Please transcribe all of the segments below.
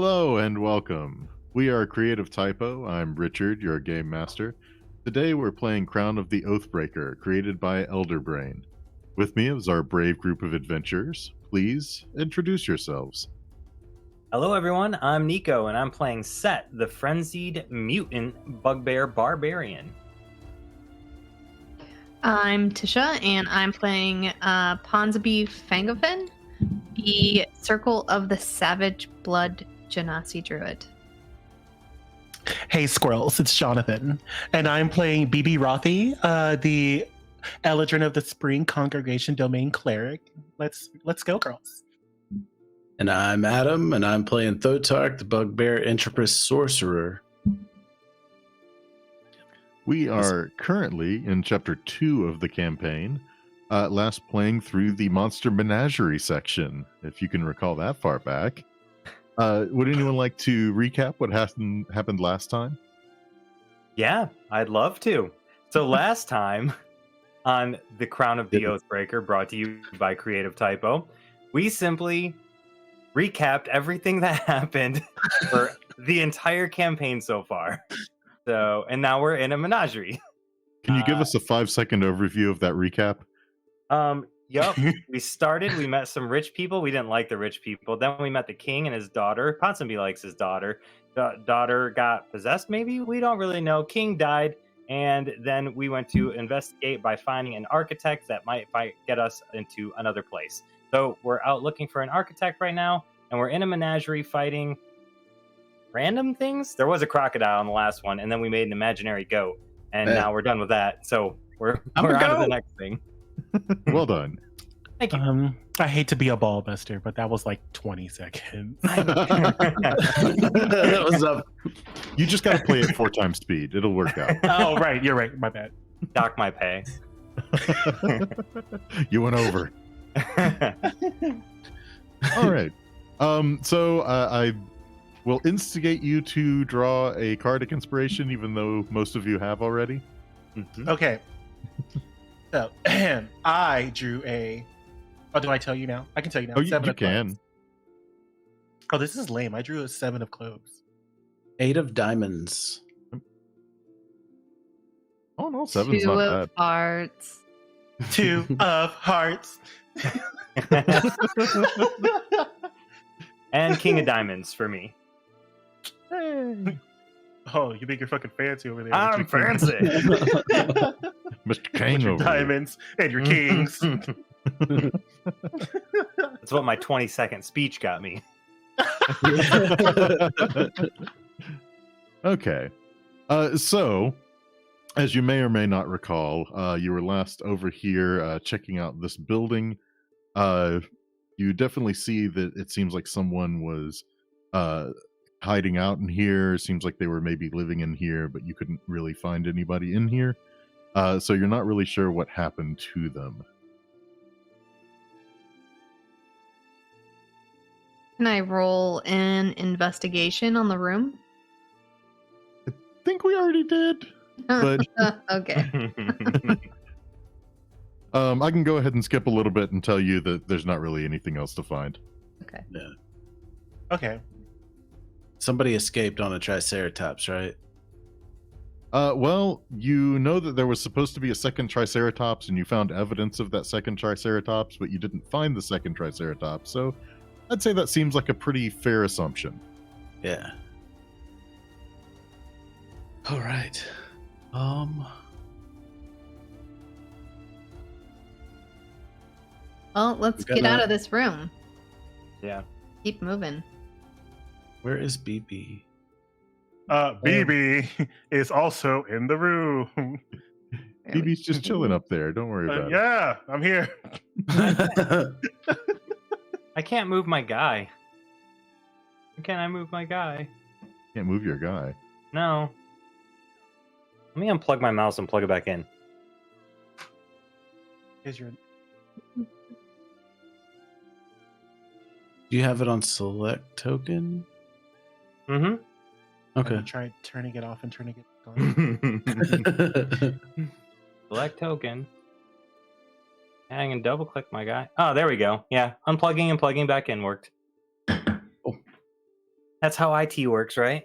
Hello and welcome. We are Creative Typo. I'm Richard, your game master. Today we're playing Crown of the Oathbreaker, created by Elderbrain. With me is our brave group of adventurers. Please introduce yourselves. Hello everyone, I'm Nico and I'm playing Sett, the Frenzied Mutant Bugbear Barbarian. I'm Tisha and I'm playing Ponsonby Fangofin, the Circle of the Savage Blood Genasi Druid. Hey Squirrels, it's Jonathan, and I'm playing Bibi, the Eladrin of the Spring Congregation Domain Cleric. Let's go, girls. And I'm Adam, and I'm playing Thotark, the Bugbear Entropist Sorcerer. We are currently in Chapter 2 of the campaign, last playing through the Monster Menagerie section, if you can recall that far back. Would anyone like to recap what happened last time? Yeah, I'd love to. So last time on the Crown of the Oathbreaker, brought to you by Creative Typo, we simply recapped everything that happened for the entire campaign so far. And now we're in a menagerie. Can you give us a 5-second overview of that recap? Yup. We met some rich people. We didn't like the rich people. Then we met the king and his daughter. Ponsonby likes his daughter. The daughter got possessed, maybe? We don't really know. King died. And then we went to investigate by finding an architect that might get us into another place. So we're out looking for an architect right now. And we're in a menagerie fighting random things. There was a crocodile in the last one. And then we made an imaginary goat. And now we're done with that. So we're on to the next thing. Well done. Thank you. I hate to be a ball buster, but that was like 20 seconds. That was up. You just got to play at 4 times speed. It'll work out. Oh, right. You're right. My bad. Dock my pay. You went over. All right. So I will instigate you to draw a card of inspiration, even though most of you have already. Mm-hmm. Okay. So, I drew a... Oh, do I tell you now? I can tell you now. Oh, you of can. clubs. Oh, this is lame. I drew a 7 of clubs. 8 of diamonds. Oh, no, 7's 2 not of bad. hearts. 2 of hearts. And king of diamonds for me. Hey. Oh, you think you're fucking fancy over there. I'm fancy. Mr. King Your over here. diamonds and your kings. That's what my 20-second speech got me. Okay. So, as you may or may not recall, you were last over here checking out this building. You definitely see that it seems like someone was hiding out in here. Seems like they were maybe living in here, but you couldn't really find anybody in here. So you're not really sure what happened to them. Can I roll an investigation on the room? I think we already did. But Okay. I can go ahead and skip a little bit and tell you that there's not really anything else to find. Okay. Yeah. Okay. Somebody escaped on a Triceratops, right? Well, you know that there was supposed to be a second Triceratops, and you found evidence of that second Triceratops, but you didn't find the second Triceratops, so I'd say that seems like a pretty fair assumption. Yeah. All right. Well, let's get out of this room. Yeah. Keep moving. Where is BB? Bibi is also in the room. BB's just chilling up there. Don't worry about it. Yeah, I'm here. I can't move my guy. How can I move my guy? Can't move your guy. No. Let me unplug my mouse and plug it back in. Here's your... Do you have it on select token? Mm-hmm. Okay. Try turning it off and turning it on. Select token. And I can double click my guy. Oh, there we go. Yeah, unplugging and plugging back in worked. Oh. That's how IT works, right?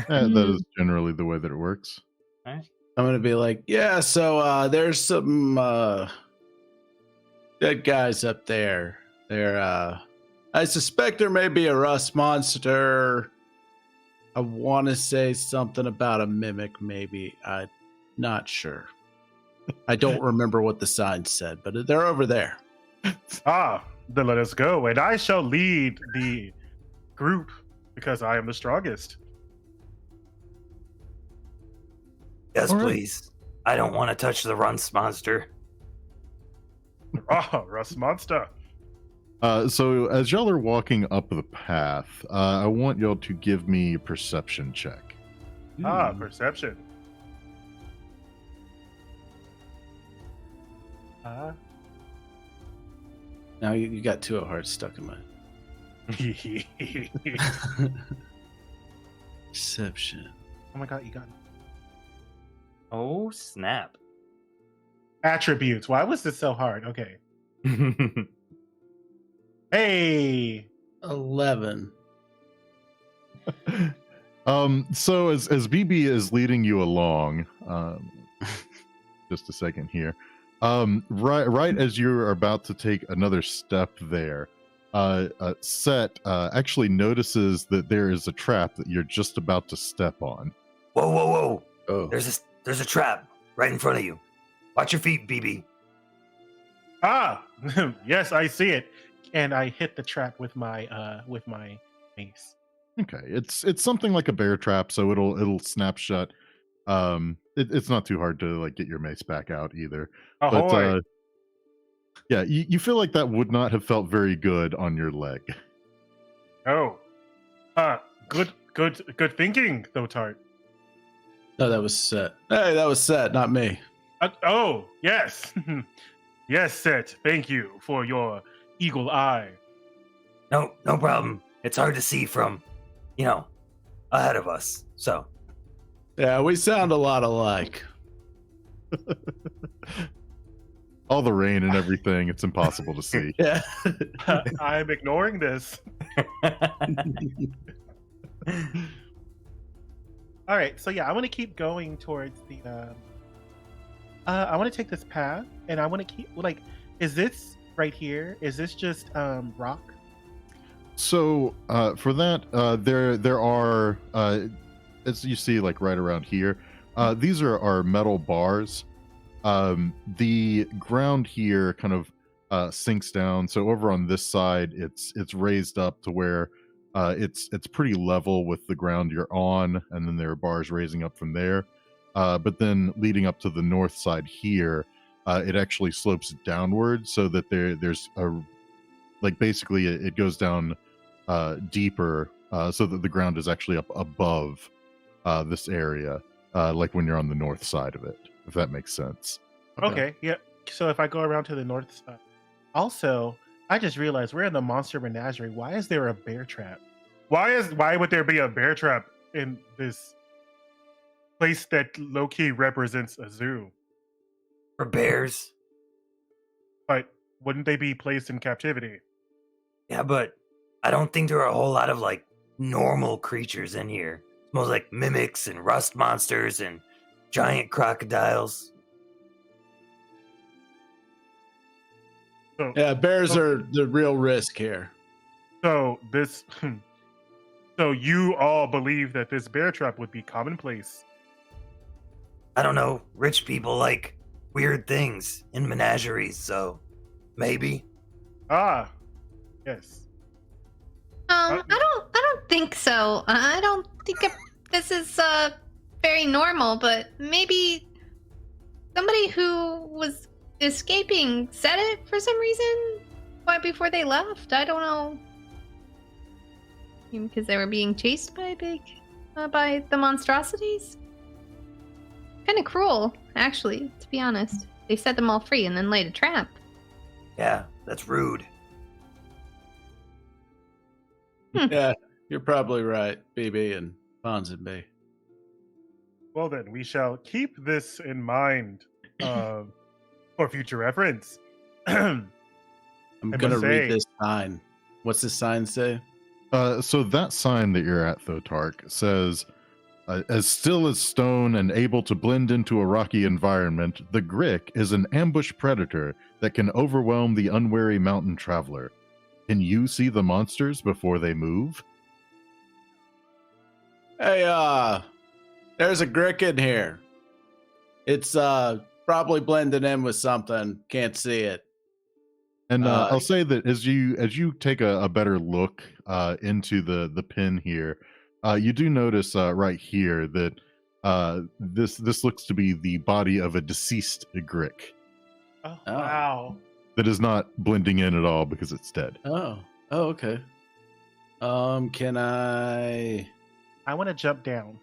That is generally the way that it works. I'm gonna be like, yeah. So there's some dead guys up there. They're I suspect there may be a rust monster. I want to say something about a mimic, maybe. I'm not sure. I don't remember what the sign said, but they're over there. Then let us go, and I shall lead the group because I am the strongest. Yes, All right. please. I don't want to touch the Runts monster. Rust monster. So as y'all are walking up the path, I want y'all to give me a perception check. Perception. Now you got 2 hearts stuck in my perception. Oh my god, you got it. Oh, snap. Attributes. Why was this so hard? Okay. Hey. 11. So as Bibi is leading you along, just a second here. Right as you're about to take another step there, Sett actually notices that there is a trap that you're just about to step on. Whoa, whoa, whoa. Oh. There's a trap right in front of you. Watch your feet, Bibi. Yes, I see it. And I hit the trap with my mace. Okay, it's something like a bear trap, so it'll snap shut. It's not too hard to like get your mace back out either. Ahoy. But yeah, you feel like that would not have felt very good on your leg. Oh. Good thinking, Thotark. No, that was Sett. Hey, that was Sett, not me. Oh, yes. Yes, Sett. Thank you for your eagle eye. No problem. It's hard to see from, ahead of us. So, Yeah, we sound a lot alike. All the rain and everything, it's impossible to see. Yeah. I'm ignoring this. All right, so yeah, I want to keep going towards the. I want to take this path, and I want to keep is this right here? Is this just rock? So for that, there are as you see, like right around here, these are metal bars. The ground here kind of sinks down. So over on this side, it's raised up to where it's pretty level with the ground you're on, and then there are bars raising up from there. But then leading up to the north side here, it actually slopes downward so that there's a basically it goes down deeper so that the ground is actually up above this area, like when you're on the north side of it, if that makes sense. Okay, yeah. So if I go around to the north side, also, I just realized we're in the Monster Menagerie. Why is there a bear trap? Why would there be a bear trap in this place that low-key represents a zoo? for bears. But wouldn't they be placed in captivity? Yeah, but I don't think there are a whole lot of normal creatures in here. It's most like mimics and rust monsters and giant crocodiles. So, Yeah, bears are the real risk here. so this, so you all believe that this bear trap would be commonplace? I don't know. Rich people like weird things in menageries, so maybe. Ah, yes. I don't think so. I don't think this is very normal, but maybe somebody who was escaping said it for some reason right before they left. I don't know. Maybe because they were being chased by by the monstrosities. Kind of cruel, actually, to be honest. They set them all free and then laid a trap. Yeah, that's rude. Yeah, you're probably right, Bibi and Ponsonby. Well then, we shall keep this in mind for future reference. I'm I gonna must read say- this sign. What's the sign say? So that sign that you're at, Thotark, says, as still as stone and able to blend into a rocky environment, the Grick is an ambush predator that can overwhelm the unwary mountain traveler. Can you see the monsters before they move? Hey, there's a Grick in here. It's probably blending in with something. Can't see it. And I'll say that as you take a better look into the pin here, you do notice right here that this looks to be the body of a deceased Grick Oh, wow. that is not blending in at all because it's dead. Oh, okay. Can I want to jump down.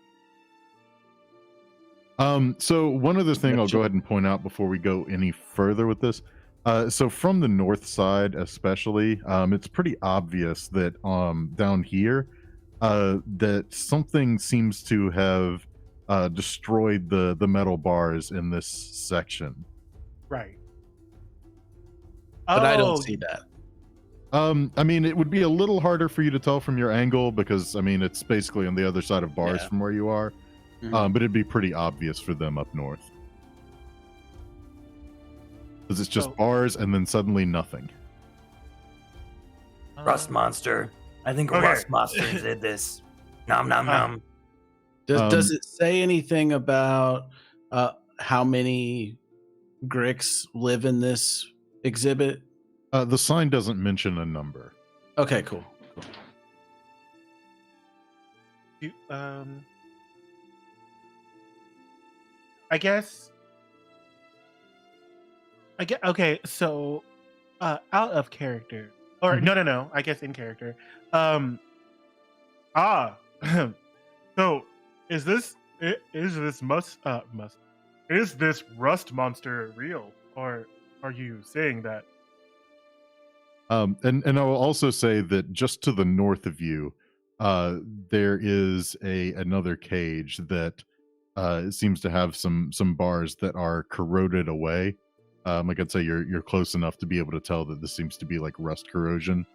So one other thing I'll Sure. go ahead and point out before we go any further with this. So from the north side, especially, it's pretty obvious that down here, that something seems to have destroyed the metal bars in this section. Right. But I Oh, don't see that. I mean, it would be a little harder for you to tell from your angle because, I mean, it's basically on the other side of bars Yeah. from where you are. Mhm. But it'd be pretty obvious for them up north. Because it's just Oh. bars and then suddenly nothing. Rust monster. I think Okay. rust monster did this. Nom nom nom. Does it say anything about how many Gricks live in this exhibit? The sign doesn't mention a number. Okay, cool. You, I guess. Okay, so out of character, or no, I guess in character. So is this rust monster real, or are you saying that? And I will also say that just to the north of you, there is another cage that seems to have some bars that are corroded away. Like I'd say, you're close enough to be able to tell that this seems to be like rust corrosion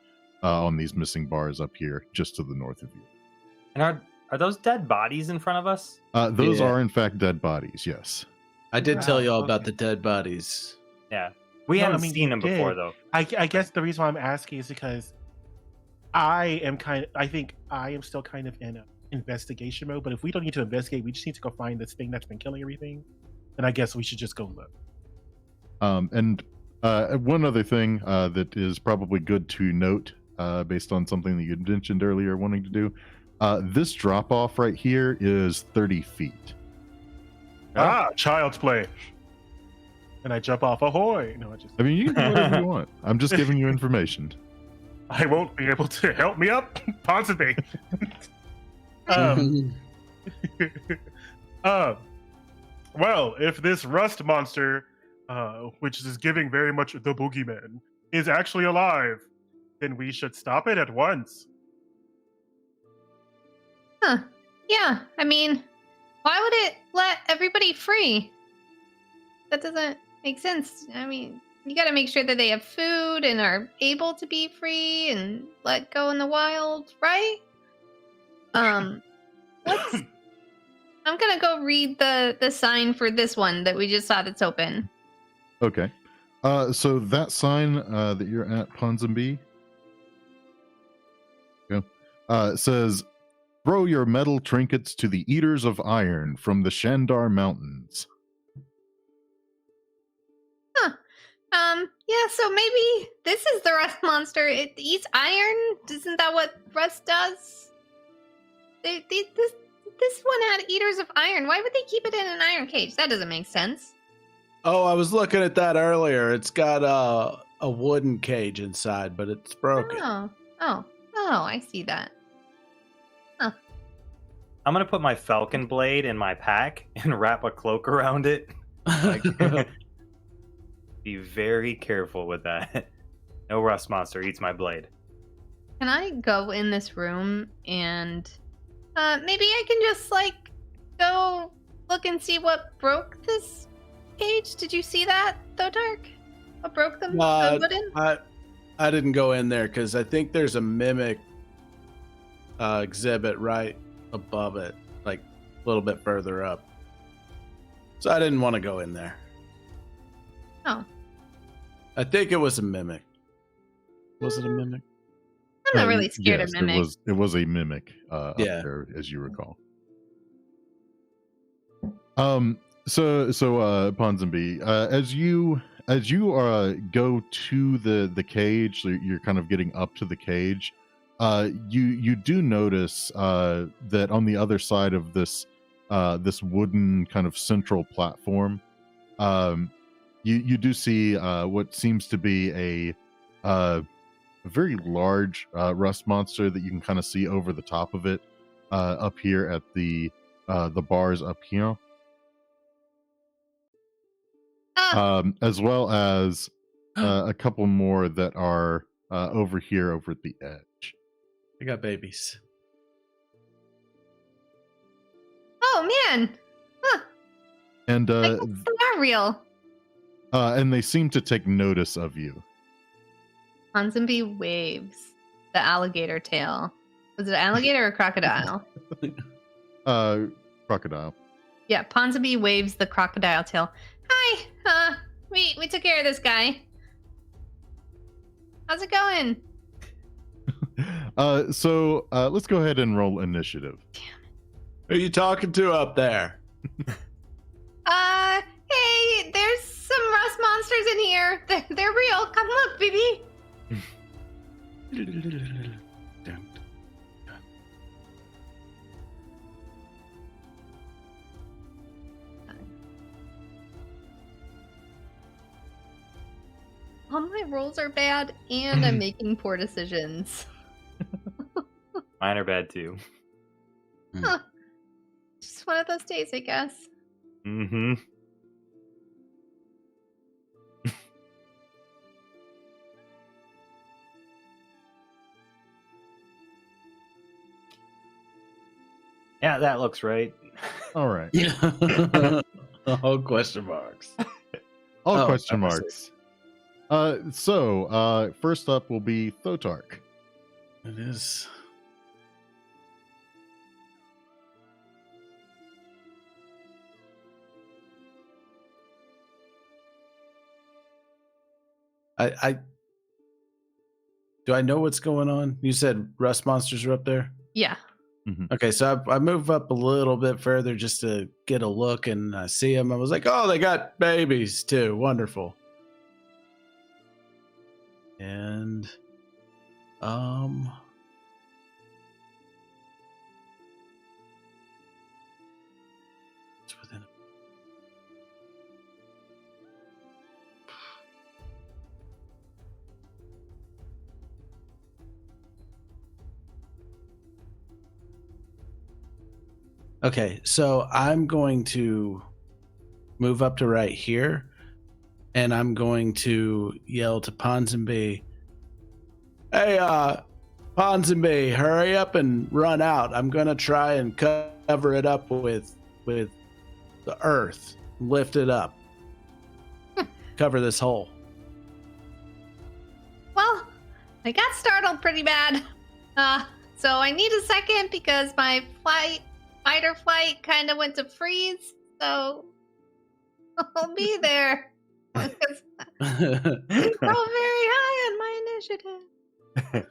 on these missing bars up here, just to the north of you. And are those dead bodies in front of us? Those Yeah. are in fact dead bodies. Yes. I did tell you all about Okay. the dead bodies. Yeah. We No, I haven't mean, seen you them before did. though. I guess the reason why I'm asking is because I think I am still kind of in a investigation mode. But if we don't need to investigate, we just need to go find this thing that's been killing everything. Then I guess we should just go look. And one other thing that is probably good to note, based on something that you mentioned earlier, wanting to do, this drop off right here is 30 feet. Child's play. And I jump off. Ahoy! No, I mean, you can do whatever you want. I'm just giving you information. I won't be able to help me up, Ponsonby. Well, if this rust monster, which is giving very much the boogeyman, is actually alive, then we should stop it at once. Huh. Yeah, I mean, why would it let everybody free? That doesn't make sense. I mean, you gotta make sure that they have food and are able to be free and let go in the wild, right? Let's. I'm gonna go read the sign for this one that we just saw that's open. Okay. So that sign that you're at, Ponsonby, says, "Throw your metal trinkets to the Eaters of Iron from the Shandar Mountains." Yeah, so maybe this is the rust monster. It eats iron. Isn't that what rust does? This one had eaters of iron. Why would they keep it in an iron cage? That doesn't make sense. Oh, I was looking at that earlier. It's got a wooden cage inside, but it's broken. Oh, I see that. I'm gonna put my falcon blade in my pack and wrap a cloak around it. Like, be very careful with that. No rust monster eats my blade. Can I go in this room and maybe I can just like go look and see what broke this cage? Did you see that, Thotark? What broke them? The wooden? I didn't go in there because I think there's a mimic exhibit right above it, like a little bit further up. So I didn't want to go in there. Oh. I think it was a mimic. Was it a mimic? I'm not really scared of Yes, mimics. it was a mimic up Yeah. there, as you recall. So Ponsonby, as you go to the cage, so you're kind of getting up to the cage. You do notice that on the other side of this wooden kind of central platform, you do see what seems to be a very large rust monster that you can kind of see over the top of it up here at the bars up here. As well as a couple more that are over here over at the edge. I got babies. Oh man! Huh. And I guess they are real. and they seem to take notice of you. Ponsonby waves the alligator tail. Was it an alligator or crocodile? Crocodile. Yeah, Ponsonby waves the crocodile tail. Hi, we took care of this guy. How's it going? So let's go ahead and roll initiative. Who are you talking to up there? Hey, there's some rust monsters in here. They're real. Come look, Bibi. All my rolls are bad, and I'm making poor decisions. Mine are bad too. Just one of those days, I guess. Mm-hmm. Yeah, that looks right. All right. All question marks. All Oh, question that was marks. So first up will be Thotark. It is. I do I know what's going on? You said rust monsters are up there? Yeah. Okay, so I move up a little bit further just to get a look, and I see them. I was like, oh, they got babies too. Wonderful. And it's within Okay, so I'm going to move up to right here, and I'm going to yell to Ponsonby, hey, Ponsonby, hurry up and run out. I'm going to try and cover it up with the earth. Lift it up. Cover this hole. Well, I got startled pretty bad. So I need a second because my fight or flight kind of went to freeze. So I'll be there. I roll very high on my initiative.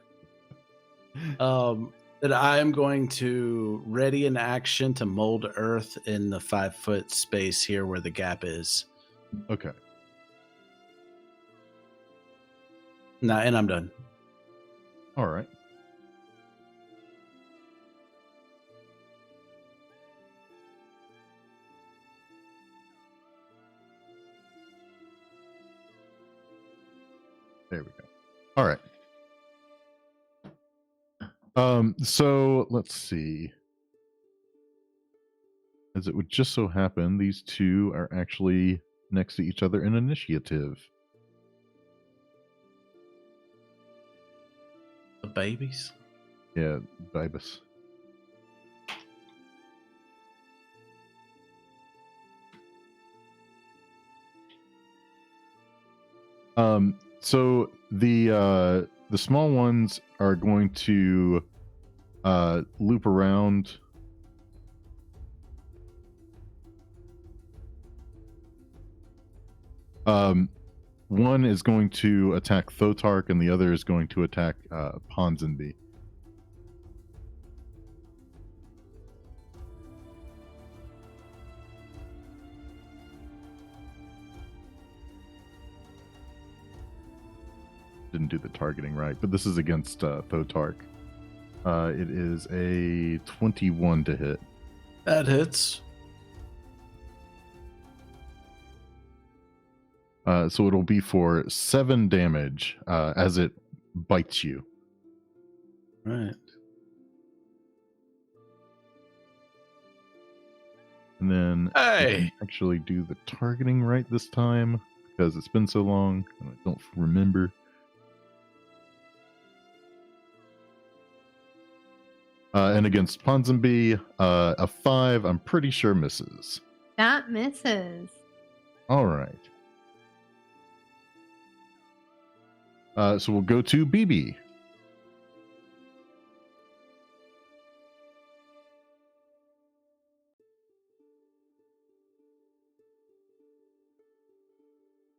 That I am going to ready an action to mold earth in the 5-foot space here where the gap is. Okay. And I'm done. All right. There we go. All right. So let's see. As it would just so happen, these two are actually next to each other in initiative. The babies? Yeah, Bibus. So the small ones are going to loop around. One is going to attack Thotark, and the other is going to attack Ponsonby. Didn't do the targeting right, but this is against Thotark. It is a 21 to hit. That hits. So it'll be for 7 damage as it bites you. Right. And then I Hey! can actually do the targeting right this time because it's been so long and I don't remember. And against Ponsonby, a 5, I'm pretty sure misses. That misses. All right. So we'll go to Bibi.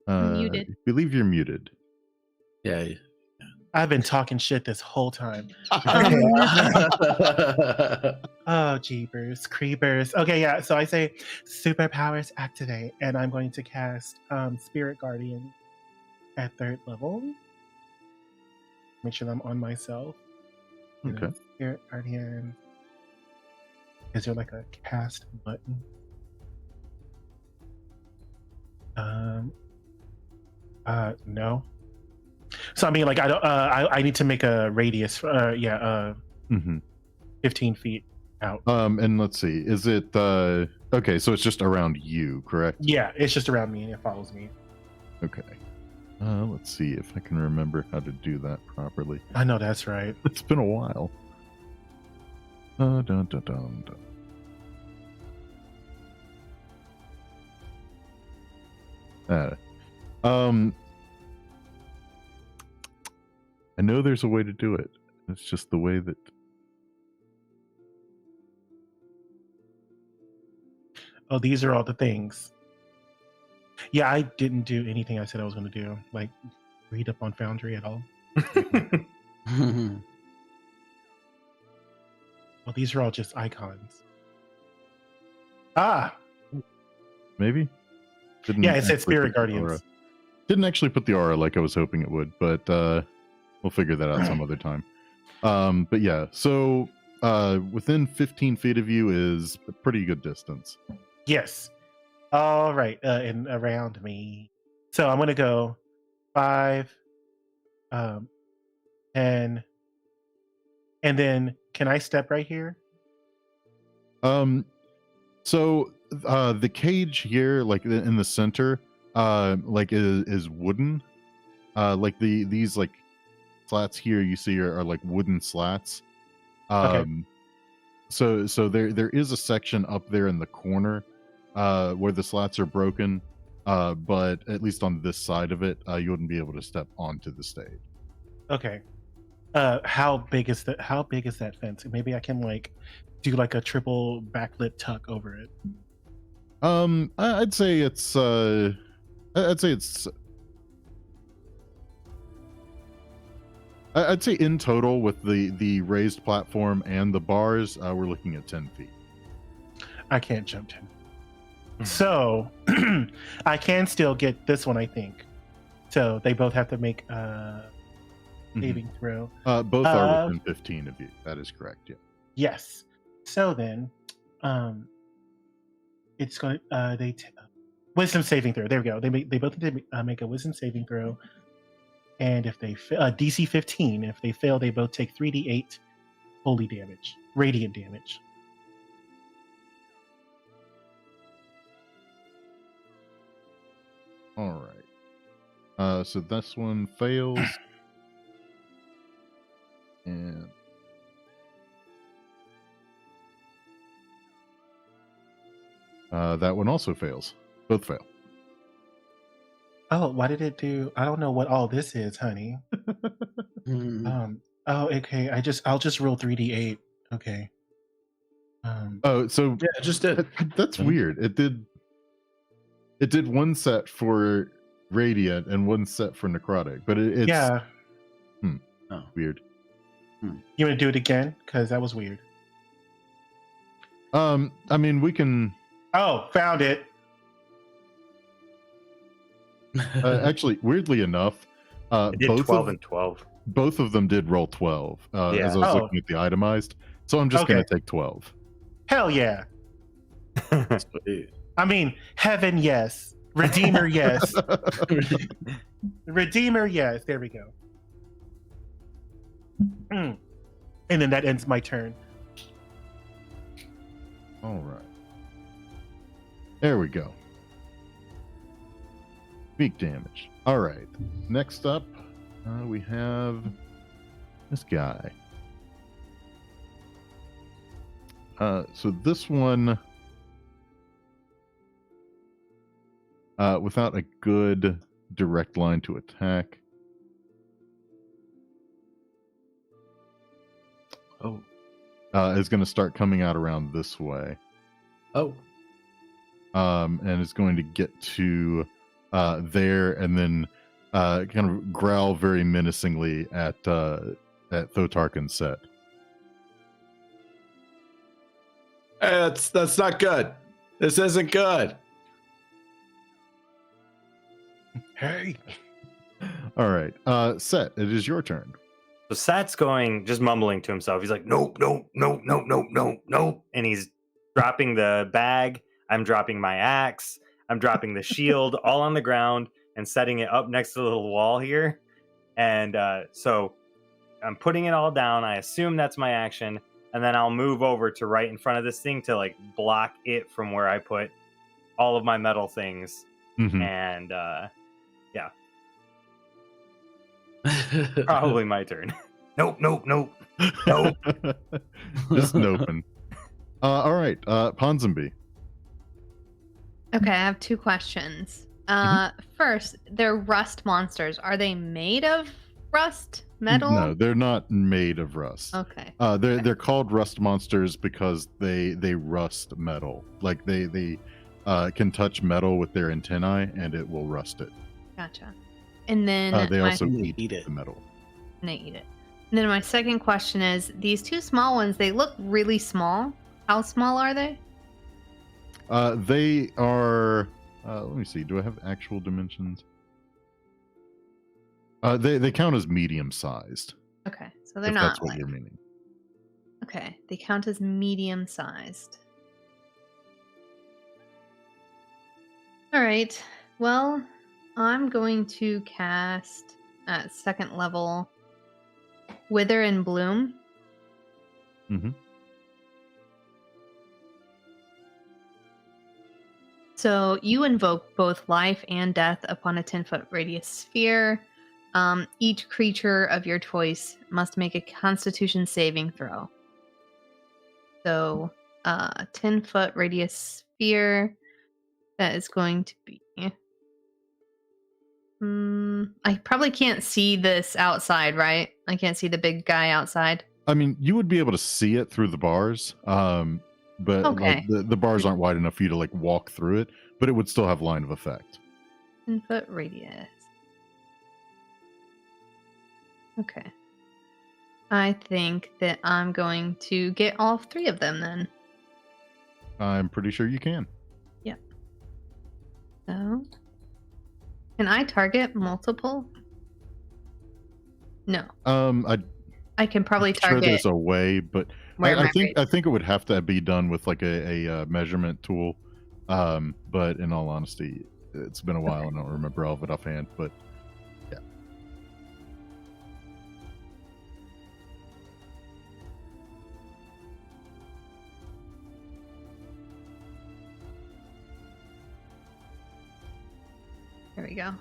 Muted. I believe you're muted. Yeah. I've been talking shit this whole time. Oh, jeepers, creepers. Okay, yeah. So I say superpowers activate, and I'm going to cast Spirit Guardian at 3rd level. Make sure that I'm on myself. Okay. Spirit Guardian. Is there like a cast button? No. So I mean, like I don't. I need to make a radius. 15 feet out. And let's see. Is it okay? So it's just around you, correct? Yeah, it's just around me and it follows me. Okay. Let's see if I can remember how to do that properly. I know that's right. It's been a while. Dun, dun, dun, dun. I know there's a way to do it. It's just the way that. Oh, these are all the things. Yeah, I didn't do anything I said I was going to do. Like, read up on Foundry at all. Well, these are all just icons. Ah! Maybe? Yeah, it said actually Spirit put the aura. Guardians. Didn't actually put the aura like I was hoping it would, but we'll figure that out some other time. But yeah, so within 15 feet of you is a pretty good distance. Yes. All right, and around me. So I'm going to go 5, 10, and then can I step right here? So the cage here, like in the center, like is wooden. Like these like slats here you see are like wooden slats. Okay. So there is a section up there in the corner where the slats are broken, but at least on this side of it, you wouldn't be able to step onto the stage. Okay. How big is that fence? Maybe I can like do like a triple backlit tuck over it. I'd say it's I'd say in total with the raised platform and the bars, we're looking at 10 feet. I can't jump 10. So I can still get this one, I think. So they both have to make a saving throw. Both are within 15 of you. That is correct. Yeah. Yes. So then, it's going to wisdom saving throw. There we go. They both need to make a wisdom saving throw, and if they DC 15, if they fail, they both take 3d8 holy damage, radiant damage. All right. So this one fails, and that one also fails. Both fail. Oh, why did it do? I don't know what all this is, honey. Oh, okay. I'll just roll 3d8. Okay. Oh, so Yeah, it just did. that's weird. It did one set for Radiant and one set for Necrotic, but it's yeah. weird. You want to do it again? Because that was weird. I mean, we can Oh, found it. actually, weirdly enough, I did both 12 of and 12. both of them did roll 12 Yeah. as I was Oh. looking at the itemized. So I'm just going Okay. to take 12. Hell yeah. Sweet. I mean, heaven, yes. Redeemer, yes. Redeemer, yes. There we go. And then that ends my turn. All right. There we go. Weak damage. All right. Next up, we have this guy. So this one, without a good direct line to attack. Oh. Is going to start coming out around this way. Oh. And is going to get to there and then kind of growl very menacingly at Thotark and Sett. Hey, that's not good. This isn't good. Hey. All right. Sett, it is your turn. So Sat's going, just mumbling to himself. He's like, nope, nope, nope, nope, nope, nope, nope. And he's dropping the bag. I'm dropping my axe. I'm dropping the shield all on the ground and setting it up next to the little wall here. And so I'm putting it all down. I assume that's my action. And then I'll move over to right in front of this thing to like block it from where I put all of my metal things. Mhm. And yeah, probably my turn. Nope, nope, nope. Nope. Just noping. All right. Ponsonby. Okay, I have two questions. First, they're rust monsters. Are they made of rust metal? No, they're not made of rust. Okay. They're called rust monsters because they rust metal. Like they can touch metal with their antennae and it will rust it. Gotcha. And then They also They eat eat it. the metal. and they eat it. And then my second question is, these two small ones, they look really small. How small are they? They are. Let me see. Do I have actual dimensions? They count as medium sized. Okay, so they're If not that's what like... you're meaning. Okay, they count as medium sized. All right. Well, I'm going to cast at second level Wither and Bloom. Mhm. So you invoke both life and death upon a 10-foot radius sphere. Each creature of your choice must make a Constitution saving throw. So, 10-foot radius sphere. That is going to be. I probably can't see this outside, right? I can't see the big guy outside. I mean, you would be able to see it through the bars, but Okay. like the bars aren't wide enough for you to like walk through it. But it would still have line of effect. 10-foot radius. Okay. I think that I'm going to get all three of them then. I'm pretty sure you can. So, can I target multiple? No, I can probably sure target. there's a way, but where I my think race- it would have to be done with like a measurement tool. But in all honesty, it's been a while and I don't remember all of it offhand. But yeah. There we go.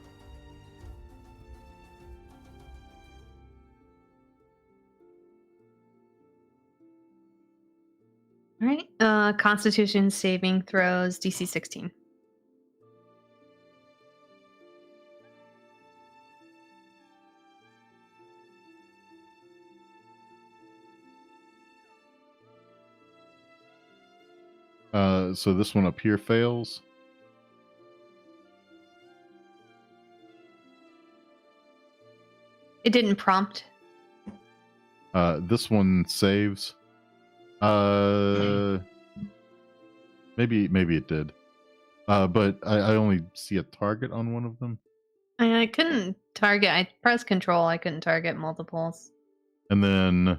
All right. Constitution saving throws DC 16. So this one up here fails. It didn't prompt. This one saves. Maybe it did. But I only see a target on one of them. I couldn't target. I pressed control. I couldn't target multiples. And then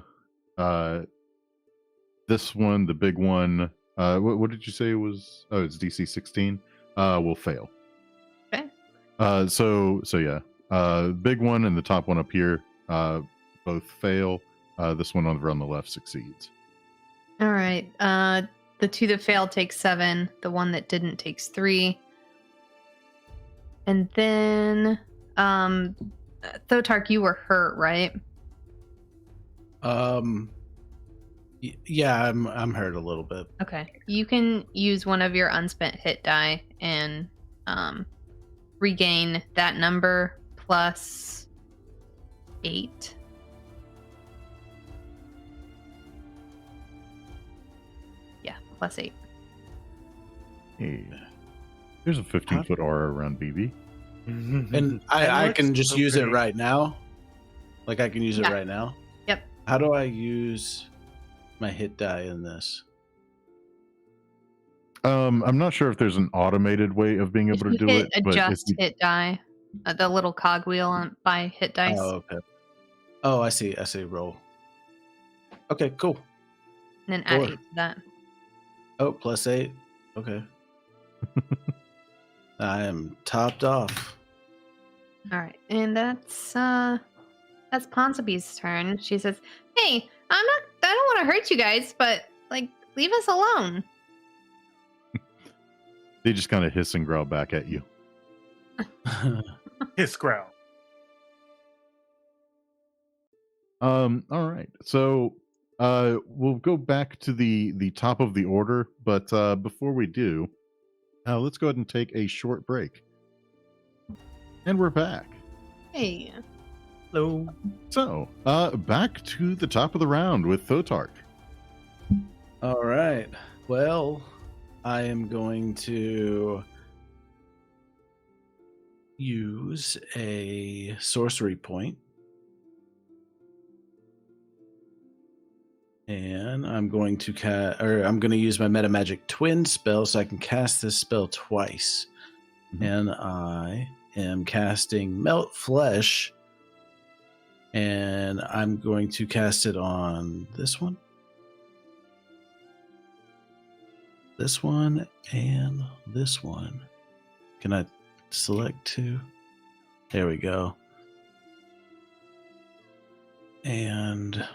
this one, the big one, what did you say it was? Oh, it's DC 16. Will fail. Okay. So yeah. Big one and the top one up here both fail. This one over on the left succeeds. All right. The two that failed takes 7. The one that didn't takes 3. And then, Thotark, you were hurt, right? Yeah, I'm hurt a little bit. Okay. You can use one of your unspent hit die and regain that number plus 8. Yeah, plus 8. Hey. There's a 15-foot aura around Bibi. And I can just use it right now? Like I can use it right now? Yep. How do I use my hit die in this? I'm not sure if there's an automated way of being able to do it. Adjust hit die. The little cogwheel by hit dice. Oh, okay. Oh, I see. Roll. Okay, cool. And then add 4. 8 to that. Oh, plus 8. Okay. I am topped off. All right, and that's Ponsonby's turn. She says, "Hey, I don't want to hurt you guys, but like, leave us alone." They just kind of hiss and growl back at you. Hiss growl. All right. So we'll go back to the top of the order, but before we do, let's go ahead and take a short break. And we're back. Hey. Hello. So, back to the top of the round with Thotark. All right. Well, I am going to use a sorcery point. And I'm going to I'm going to use my Meta Magic Twin spell so I can cast this spell twice. Mm-hmm. And I am casting Melt Flesh. And I'm going to cast it on this one, and this one. Can I select 2? There we go. And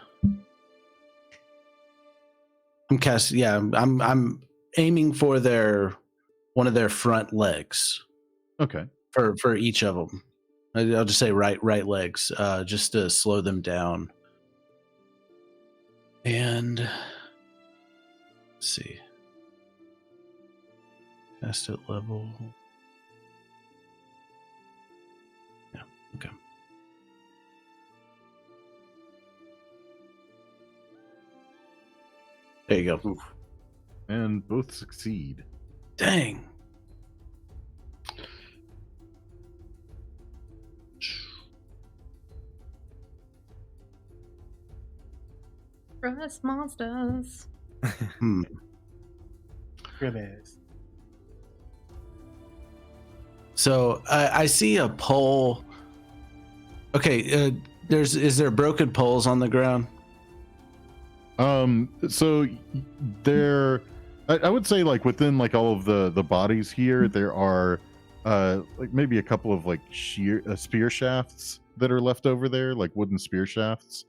I'm casting. Yeah, I'm aiming for one of their front legs. Okay. For each of them. I'll just say right legs, just to slow them down. And let's see. Cast at level. Yeah, okay. There you go. Oof. And both succeed. Dang. Rust monsters. Grimace. So I see a pole. Okay, is there broken poles on the ground? So there, I would say like within like all of the bodies here, there are like maybe a couple of like spear shafts that are left over there, like wooden spear shafts.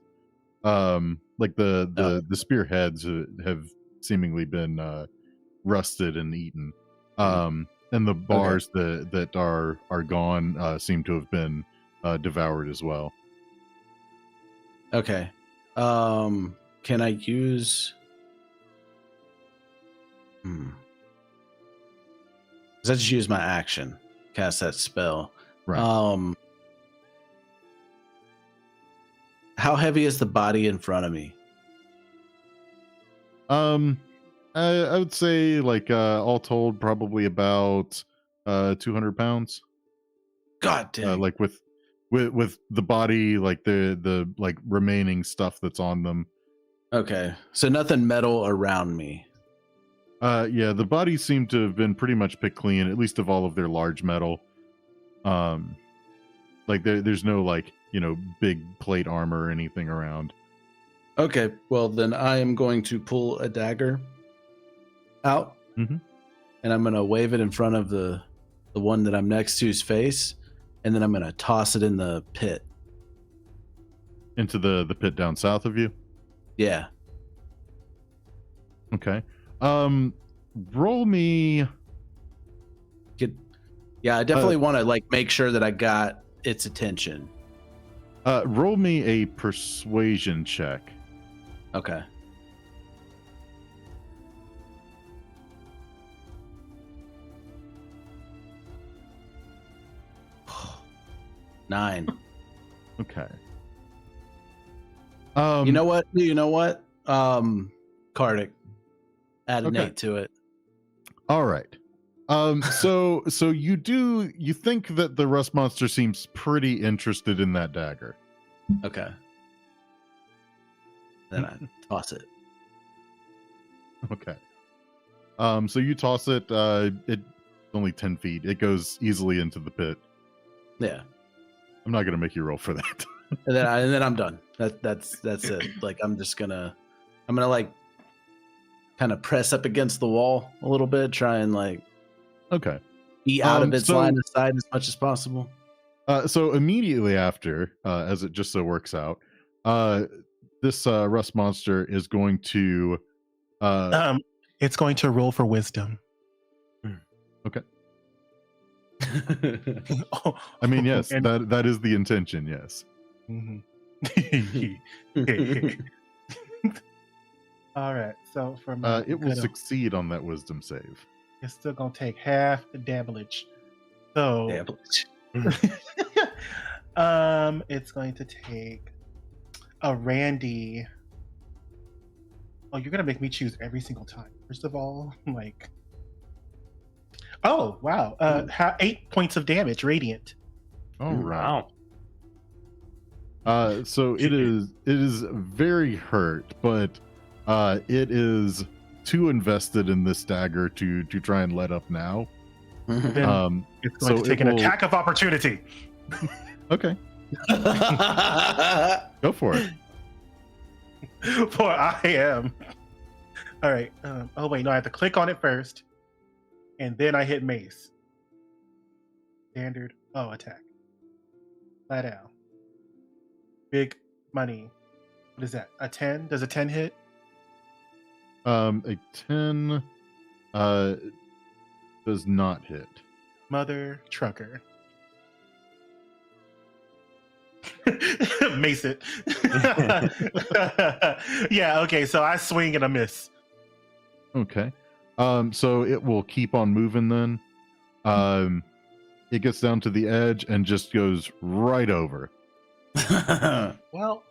Like the spear heads have seemingly been rusted and eaten. And the bars that are gone seem to have been devoured as well. Okay. Can I use? Because I just use my action, cast that spell. Right. How heavy is the body in front of me? I would say like all told, probably about 200 pounds. God damn. Like with the body, like the like remaining stuff that's on them. Okay, so nothing metal around me. Yeah, the bodies seem to have been pretty much picked clean, at least of all of their large metal. Like there's no like big plate armor or anything around. Okay, well then I am going to pull a dagger out, Mhm. and I'm gonna wave it in front of the one that I'm next to's face, and then I'm gonna toss it in the pit. Into the pit down south of you. Yeah. Okay. Roll me. Yeah, I definitely want to like make sure that I got its attention. Roll me a persuasion check. Okay. Nine. Okay. You know what? Kardik. Add an Okay. 8 to it. All right. So you think that the rust monster seems pretty interested in that dagger. Okay. Then I toss it. Okay. So you toss it. It's only 10 feet. It goes easily into the pit. Yeah. I'm not gonna make you roll for that. And then I'm done. That's it. Like I'm gonna like kind of press up against the wall a little bit, try and like Okay. be out of its so- line of sight as much as possible. So immediately after, as it just so works out, this rust monster is going to. It's going to roll for wisdom. I mean, yes, And- that is the intention. Yes. Mhm. All right. So for my It will good- succeed on that wisdom save. it's still gonna take half the damage. So it's going to take a Randy. Oh, you're gonna make me choose every single time. First of all, like, oh wow, 8 points of damage, radiant. All right. Wow. So it is very hurt, but it is too invested in this dagger to try and let up now. Then it's going so to take it an will- attack of opportunity. Okay, go for it. For I am. All right. Oh wait, no, I have to click on it first, and then I hit mace. Standard. Oh, attack. Flat out. Big money. What is that? A 10? Does a 10 hit? A 10 does not hit. Mother trucker. Mace it. Yeah. Okay. So I swing and I miss. Okay. So it will keep on moving then. It gets down to the edge and just goes right over. Well,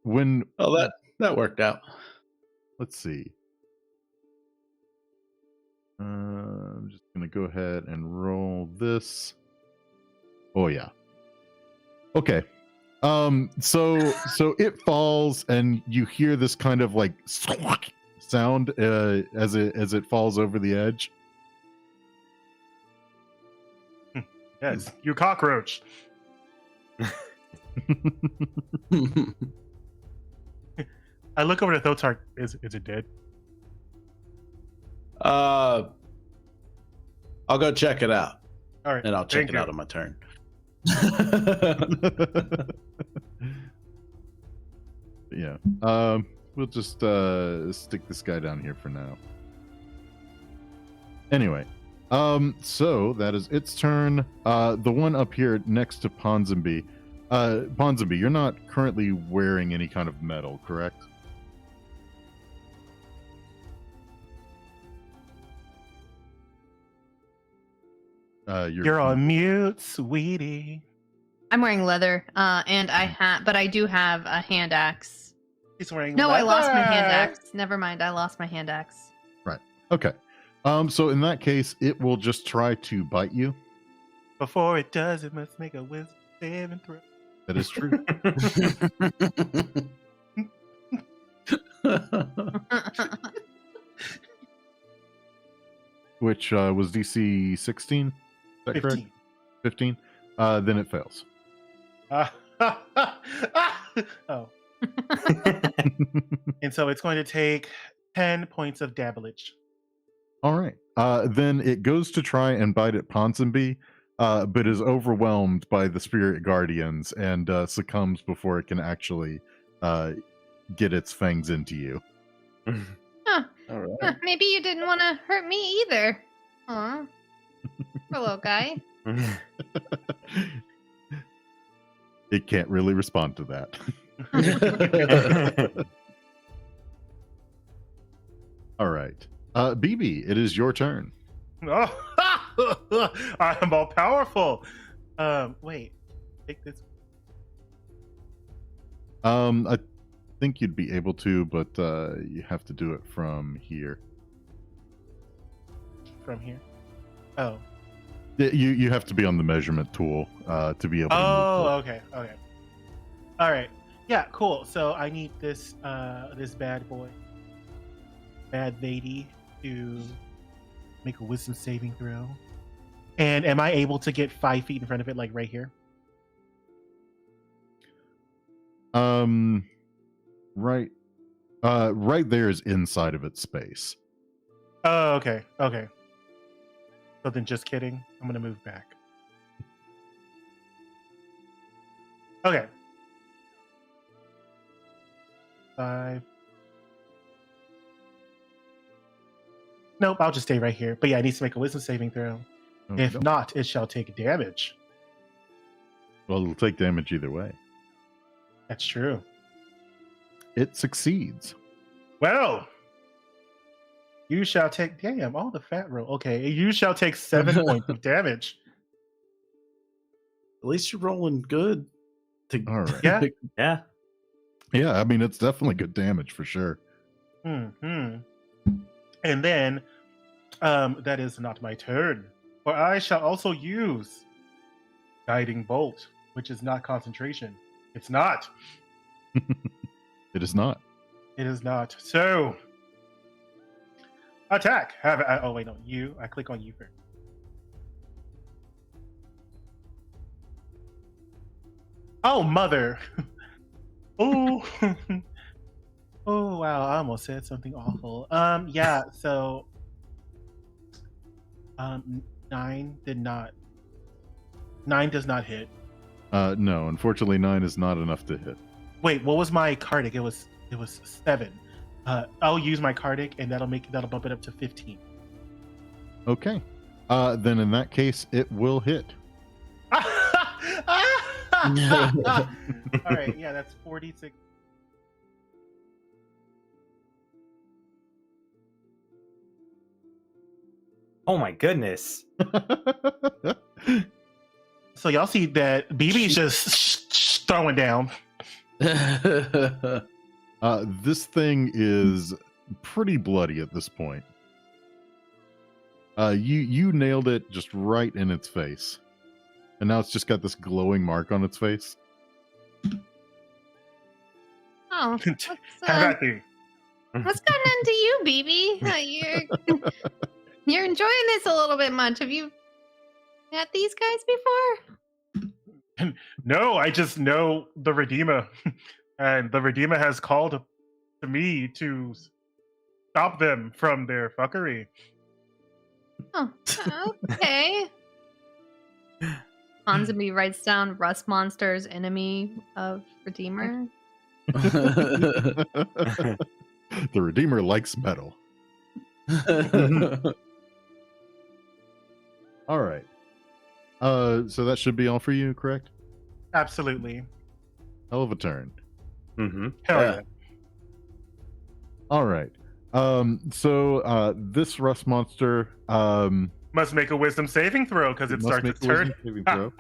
When Oh, that worked out. let's see. I'm just gonna go ahead and roll this. Oh yeah. Okay. So it falls and you hear this kind of like sound as it falls over the edge. yes, you cockroach. I look over to Thotark. Is it dead? I'll go check it out, All right. and I'll check thank it you. out on my turn. Yeah. We'll just stick this guy down here for now. Anyway, so that is its turn. The one up here next to Ponsonby. Ponsonby, you're not currently wearing any kind of metal, correct? You're on mute, sweetie. I'm wearing leather, and but I do have a hand axe. He's wearing No, I lost my hand leather. axe. Never mind, I lost my hand axe. Okay. So in that case, it will just try to bite you. Before it does, it must make a wisdom saving throw. That is true. Which was DC 16. Is that correct? 15. 15. Then it fails. Oh. And so it's going to take 10 points of damage. All right. Then it goes to try and bite at Ponsonby, but is overwhelmed by the spirit guardians and succumbs before it can actually get its fangs into you. All right. Huh, maybe you didn't want to hurt me either. Aw. Poor little guy. It can't really respond to that. All right. Bibi, it is your turn. Oh, I am all powerful. Wait, take this I think you'd be able to, but you have to do it from here. from here. Oh. You have to be on the measurement tool to be able to move Oh, forward. okay. All right. Yeah, cool. So I need this this bad boy, bad lady, to make a wisdom saving throw. And am I able to get 5 feet in front of it, like right here? Right. Right there is inside of its space. Oh, okay. Okay. So then, just kidding. I'm gonna move back. Okay. 5. Nope, I'll just stay right here. But yeah, it needs to make a wisdom saving throw. Oh, If no. not, it shall take damage. Well, it'll take damage either way. That's true. It succeeds. Well, you shall take. Damn, all the fat roll. Okay, you shall take 7 points of damage. At least you're rolling good. All right. Yeah. Yeah. Yeah, I mean, it's definitely good damage for sure. Hmm. And then, that is not my turn. For I shall also use Guiding Bolt, which is not concentration. It's not. It is not. It is not. So, attack. Oh wait, no, you. I click on you first. Oh mother. Oh. Oh wow! I almost said something awful. Yeah. So, 9 did not. 9 does not hit. No, unfortunately, 9 is not enough to hit. Wait, what was my cardic? It was 7. I'll use my cardic, and that'll bump it up to 15. Okay. Then in that case, it will hit. All right, yeah, that's 46. Oh my goodness. So y'all see that Bibi's just throwing down. This thing is pretty bloody at this point. You nailed it just right in its face, and now it's just got this glowing mark on its face. Oh, How about you? what's gotten into you, Bibi? You're enjoying this a little bit much. Have you met these guys before? No, I just know the Redeemer, and the Redeemer has called to me to stop them from their fuckery. Oh, okay. Ponsonby writes down Rust Monster's enemy of Redeemer. The Redeemer likes metal. All right. So that should be all for you, correct? Absolutely. Hell of a turn. Mm-hmm. Hell Yeah. yeah. All right. So this rust monster Must make a wisdom saving throw because it must starts make its a turn. wisdom saving throw.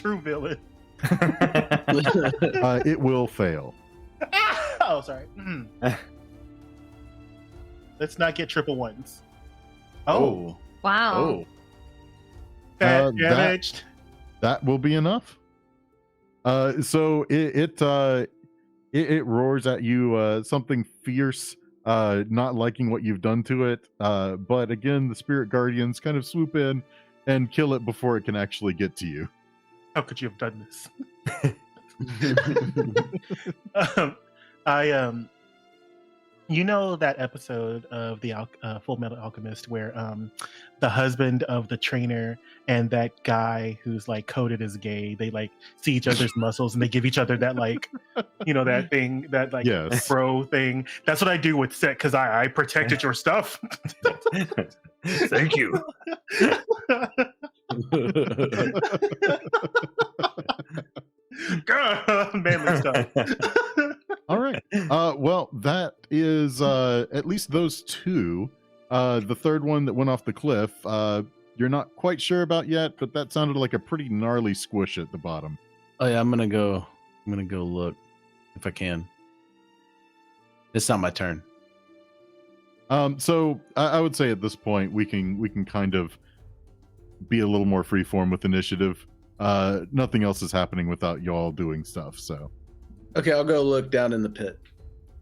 true villain. It will fail. Oh, sorry. Let's not get triple ones. Oh, Wow. Oh. bad damaged. That will be enough. So it roars at you, something fierce, not liking what you've done to it. But again, the spirit guardians kind of swoop in and kill it before it can actually get to you. How could you have done this? You know that episode of the Full Metal Alchemist where the husband of the trainer and that guy who's like coded as gay, they like see each other's muscles and they give each other that like, you know, that thing, that like Yes. bro thing. That's what I do with Sett because I protected your stuff. Thank you. Manly stuff. All right. Well, that is at least those two. The third one that went off the cliff, you're not quite sure about yet, but that sounded like a pretty gnarly squish at the bottom. Oh yeah, I'm gonna go look if I can. It's not my turn. So I would say at this point we can kind of be a little more freeform with initiative. Nothing else is happening without y'all doing stuff. So Okay, I'll go look down in the pit.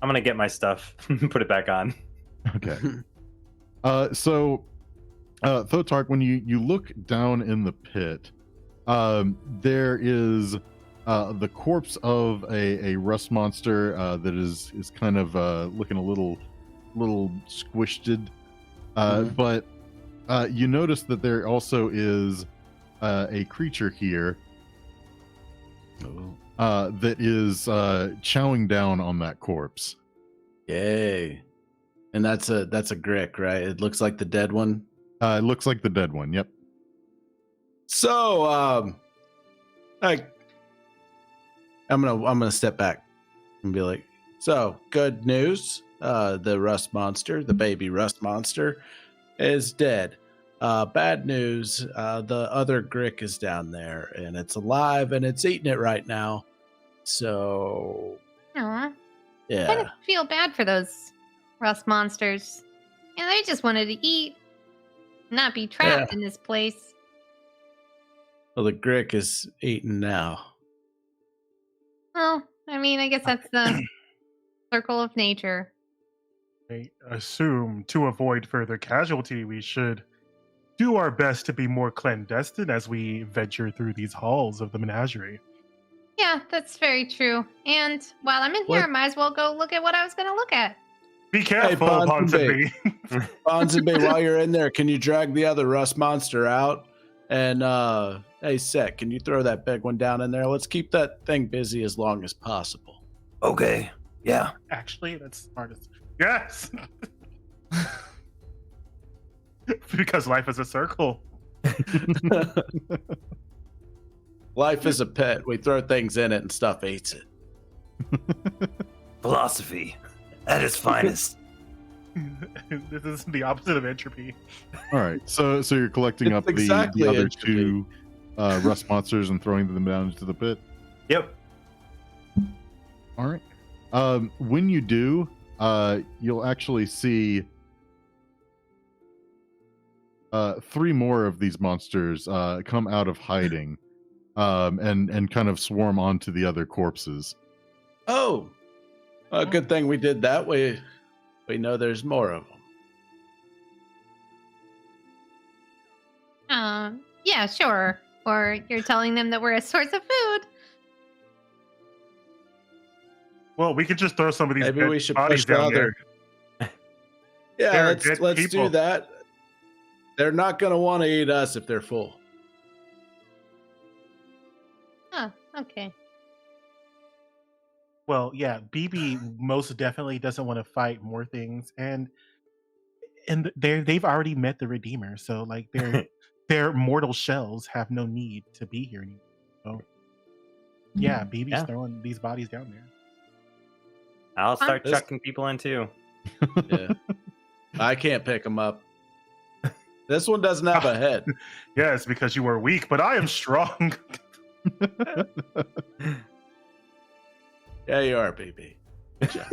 I'm gonna get my stuff, put it back on. okay. So Thotark, when you look down in the pit, there is the corpse of a rust monster that is kind of looking a little squished. But you notice that there also is a creature here that is chowing down on that corpse. Yay. And that's a Grick, right? It looks like the dead one. It looks like the dead one. Yep. So I'm gonna step back and be like, so good news. The rust monster, the baby rust monster, is dead. Bad news, the other Grick is down there and it's alive and it's eating it right now. So Aw. I kind yeah. of feel bad for those rust monsters. And they just wanted to eat, not be trapped in this place. Well, the Grick is eating now. Well, I mean, I guess that's the circle of nature. I assume to avoid further casualty, we should do our best to be more clandestine as we venture through these halls of the menagerie. Yeah, that's very true. And while I'm in here, I might as well go look at what I was going to look at. Be careful, Ponsonby. Ponsonby. Ponsonby, while you're in there, can you drag the other rust monster out? And hey, Sett, can you throw that big one down in there? Let's keep that thing busy as long as possible. Okay. Yeah. Actually, that's smartest. Yes! Because life is a circle. Life is a pet. We throw things in it and stuff eats it. Philosophy at its finest. This is the opposite of entropy. All right. So you're collecting It's up exactly the other entropy. two rust monsters and throwing them down into the pit. Yep. All right. When you do, you'll actually see 3 more of these monsters come out of hiding and kind of swarm onto the other corpses. Oh, a good thing we did that. We know there's more of them. Yeah, sure. Or you're telling them that we're a source of food. Well, we could just throw some of these Maybe dead we should bodies push the down other. there. Yeah, They're let's dead do people. that. They're not going to want to eat us if they're full. Oh, okay. Well, yeah, Bibi most definitely doesn't want to fight more things, and they've already met the Redeemer, so like their mortal shells have no need to be here anymore. So yeah, Bibi's throwing these bodies down there. I'll start This- chucking people in too. Yeah. I can't pick them up. This one doesn't have a head. Yes, because you are weak, but I am strong. Yeah, you are, Bibi. Good job.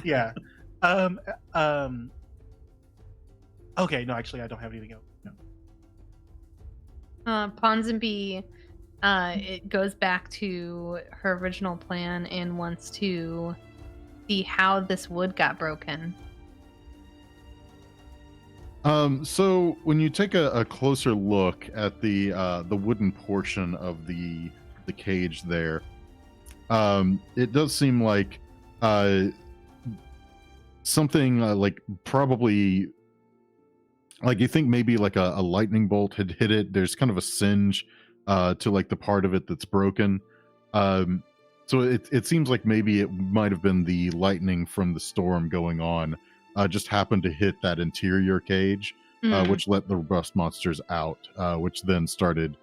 Yeah. Okay, no, actually I don't have anything else. No. Ponsonby, it goes back to her original plan and wants to see how this wood got broken. So when you take a closer look at the wooden portion of the cage there, it does seem like something like probably like you think maybe like a lightning bolt had hit it. There's kind of a singe to like the part of it that's broken. So it seems like maybe it might have been the lightning from the storm going on just happened to hit that interior cage, which let the rust monsters out, which then started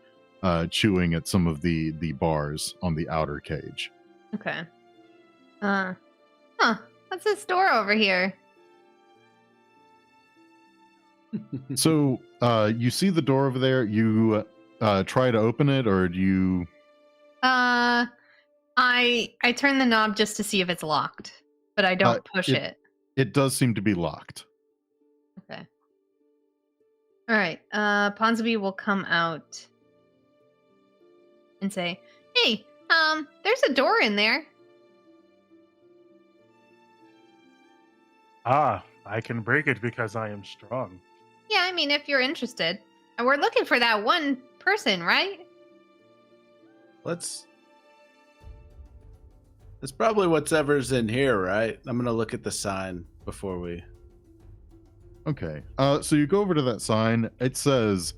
chewing at some of the bars on the outer cage. Okay. What's this door over here? So you see the door over there. You try to open it, or do you? I turn the knob just to see if it's locked, but I don't push it. It does seem to be locked. Okay. All right. Ponsonby will come out and say, "Hey, there's a door in there." Ah, I can break it because I am strong. Yeah, I mean, if you're interested. And we're looking for that one person, right? That's probably whatever's in here, right? I'm gonna look at the sign before we. Okay. So you go over to that sign. It says,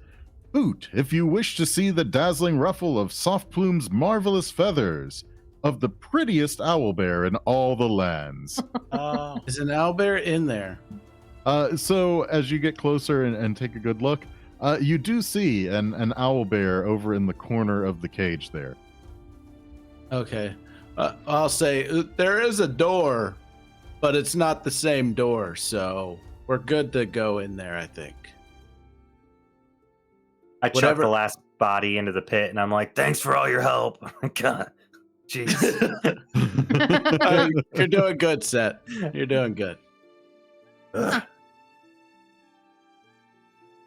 "Boot, if you wish to see the dazzling ruffle of Soft Plume's marvelous feathers, of the prettiest owlbear in all the lands." Oh, is an owlbear in there? So as you get closer and take a good look, you do see an owlbear over in the corner of the cage there. Okay. I'll say there is a door, but it's not the same door, so we're good to go in there, I think. I chuck the last body into the pit, and I'm like, "Thanks for all your help." God, jeez. You're doing good, Sett. You're doing good.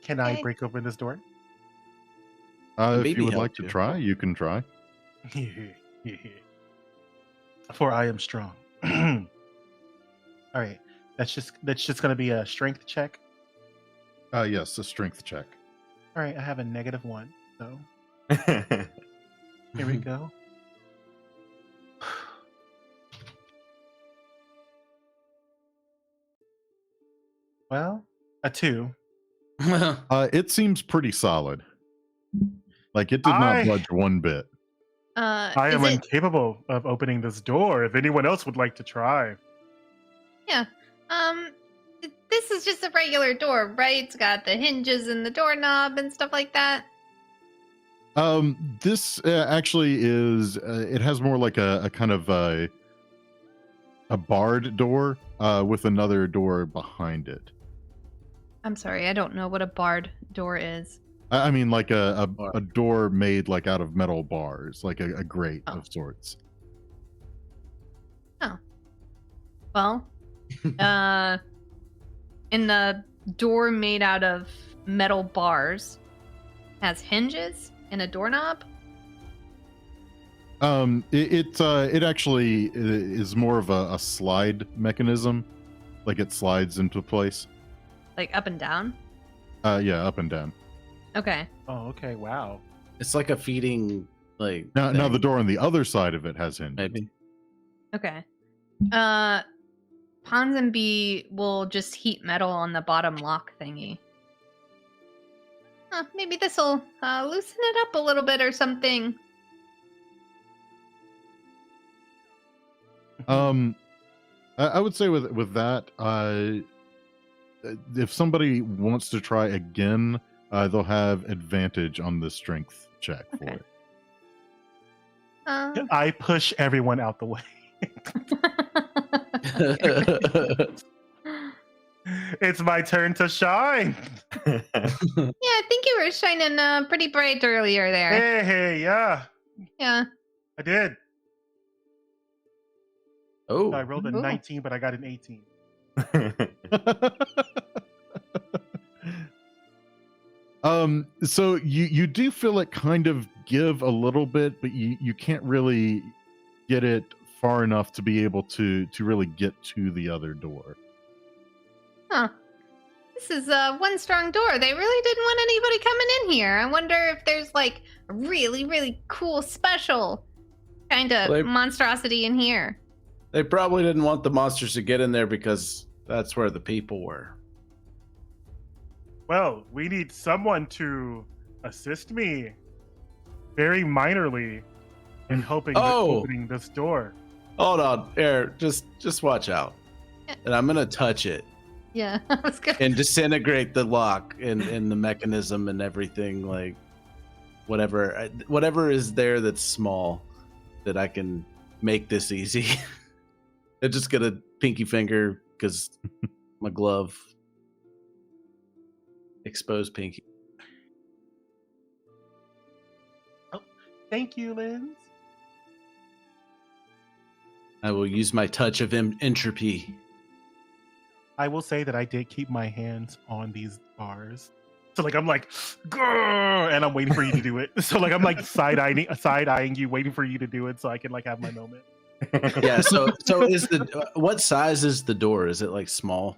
Can I break open this door? If you would like to try, you can try. For I am strong. All right, that's just gonna be a strength check. Yes, a strength check. All right, I have a -1, so here we go. Well, a 2. It seems pretty solid. Like it did not budge one bit. I am incapable of opening this door. If anyone else would like to try. Yeah. This is just a regular door, right? It's got the hinges and the doorknob and stuff like that. This actually is. It has more like a kind of a barred door with another door behind it. I'm sorry, I don't know what a barred door is. I mean, like a door made like out of metal bars, like a grate of sorts. Oh. Well, and the door made out of metal bars has hinges and a doorknob. It actually is more of a slide mechanism, like it slides into place. Like up and down? Yeah, up and down. Okay. Oh, okay. Wow. It's like a feeding, like. Now the door on the other side of it has hinges. Maybe. Okay. Ponsonby will just heat metal on the bottom lock thingy. Maybe this will loosen it up a little bit or something. I would say with that, if somebody wants to try again, they'll have advantage on the strength check for it. I push everyone out the way. It's my turn to shine. Yeah, I think you were shining pretty bright earlier there. Hey, yeah, Yeah. I did. Oh, I rolled a Ooh. 19, but I got an 18. So you do feel it kind of give a little bit, but you can't really get it far enough to be able to really get to the other door. Huh. This is one strong door. They really didn't want anybody coming in here. I wonder if there's like a really, really cool special kind of Well, monstrosity in here. they probably didn't want the monsters to get in there because that's where the people were. Well, we need someone to assist me very minorly in helping with opening this door. Hold on, Air. Just watch out. And I'm gonna touch it Yeah, I was good. and disintegrate the lock and the mechanism and everything. Like whatever is there that's small that I can make this easy. I just get a pinky finger because my glove. Exposed pinky. Thank you, Linz. I will use my touch of entropy. I will say that I did keep my hands on these bars. So like I'm like, grrr, and I'm waiting for you to do it. So like I'm like side eyeing you, waiting for you to do it, so I can like have my moment. Yeah. So is what size is the door? Is it like small?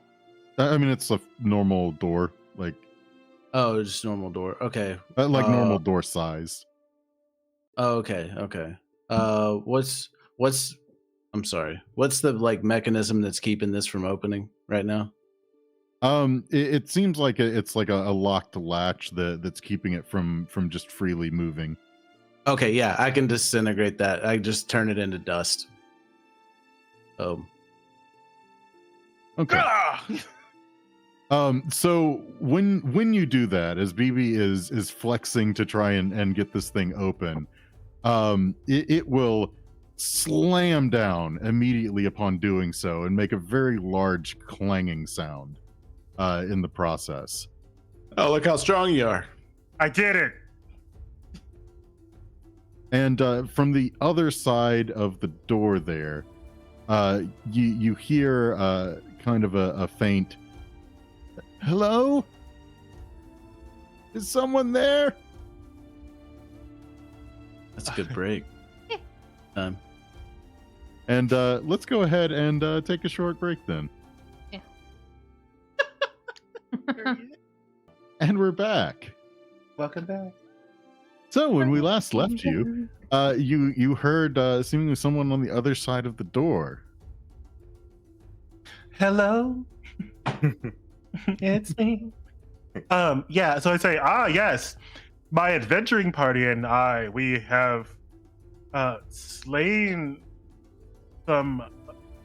I mean, it's a normal door, like Oh, just normal door. Okay. normal door size. Oh, okay. Okay. What's I'm sorry. What's the like mechanism that's keeping this from opening right now? It seems like it's like a locked latch that's keeping it from just freely moving. Okay, yeah, I can disintegrate that. I just turn it into dust. Oh. Okay. So when you do that, as Bibi is flexing to try and get this thing open, it will slam down immediately upon doing so and make a very large clanging sound in the process. Oh, look how strong you are. I did it. And from the other side of the door there, you hear kind of a faint, "Hello? Is someone there?" That's a good break. And let's go ahead and take a short break then. Yeah. And we're back. Welcome back. So when we last left you, you heard seemingly someone on the other side of the door. Hello. It's me. Yeah, so I say, yes. My adventuring party and I, we have slain some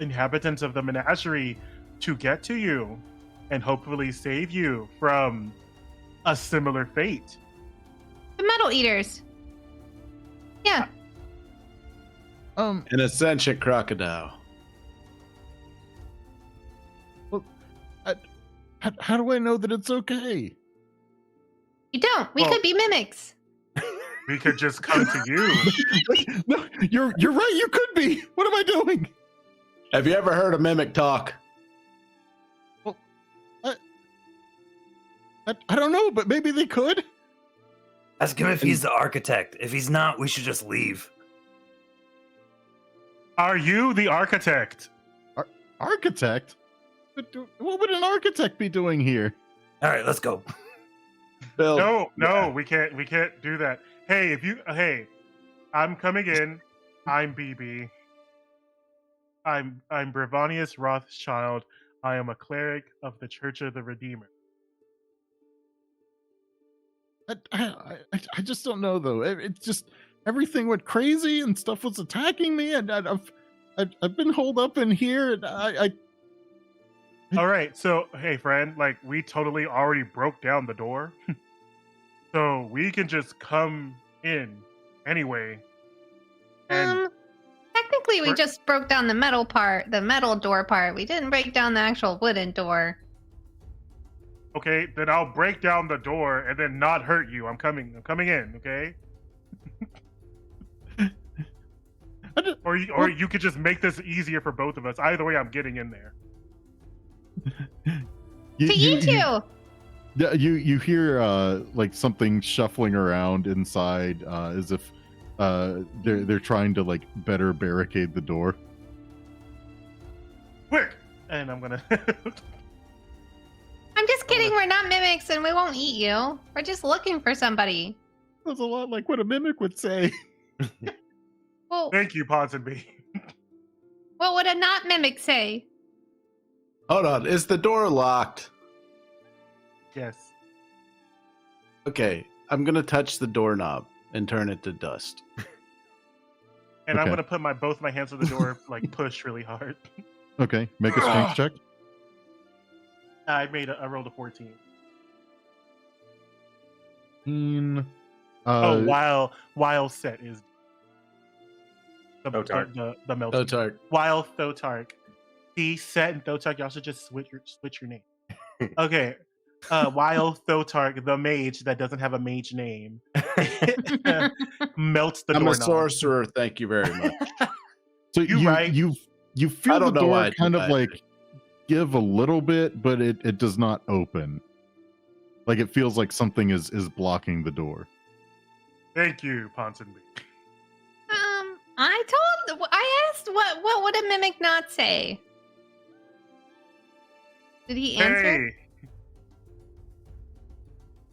inhabitants of the menagerie to get to you and hopefully save you from a similar fate. The metal eaters. Yeah. An ascension crocodile. How do I know that it's okay? You don't. We Well- could be mimics. We could just come to you. No, you're right. You could be. What am I doing? Have you ever heard a mimic talk? I don't know, but maybe they could. Ask him if he's the architect. If he's not, we should just leave. Are you the architect? Architect? What would an architect be doing here? All right, let's go. Bill. No, Yeah. we can't do that. Hey, I'm coming in. I'm Bibi. I'm Brevanius Rothschild. I am a cleric of the Church of the Redeemer. I just don't know though. It's just everything went crazy and stuff was attacking me, and I've been holed up in here, and I All right, so hey, friend, like we totally already broke down the door, so we can just come in anyway. And Technically, we We're- just broke down the metal door part. We didn't break down the actual wooden door. Okay, then I'll break down the door and then not hurt you. I'm coming in, okay? Or you could just make this easier for both of us. Either way, I'm getting in there. To you two. Yeah, you hear like something shuffling around inside, as if they're trying to like better barricade the door. Quick! And I'm gonna. I'm just kidding. We're not mimics, and we won't eat you. We're just looking for somebody. That's a lot like what a mimic would say. Well, Thank you, Ponsonby. what would a not mimic say? Hold on, is the door locked? Yes. Okay, I'm gonna touch the doorknob and turn it to dust. And I'm Okay. gonna put both my hands on the door, like push really hard. Okay, make a strength check. I rolled a 14. While Sett is Thotark. the melting. Thotark. While Thotark. See, Sett and Thotark, y'all should just switch your name. Okay. While Thotark, the mage that doesn't have a mage name, melts the I'm doorknob. a sorcerer, thank you very much. So right. you I feel the don't know why I door did kind of that. like give a little bit, but it does not open. Like it feels like something is blocking the door. Thank you, Ponsonby. I asked what would a mimic not say? Did he answer? Hey.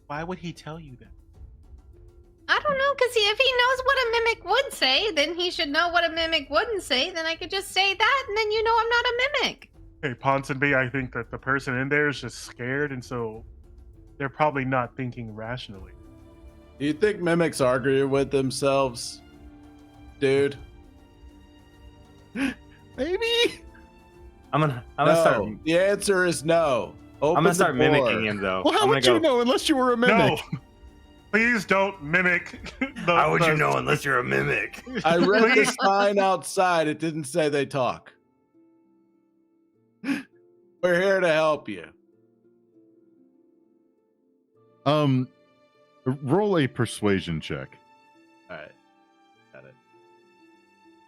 Why would he tell you that? I don't know, because if he knows what a mimic would say, then he should know what a mimic wouldn't say. Then I could just say that, and then you know I'm not a mimic. Hey, Ponsonby, I think that the person in there is just scared, and so they're probably not thinking rationally. Do you think mimics argue with themselves, dude? Maybe. I'm gonna No, start. the answer is no. Open I'm gonna the start door. mimicking him though. Well, how I'm would gonna you know unless you were a mimic? No! Please don't mimic the. How would you know unless you're a mimic? I read the Please. sign outside. It didn't say they talk. We're here to help you. Roll a persuasion check. All right. Got it.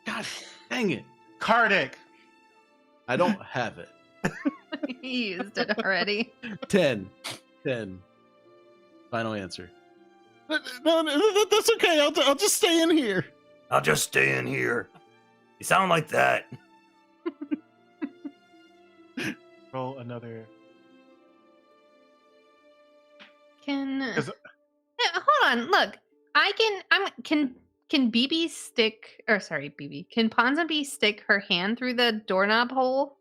God dang it. Kardik! I don't have it. He used it already. 10. Final answer. No, that's okay. I'll just stay in here. I'll just stay in here. You sound like that. Roll another. Hold on. Look, can Bibi stick? Or sorry, Bibi. Can Ponsonby stick her hand through the doorknob hole?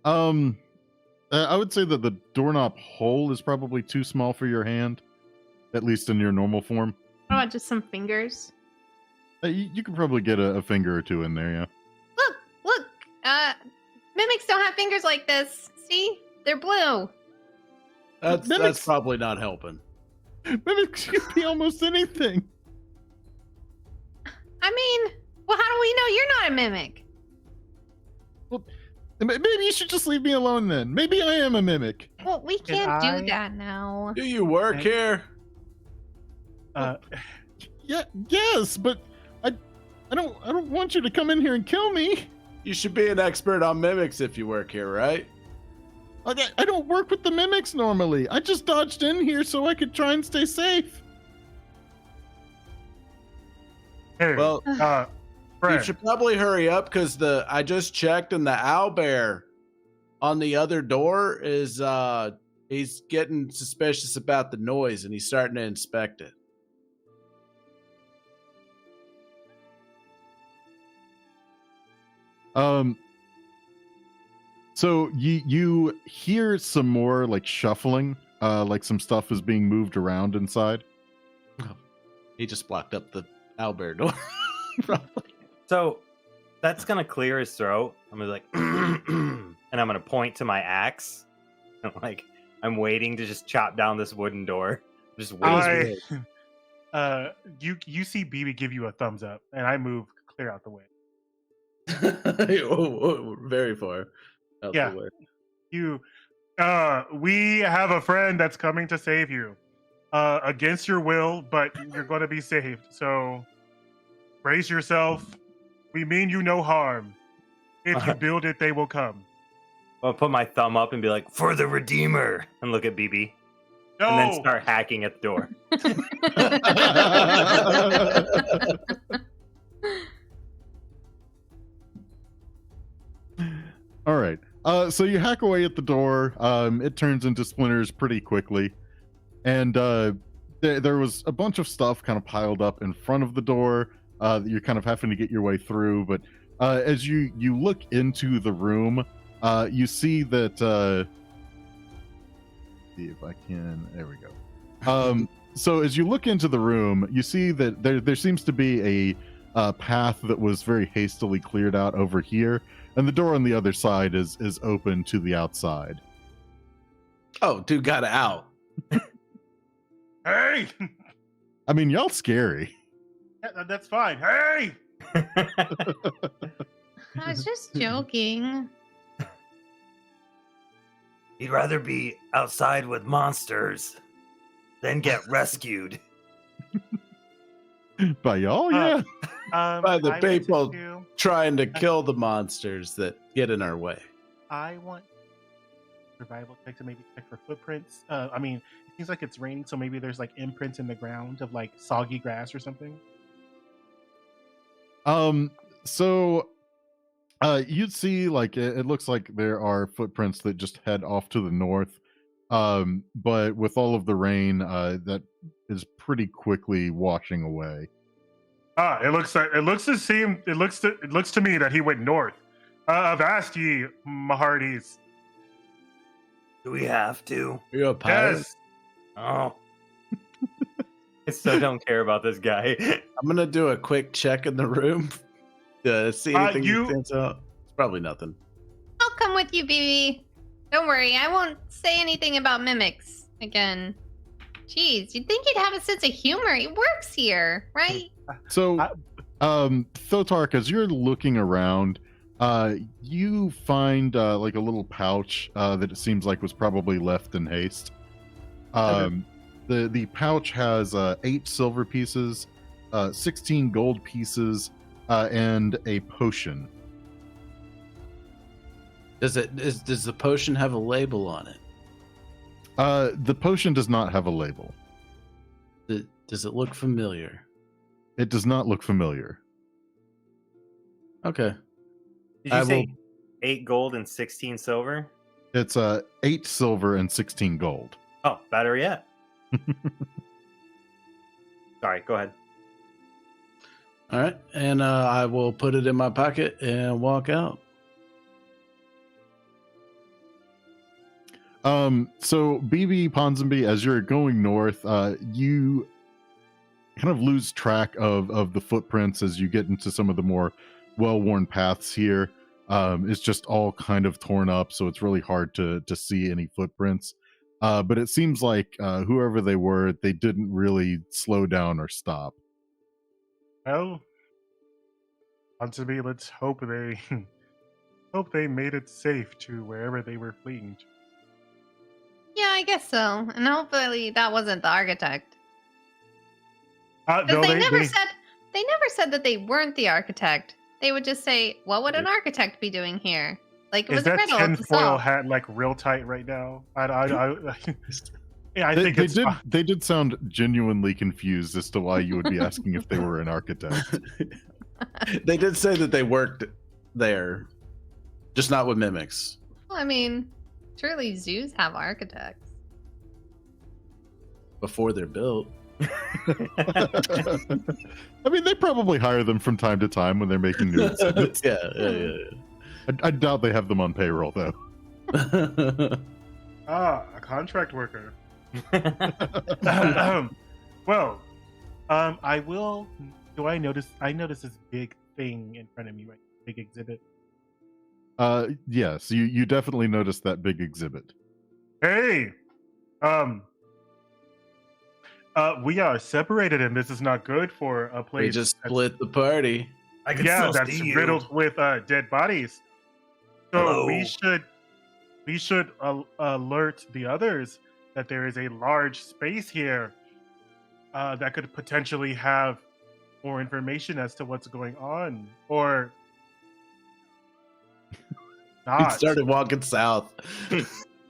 I would say that the doorknob hole is probably too small for your hand, at least in your normal form. What about just some fingers? You could probably get a finger or two in there, yeah. Look. Mimics don't have fingers like this. See, they're blue. That's Mimics- probably not helping. Mimics can be almost anything. I mean, well, how do we know you're not a mimic? Maybe you should just leave me alone then. Maybe I am a mimic. Well, we Can can't I- do that now. Do you work here? Yeah, yes, but I don't want you to come in here and kill me. You should be an expert on mimics if you work here, right? I don't work with the mimics normally. I just dodged in here so I could try and stay safe. Hey, Well, you friend. should probably hurry up because I just checked and the owlbear on the other door is he's getting suspicious about the noise and he's starting to inspect it. So you hear some more like shuffling, like some stuff is being moved around inside. He just blocked up the owlbear door. Probably. So that's gonna clear his throat. I'm gonna be like, and I'm gonna point to my axe. Like I'm waiting to just chop down this wooden door. Just waiting. You see Bibi give you a thumbs up, and I move clear out the way. Very far. Out Yeah. the way. You We have a friend that's coming to save you. Against your will, but you're going to be saved. So brace yourself. We mean you no harm. If you build it, they will come. I'll put my thumb up and be like, "For the Redeemer," and look at Bibi, No. and then start hacking at the door. All right. So you hack away at the door. It turns into splinters pretty quickly, and there was a bunch of stuff kind of piled up in front of the door that you're kind of having to get your way through. But as you look into the room, you see that. See if I can. There we go. So as you look into the room, you see that there seems to be a path that was very hastily cleared out over here. And the door on the other side is open to the outside. Oh, dude got out. Hey! I mean, y'all scary. Yeah, that's fine. Hey! I was just joking. He'd rather be outside with monsters than get rescued. By y'all, yeah. By the I want people to- trying to kill the monsters that get in our way. I want survival check to maybe check for footprints. I mean, it seems like it's raining, so maybe there's like imprints in the ground of like soggy grass or something. So you'd see like it looks like there are footprints that just head off to the north. But with all of the rain, that is pretty quickly washing away. It looks to me that he went north. Avast ye, my hearties. Do we have to? Are you a pirate? Yes. Oh. I so don't care about this guy. I'm gonna do a quick check in the room to see anything that stands out. It's probably nothing. I'll come with you, Bibi. Don't worry, I won't say anything about mimics again. Jeez, you'd think he'd have a sense of humor. He works here, right? So, Thotark, as you're looking around, you find like a little pouch that it seems like was probably left in haste. The pouch has 8 silver pieces, 16 gold pieces, and a potion. Does the potion have a label on it? The potion does not have a label. Does it look familiar? It does not look familiar. Okay. Did you say 8 gold and 16 silver? It's 8 silver and 16 gold. Oh, better yet. Sorry, go ahead. All right, and I will put it in my pocket and walk out. So Bibi, Ponsonby, as you're going north, you kind of lose track of the footprints as you get into some of the more well-worn paths here. It's just all kind of torn up, so it's really hard to see any footprints. But it seems like whoever they were, they didn't really slow down or stop. Well, Ponsonby, let's hope they made it safe to wherever they were fleeing to. Yeah, I guess so. And hopefully that wasn't the architect. No, Because they never said that they weren't the architect. They would just say, "What would an architect be doing here?" Like it Is was a that riddle. to tinfoil solve. hat like real tight right now? Yeah, I They, think they it's did. fine. They did sound genuinely confused as to why you would be asking if they were an architect. They did say that they worked there, just not with mimics. Well, I mean, surely zoos have architects. Before they're built. I mean, they probably hire them from time to time when they're making new exhibits. Yeah. I doubt they have them on payroll, though. A contract worker. Well, I will. Do I notice? I notice this big thing in front of me, right? Big exhibit. Yes, you definitely noticed that big exhibit. Hey, we are separated, and this is not good for a place. We just that's- split the party. I can Yeah, still that's see you. riddled with dead bodies. So Hello. we should we should alert the others that there is a large space here that could potentially have more information as to what's going on, or He not. started walking south.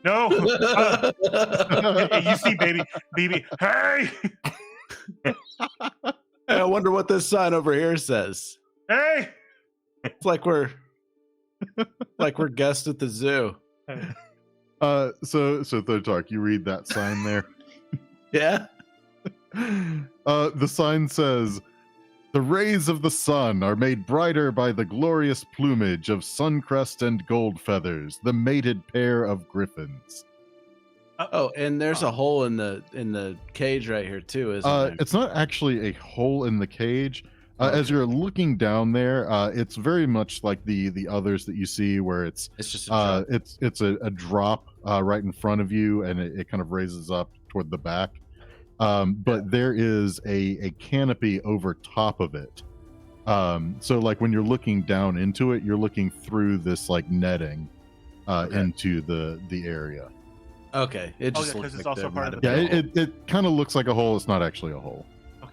No, you see, baby, hey, Hey, I wonder what this sign over here says. hey. It's like we're guests at the zoo. So Thotark, you read that sign there. Yeah. The sign says, "The rays of the sun are made brighter by the glorious plumage of Suncrest and Gold Feathers, the mated pair of griffins." Oh, and there's a hole in the cage right here too, isn't there? It's not actually a hole in the cage. Okay. As you're looking down there, it's very much like the others that you see, where it's It's just a drop. it's a drop right in front of you, and it kind of raises up toward the back. But there is a canopy over top of it. So like when you're looking down into it, you're looking through this like netting into the area. Okay, it just yeah, 'cause looks it's like also there part might of the have Yeah, been a hole. it kind of looks like a hole. It's not actually a hole. Okay.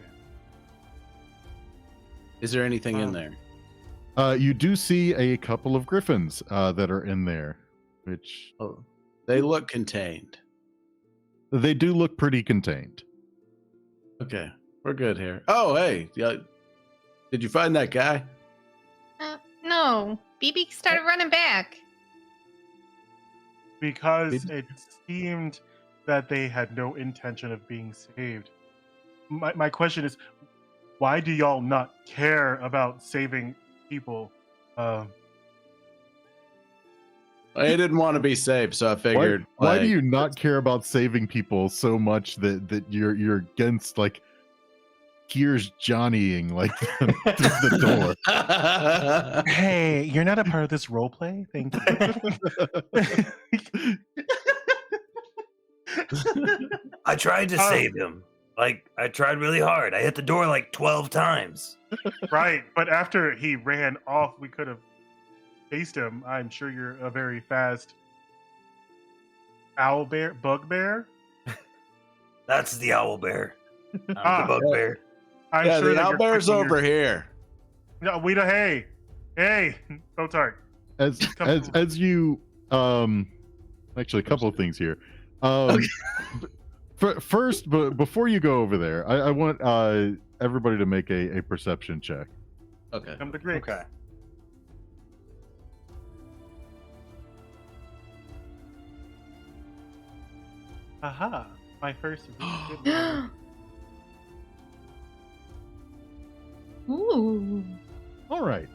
Is there anything in there? You do see a couple of griffins that are in there, which Oh, they look contained. they do look pretty contained. Okay, we're good here. Oh, hey, yeah. Did you find that guy? No, Bibi started running back. Because Maybe- it seemed that they had no intention of being saved. My question is, why do y'all not care about saving people? I didn't want to be saved, so I figured. Why do like- you not care about saving people so much that you're against like here's Johnnying like through the door? Hey, you're not a part of this role play? Thank you. I tried to Oh. save him. Like, I tried really hard. I hit the door like 12 times. Right, but after he ran off, we could have chased him. I'm sure you're a very fast bugbear. That's the owl bear. I'm Ah. the bugbear. I'm yeah, sure the that you're owlbear's quick in over your- here. No, we don't. Hey, Thotark. As you actually a couple of things here. First, but before you go over there, I want everybody to make a perception check. Okay. Come to Grix. Okay. Aha! My first really good one. Ooh. All right.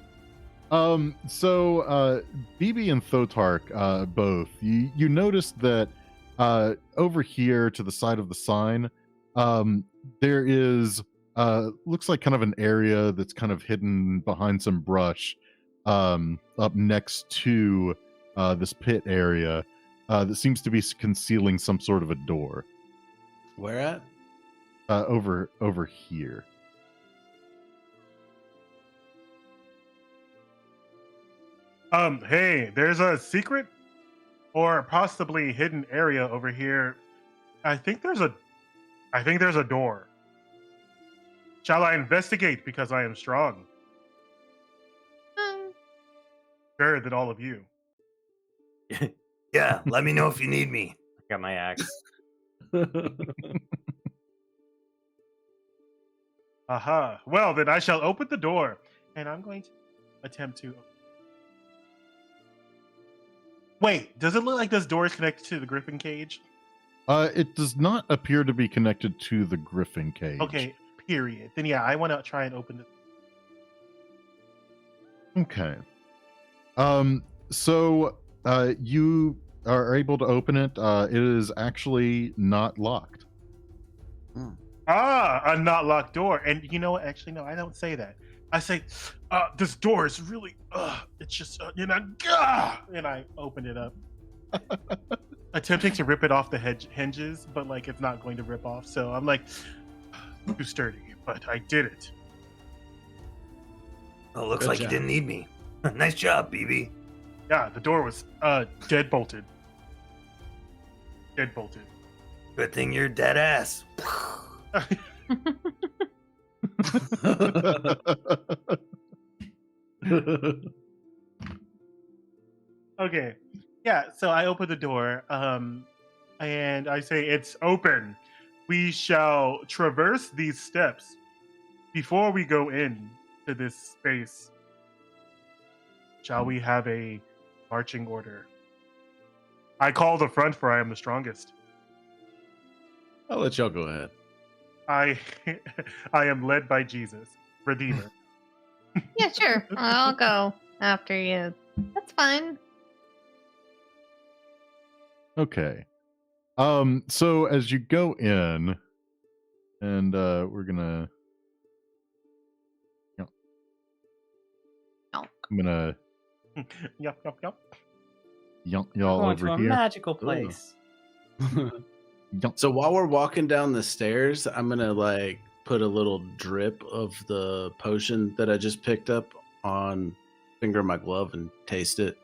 So Bibi and Thotark, both you noticed that over here to the side of the sign, there is looks like kind of an area that's kind of hidden behind some brush, up next to this pit area, that seems to be concealing some sort of a door. Where at? Over here. Hey, there's a secret or possibly hidden area over here. I think there's a door. Shall I investigate because I am strong? Better than all of you. Yeah, let me know if you need me. I got my axe. Aha. Well, then I shall open the door, and I'm going to attempt to. Wait, does it look like this door is connected to the griffin cage? It does not appear to be connected to the griffin cage. Okay, period. Then yeah, I want to try and open it. Okay. So you are able to open it. It is actually not locked. Ah, a not locked door. And you know what? Actually, no, I don't say that. I say, this door is really, it's just, and I open it up. Attempting to rip it off the hinges, but like it's not going to rip off. So I'm like, too sturdy, but I did it. Oh, looks Good like job. you didn't need me. Nice job, Bibi. Yeah, the door was dead bolted. deadbolted. Good thing you're dead ass. Okay. Yeah, so I open the door, and I say, it's open. We shall traverse these steps before we go in to this space. Shall we have a marching order? I call the front, for I am the strongest. I'll let y'all go ahead. I am led by Jesus, Redeemer. Yeah, sure. I'll go after you. That's fine. Okay. So as you go in, and we're gonna, No. I'm gonna Yup. y'all Going over to a here. magical place. Yonk. So while we're walking down the stairs, I'm gonna like put a little drip of the potion that I just picked up on finger of my glove and taste it.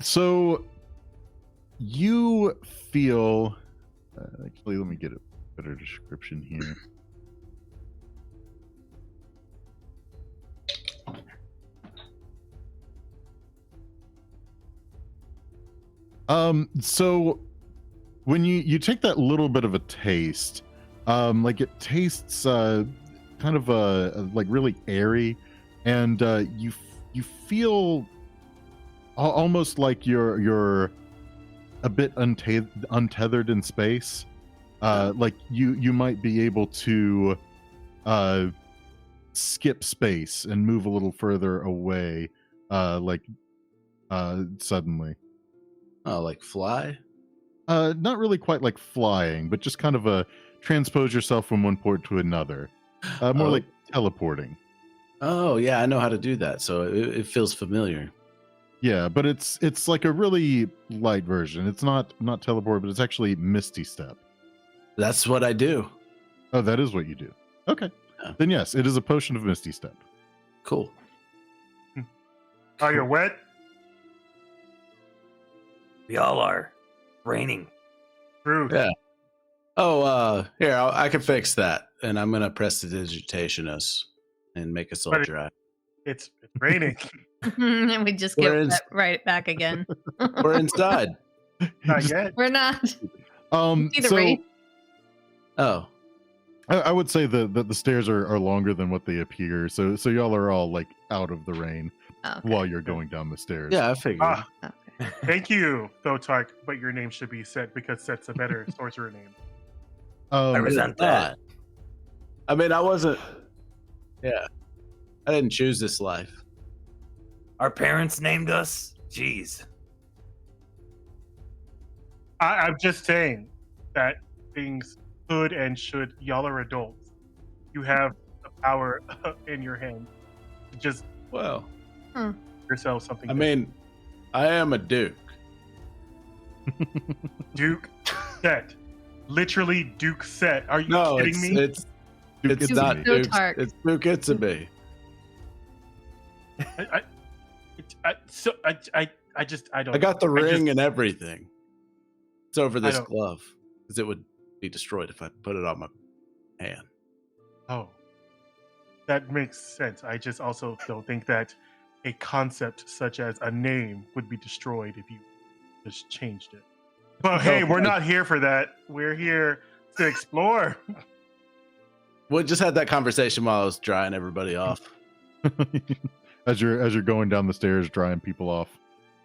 So you feel. Actually, let me get a better description here. So when you take that little bit of a taste, like it tastes kind of like really airy, and you feel almost like you're a bit untethered in space. Like you might be able to skip space and move a little further away, suddenly. Oh, like fly? Not really quite like flying, but just kind of transpose yourself from one port to another. More Oh. like teleporting. Oh, yeah, I know how to do that, so it feels familiar. Yeah, but it's like a really light version. It's not teleport, but it's actually Misty Step. That's what I do. Oh, that is what you do. Okay. Yeah. Then yes, it is a potion of Misty Step. Cool. Are you wet? We all are. Raining. Truth. Yeah. Oh, here, I can fix that. And I'm going to prestidigitation us and make us all But it- dry. It's raining. And we just We're get in- that right back again. We're inside. Not yet. We're not. See the So rain? Oh, I would say the stairs are longer than what they appear. So y'all are all like out of the rain Oh, okay. while you're going down the stairs. yeah, I figured. Ah, Okay. thank you, Thotark, but your name should be Sett because Sett's a better sorcerer name. I resent that. I mean, I wasn't. Yeah. I didn't choose this life. Our parents named us. Jeez. I'm just saying that things could and should. Y'all are adults. You have the power in your hand. Just Well, yourself something. I mean, I am a duke. Duke Sett. Literally Duke Sett. Are you No, kidding me? it's Duke it's Itsumi. not Duke. Thotark. It's Duke Itsumi. I don't. I got the I just- ring and everything. It's over this don't- glove because it would be destroyed if I put it on my hand. Oh, that makes sense. I just also don't think that a concept such as a name would be destroyed if you just changed it. But hey, we're not here for that. We're here to explore. We just had that conversation while I was drying everybody off. as you're going down the stairs, drying people off.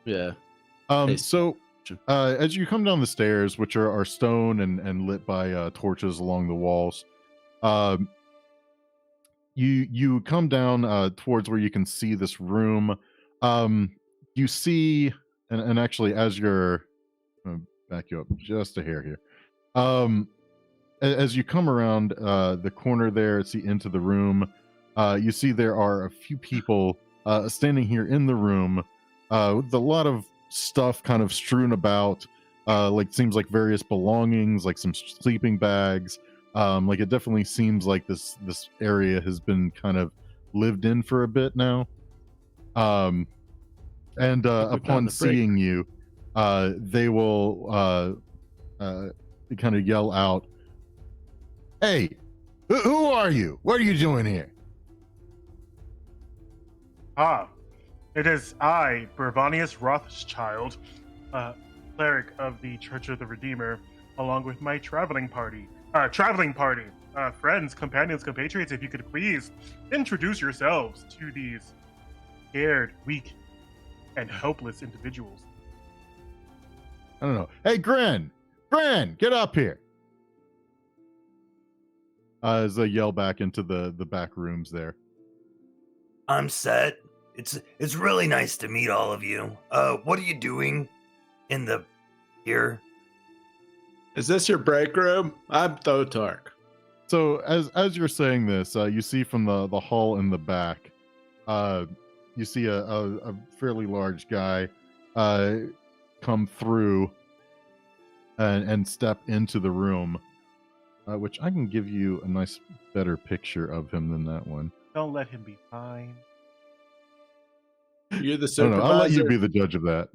Yeah. So as you come down the stairs, which are stone and lit by torches along the walls, you come down towards where you can see this room. You see, and actually, as you're, I'm gonna back you up just a hair here. As you come around the corner there, see into the room, you see there are a few people standing here in the room with a lot of stuff kind of strewn about, like seems like various belongings, like some sleeping bags. Like it definitely seems like this area has been kind of lived in for a bit now. And upon the break. seeing you, they will kind of yell out, "Hey, who are you? What are you doing here?" Ah, it is I, Bravanius Rothschild, cleric of the Church of the Redeemer, along with my traveling party. Friends, companions, compatriots, if you could please introduce yourselves to these scared, weak, and helpless individuals. I don't know. Hey, Gren, get up here. As they yell back into the back rooms there. I'm Sett. It's really nice to meet all of you. What are you doing here? Is this your break room? I'm Thotark. So as you're saying this, you see from the hall in the back, you see a fairly large guy come through and step into the room, which I can give you a nice, better picture of him than that one. Don't let him be fine. You're the I don't supervisor. know. I'll let you be the judge of that.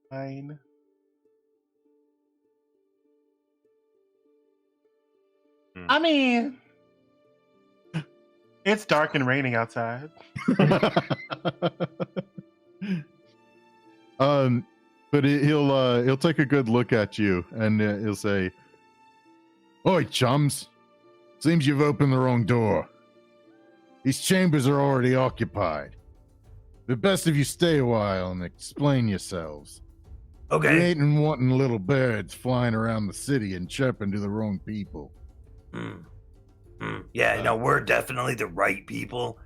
Fine. I mean, it's dark and raining outside. But he'll take a good look at you and he'll say, "Oi, chums! Seems you've opened the wrong door. These chambers are already occupied. The best if you stay a while and explain yourselves. You Okay. ain't wanting little birds flying around the city and chirping to the wrong people." Yeah, no, we're definitely the right people.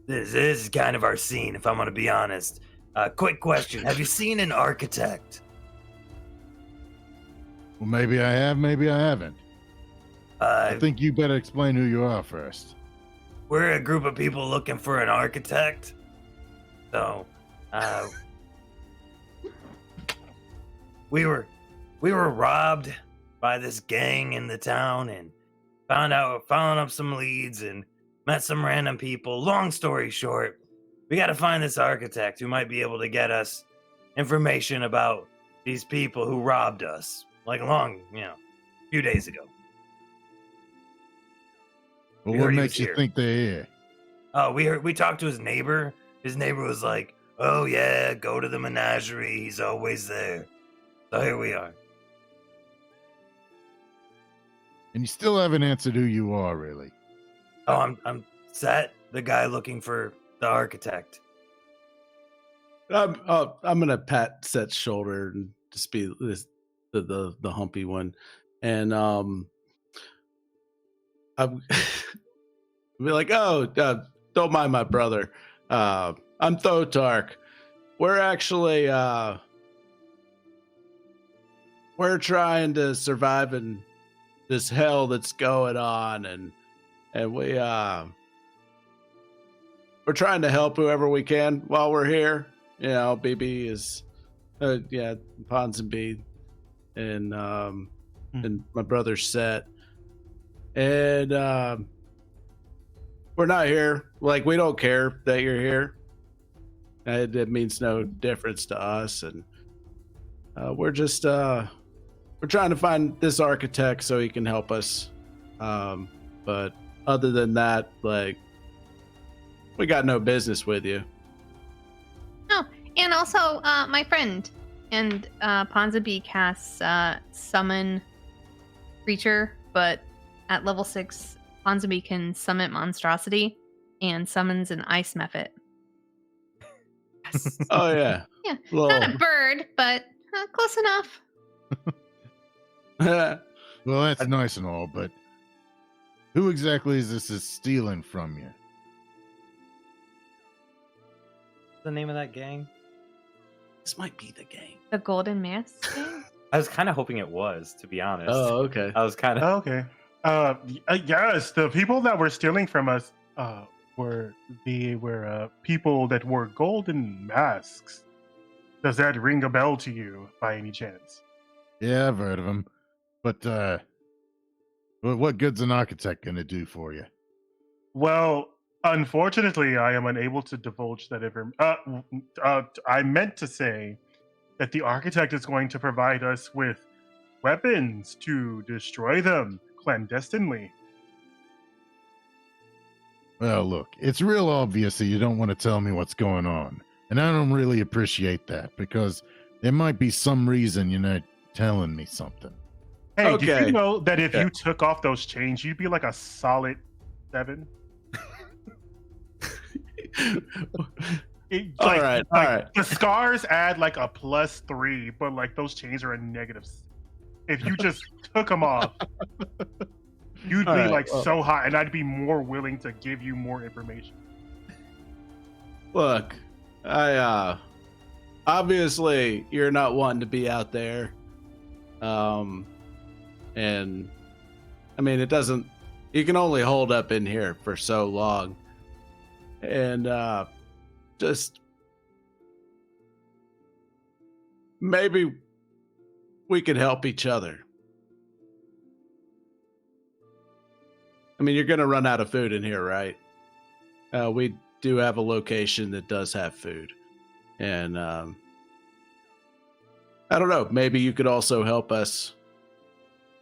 This is kind of our scene, if I'm going to be honest. Quick question. Have you seen an architect? Well, maybe I have, maybe I haven't. I Uh, think you better explain who you are first. we're a group of people looking for an architect. So, we were robbed by this gang in the town and found up some leads and met some random people. Long story short, we got to find this architect who might be able to get us information about these people who robbed us, like a few days ago. Well, We what heard he makes was you here. think they're here? Oh, we talked to his neighbor. His neighbor was like, "Oh yeah, go to the menagerie. He's always there." So here we are. And you still haven't answered who you are, really. Oh, I'm Sett, the guy looking for the architect. I'm gonna pat Sett's shoulder and just be the humpy one, and I'm be like, "Oh, don't mind my brother. I'm Thotark. We're actually we're trying to survive in this hell that's going on, and we're trying to help whoever we can while we're here. You know, Bibi is, Ponsonby, and my brother Sett, and we're not here. Like, we don't care that you're here. It means no difference to us, and we're just we're trying to find this architect so he can help us. But other than that, like, we got no business with you. Oh, and also my friend and Ponsonby casts summon creature, but at level 6, Ponsonby can summon monstrosity and summons an ice mephit. Oh yeah. Yeah, Well, not a bird, but close enough. Well, that's nice and all, but who exactly is this stealing from you? The name of that gang? this might be the game. The Golden Mask gang? I was kind of hoping it was, to be honest. Oh, okay. I was kind of. Okay. Yes, the people that were stealing from us were people that wore golden masks. Does that ring a bell to you by any chance? Yeah, I've heard of him. But what good's an architect gonna do for you? Well, Unfortunately, I am unable to divulge that information. I meant to say that the architect is going to provide us with weapons to destroy them clandestinely. Well, look, it's real obvious that you don't want to tell me what's going on. And I don't really appreciate that because there might be some reason you're not telling me something. Hey, Okay. did you know that if Yeah. you took off those chains, you'd be like a solid 7? All right. The scars add like a +3, but like those chains are a -6. If you just took them off, you'd All be right, like well- so hot, and I'd be more willing to give you more information. Look, I obviously you're not wanting to be out there. And I mean it doesn't you can only hold up in here for so long. And just maybe we could help each other. I mean, you're going to run out of food in here, right? We do have a location that does have food. And I don't know, maybe you could also help us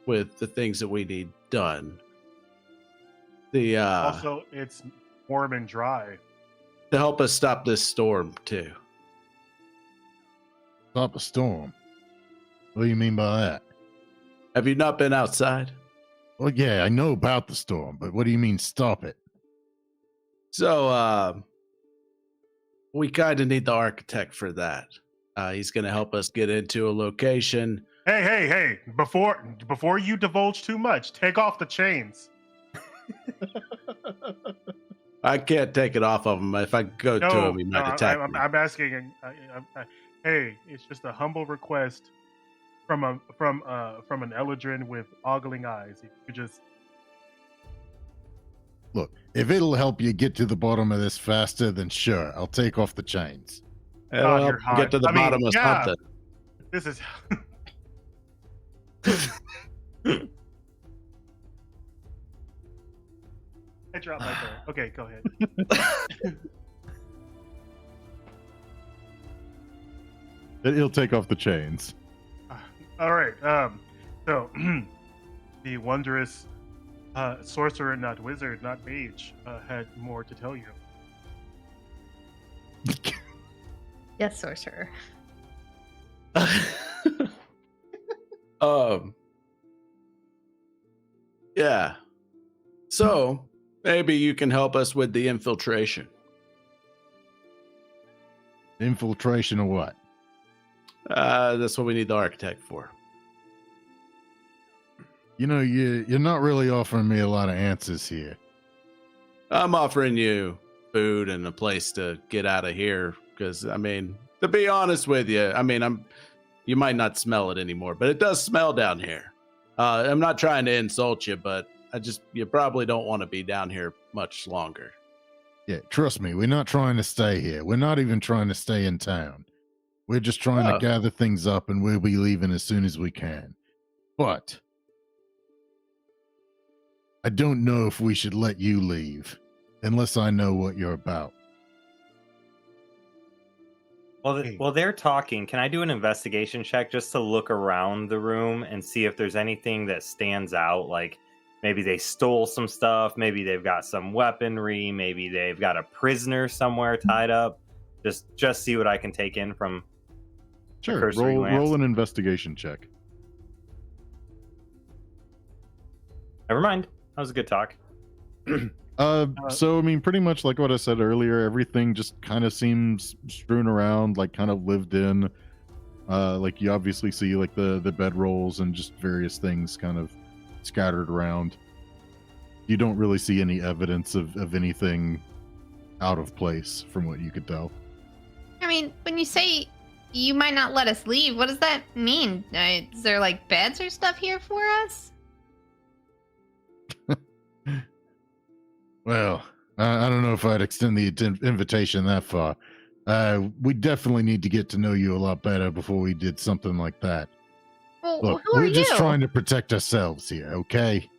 with the things that we need done. The Also, it's warm and dry. to help us stop this storm too. Stop a storm. What do you mean by that? Have you not been outside? Well, yeah, I know about the storm, but what do you mean stop it? So we kind of need the architect for that. He's going to help us get into a location. Hey! Before you divulge too much, take off the chains. I can't take it off of him. If I go to him, he might attack me. I'm asking. Hey, it's just a humble request from an Eladrin with ogling eyes. If you could just Look, if it'll help you get to the bottom of this faster, then sure, I'll take off the chains. It'll God, help you're hot. get to the I mean, bottom of yeah. something. This is. I dropped my phone. Okay, go ahead. He'll take off the chains. All right. So the wondrous sorcerer, not wizard, not mage, had more to tell you. Yes, sorcerer. Yeah. So maybe you can help us with the infiltration. Infiltration or what? That's what we need the architect for. You know, you're not really offering me a lot of answers here. I'm offering you food and a place to get out of here. Because I mean, to be honest with you, I mean, you might not smell it anymore, but it does smell down here. I'm not trying to insult you, but you probably don't want to be down here much longer. Yeah, trust me, we're not trying to stay here. We're not even trying to stay in town. We're just trying to gather things up and we'll be leaving as soon as we can. But I don't know if we should let you leave unless I know what you're about. Well, they're talking. Can I do an investigation check just to look around the room and see if there's anything that stands out? Like maybe they stole some stuff. Maybe they've got some weaponry. Maybe they've got a prisoner somewhere tied up. Just see what I can take in from. Sure, cursory glance. roll an investigation check. Never mind. That was a good talk. So I mean, pretty much like what I said earlier, everything just kind of seems strewn around, like kind of lived in. Like you obviously see like the bedrolls and just various things kind of scattered around. You don't really see any evidence of anything out of place from what you could tell. I mean, when you say you might not let us leave, what does that mean? Is there like beds or stuff here for us? Well, I don't know if I'd extend the invitation that far. We definitely need to get to know you a lot better before we did something like that. Well, Look, who are we're you? just trying to protect ourselves here, okay?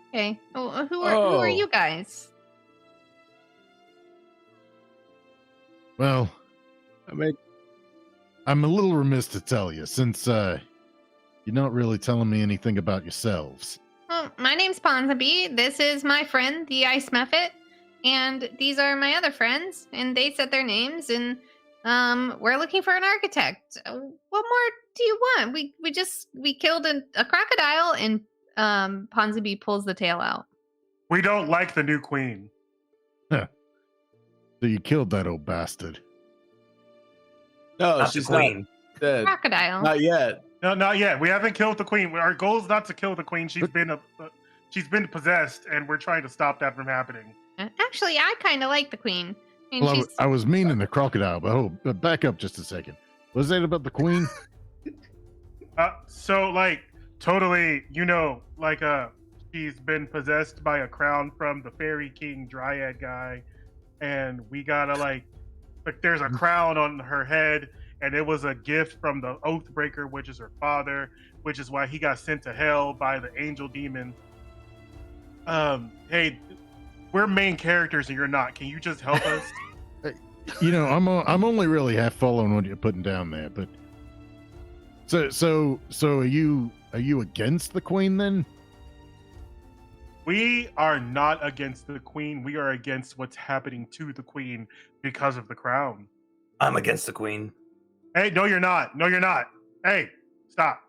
Okay. Who are you guys? Well, I mean, I'm a little remiss to tell you, since you're not really telling me anything about yourselves. Well, my name's Ponsonby. This is my friend, the Ice Mephit, and these are my other friends, and they said their names, and we're looking for an architect. What more do you want? We killed a crocodile, and Ponsonby pulls the tail out. We don't like the new queen. So you killed that old bastard. no, Not the she's queen. not dead. Crocodile. Not yet. No, not yet. We haven't killed the queen. Our goal is not to kill the queen. She's been possessed, and we're trying to stop that from happening. Actually, I kind of like the queen. And Well, she's I was meaning the crocodile, but back up just a second. Was that about the queen? So like totally, she's been possessed by a crown from the fairy king dryad guy, and we gotta like there's a crown on her head, and it was a gift from the Oathbreaker, which is her father, which is why he got sent to hell by the angel demon. Hey, we're main characters and you're not. Can you just help us? I'm only really half following what you're putting down there, but so are you against the queen then? We are not against the queen. We are against what's happening to the queen because of the crown. I'm against the queen. Hey, no, you're not. No, you're not. Hey, stop.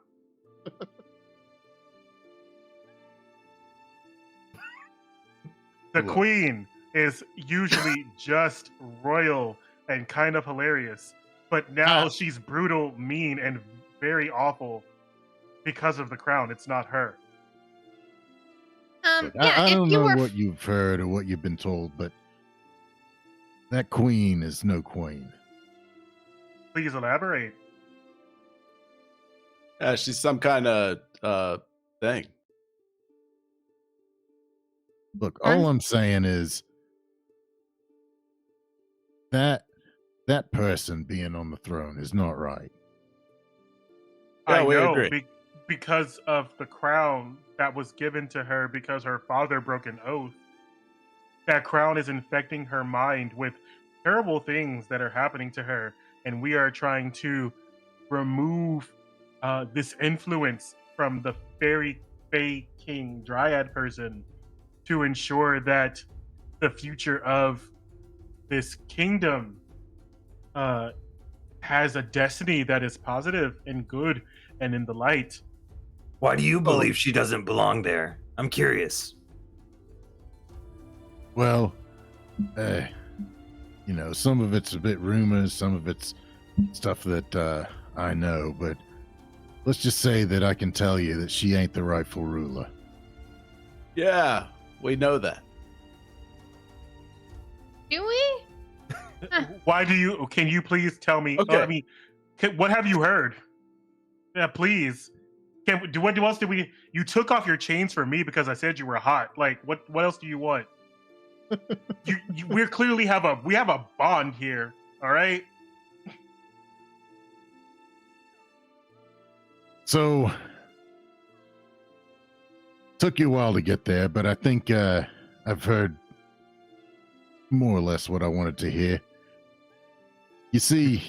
The queen is usually just royal and kind of hilarious, but now she's brutal, mean, and very awful because of the crown. It's not her. I yeah, don't if you know were what you've heard or what you've been told, but that queen is no queen. Please elaborate. Yeah, she's some kind of thing. Look, all I'm saying is that person being on the throne is not right. Yeah, I we know, agree. because of the crown that was given to her because her father broke an oath. That crown is infecting her mind with terrible things that are happening to her, and we are trying to remove this influence from the fairy fae king dryad person to ensure that the future of this kingdom has a destiny that is positive and good and in the light. Why do you believe she doesn't belong there? I'm curious. Well, some of it's a bit rumors, some of it's stuff that I know, but let's just say that I can tell you that she ain't the rightful ruler. Yeah, we know that. do we? Why do you? Can you please tell me? Okay. What have you heard? Yeah, please. What else did we? You took off your chains for me because I said you were hot. Like, what else do you want? We clearly have a bond here. All right. So, took you a while to get there, but I think I've heard more or less what I wanted to hear. You see,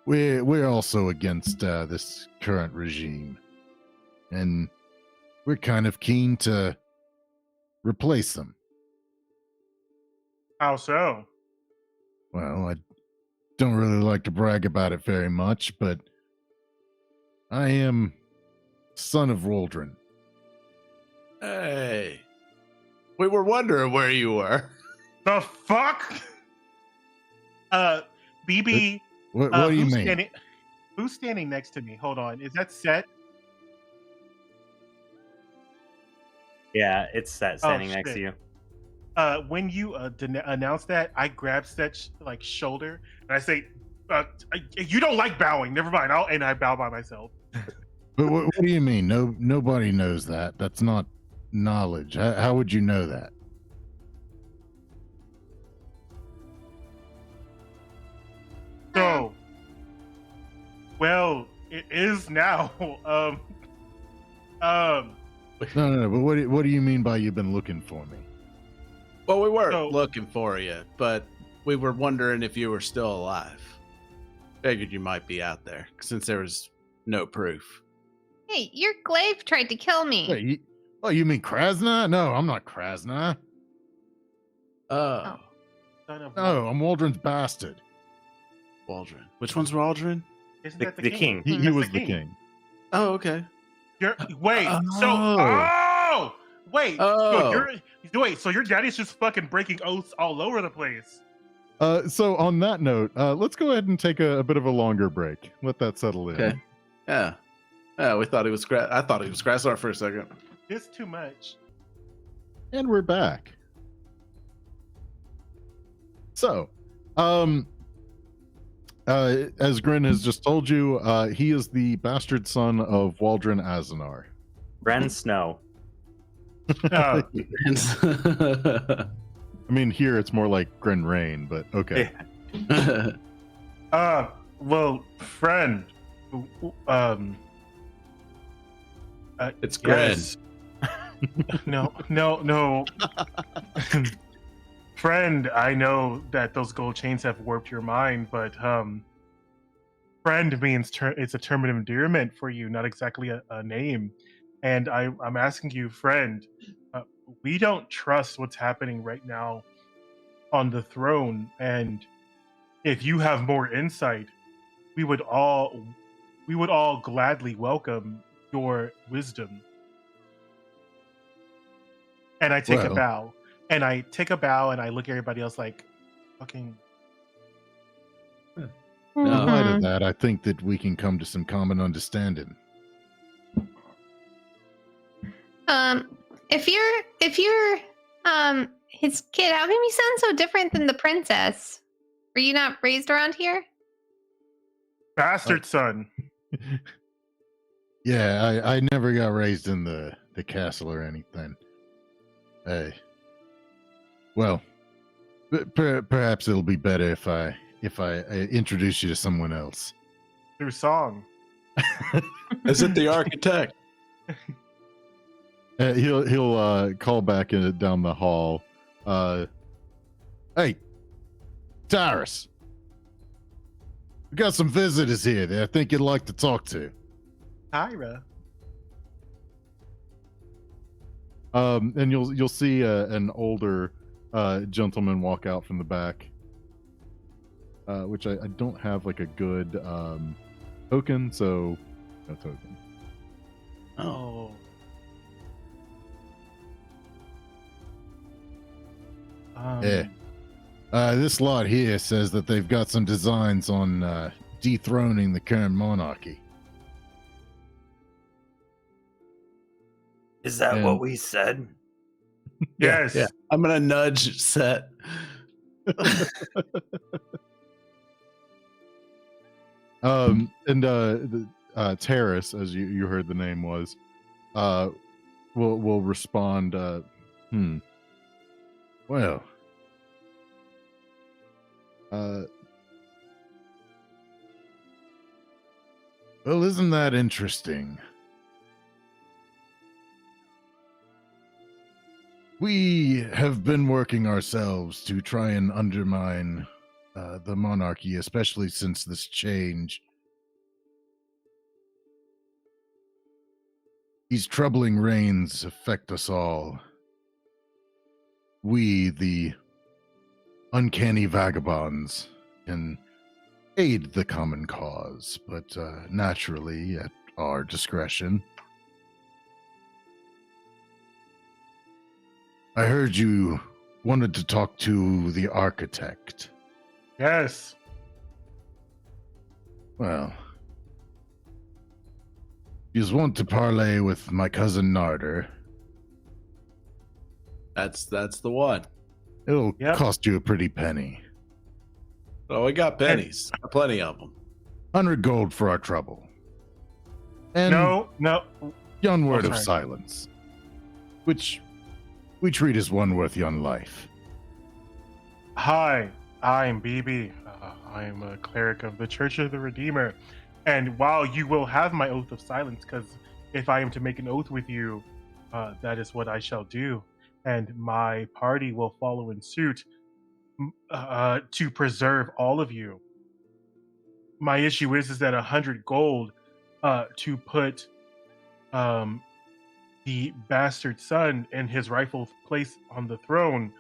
we're also against this current regime, and we're kind of keen to replace them. How so? Well, I don't really like to brag about it very much, but I am son of Eladrin. Hey, we were wondering where you were. The fuck? Bibi. What do you mean? Who's standing next to me? Hold on. Is that Sett? Yeah, it's Sett standing next to shit. you. When you announce that, I grab Sett's shoulder and I say, "You don't like bowing. Never mind." And I bow by myself. But what do you mean? Nobody knows that. That's not knowledge. How would you know that? So, well, it is now. No. But what do you mean by you've been looking for me? Well, we weren't So- looking for you, but we were wondering if you were still alive. Figured you might be out there since there was no proof. Hey, your glaive tried to kill me. Wait, you mean Krasna? No, I'm not Krasna. Oh, Son of No, I'm Waldron's bastard. Waldron. Which one's Waldron? Isn't The, that the king. He That's was the the king. king. Oh, okay. Wait, so your daddy's just fucking breaking oaths all over the place. So on that note, let's go ahead and take a bit of a longer break. Let that settle in. Okay. Yeah. Yeah, we thought he was I thought he was Grassar for a second. It's too much. And we're back. So, as Grin has just told you, he is the bastard son of Waldron Azanar. Ren Snow. Oh, I mean, here it's more like Grin Rain, but okay. well, friend. It's Gren. Yes. No. Friend, I know that those gold chains have warped your mind, but friend means it's a term of endearment for you, not exactly a name. And I'm asking you, friend, we don't trust what's happening right now on the throne, and if you have more insight, we would all gladly welcome your wisdom. And I take a bow. And I take a bow and I look at everybody else like, fucking. In light of that, I think that we can come to some common understanding. If you're his kid, how come you sound so different than the princess? Were you not raised around here? Bastard son. Yeah, I never got raised in the castle or anything. Hey. Well, perhaps it'll be better if I introduce you to someone else. Through song. Is it the architect? He'll call back down the hall. Hey, Tyrus. We got some visitors here that I think you'd like to talk to. Tyra. And you'll see an older gentleman walk out from the back, which I don't have like a good token, so no token. Oh. Yeah. This lot here says that they've got some designs on dethroning the current monarchy. Is that what we said? Yes. Yeah. I'm gonna nudge Sett. Terrace, as you heard the name was, will respond. Well. Well, isn't that interesting? We have been working ourselves to try and undermine the monarchy, especially since this change. These troubling reigns affect us all. We, the uncanny vagabonds, can aid the common cause, but naturally at our discretion. I heard you wanted to talk to the architect. Yes. Well, you want to parlay with my cousin Narder. That's the one. It'll Yep. cost you a pretty penny. Oh, we got pennies. Plenty of them. 100 gold for our trouble. And No. yon word of sorry. silence, which we treat as one worth yon life. Hi, I'm Bibi. I am a cleric of the Church of the Redeemer. And while you will have my oath of silence, because if I am to make an oath with you, that is what I shall do. And my party will follow in suit. to preserve all of you. My issue is that 100 gold to put the bastard son and his rightful place on the throne.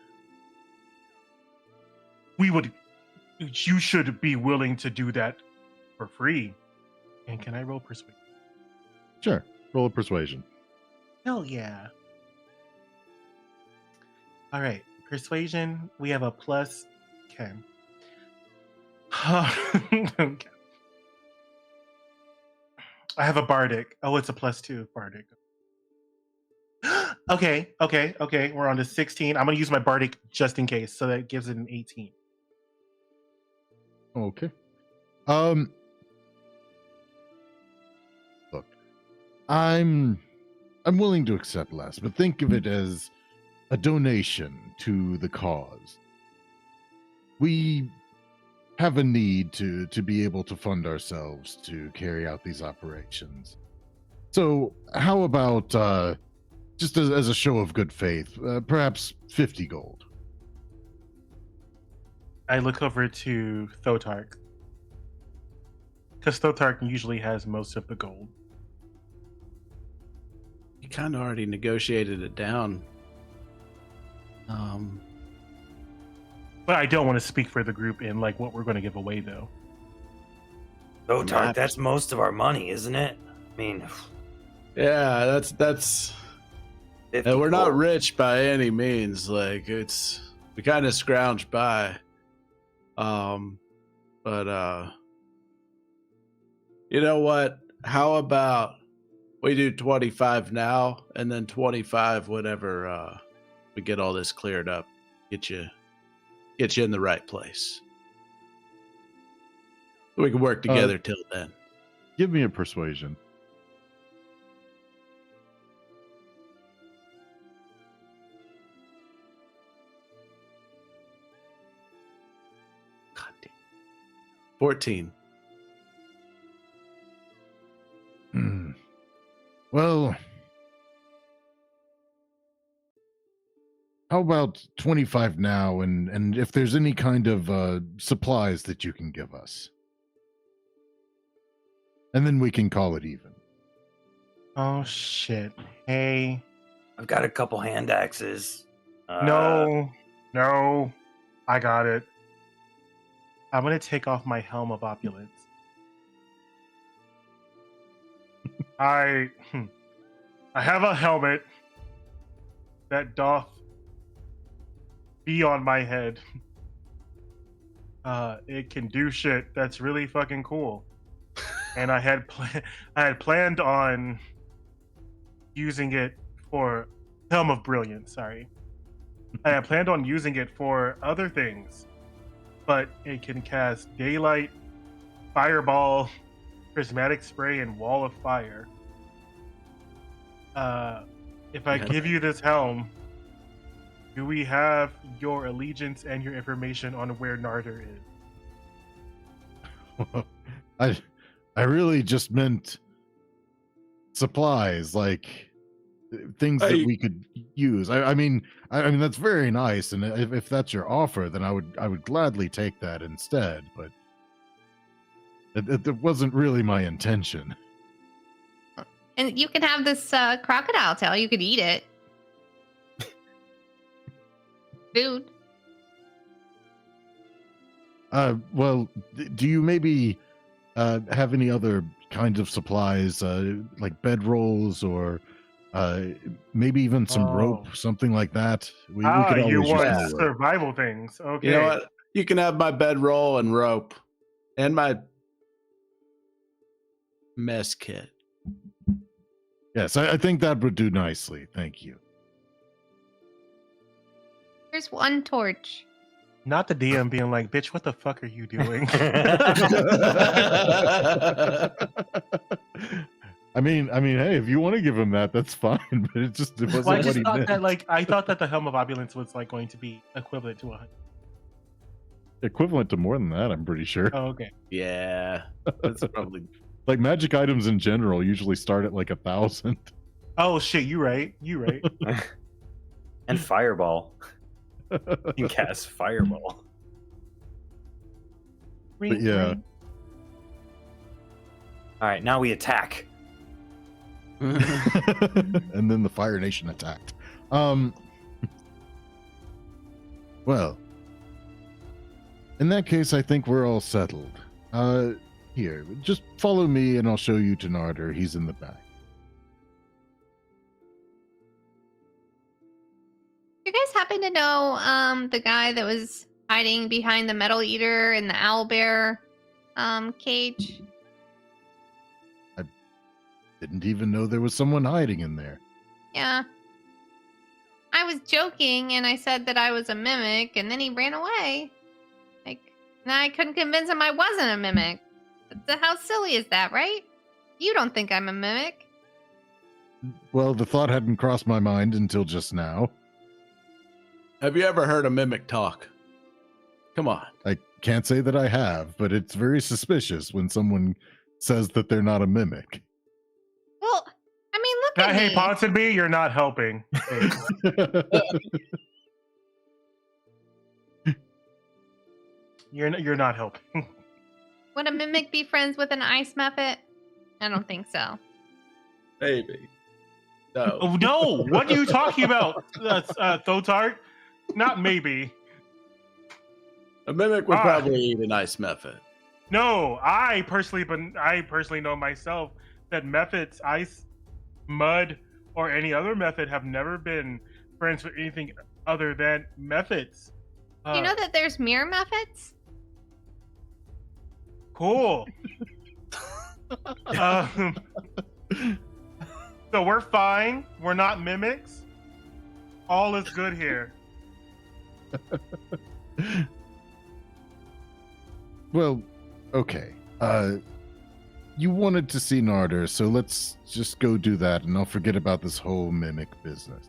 You should be willing to do that for free. And can I roll persuasion? Sure. Roll a persuasion. Hell yeah. All right. Persuasion, we have a plus 10. Okay. I have a bardic. Oh, it's a plus 2 bardic. Okay. We're on to 16. I'm going to use my bardic just in case. So that gives it an 18. Okay. Look, I'm willing to accept less, but think of it as a donation to the cause. We have a need to be able to fund ourselves to carry out these operations. So how about just as a show of good faith, perhaps 50 gold? I look over to Thotark. Because Thotark usually has most of the gold. You kind of already negotiated it down. But I don't want to speak for the group in like what we're going to give away, though. Thotark, that's most of our money, isn't it? I mean, yeah, that's. 50 And we're not gold. rich by any means. Like we kind of scrounge by. But you know what? How about we do 25 now and then 25 whenever we get all this cleared up. Get you in the right place. We can work together till then. Give me a persuasion. God damn. 14. Well, how about 25 now, and if there's any kind of supplies that you can give us, and then we can call it even. Oh, shit. Hey. I've got a couple hand axes. No. I got it. I'm going to take off my helm of opulence. I have a helmet that doth be on my head. It can do shit that's really fucking cool. And I had planned on using it for Helm of Brilliance, sorry. I had planned on using it for other things, but it can cast Daylight, Fireball, Prismatic Spray, and Wall of Fire. If I give you this helm, do we have your allegiance and your information on where Narder is? I really just meant supplies, like things that we could use. I mean that's very nice, and if that's your offer, then I would gladly take that instead. But it wasn't really my intention. And you can have this crocodile tail. You could eat it. Food. Well, do you maybe have any other kinds of supplies, like bedrolls or maybe even some rope, something like that? We could always you use want more rope. survival things. Okay. You know what? You can have my bedroll and rope and my mess kit. Yes, I think that would do nicely. Thank you. There's one torch. Not the DM being like, bitch, what the fuck are you doing? I mean, hey, if you want to give him that, that's fine. But it wasn't Well, I what just he thought meant. that, I thought that the Helm of Opulence was like going to be equivalent to 100. Equivalent to more than that, I'm pretty sure. Oh, okay. Yeah, that's probably. Like magic items in general usually start at like 1,000. Oh shit, you right. And Fireball. You can cast Fireball. But yeah. All right, now we attack. And then the Fire Nation attacked. Well, in that case, I think we're all settled. Here, just follow me and I'll show you to Narder. He's in the back. You guys happen to know the guy that was hiding behind the Metal Eater in the Owlbear cage? Didn't even know there was someone hiding in there. Yeah. I was joking and I said that I was a mimic and then he ran away. Like, now I couldn't convince him I wasn't a mimic. How silly is that, right? You don't think I'm a mimic. Well, the thought hadn't crossed my mind until just now. Have you ever heard a mimic talk? Come on. I can't say that I have, but it's very suspicious when someone says that they're not a mimic. Well, I mean, look at Hey, me. Ponsonby, you're not helping. You're not helping. Would a mimic be friends with an ice muppet? I don't think so. Maybe. No. Oh, no, what are you talking about, Thotark? Not maybe. A mimic would Ah. probably eat an ice method. No, I personally know myself that methods, ice, mud, or any other method have never been friends with anything other than methods. You know that there's mirror methods? Cool. So we're fine. We're not mimics. All is good here. Well, okay. You wanted to see Narder, so let's just go do that, and I'll forget about this whole mimic business.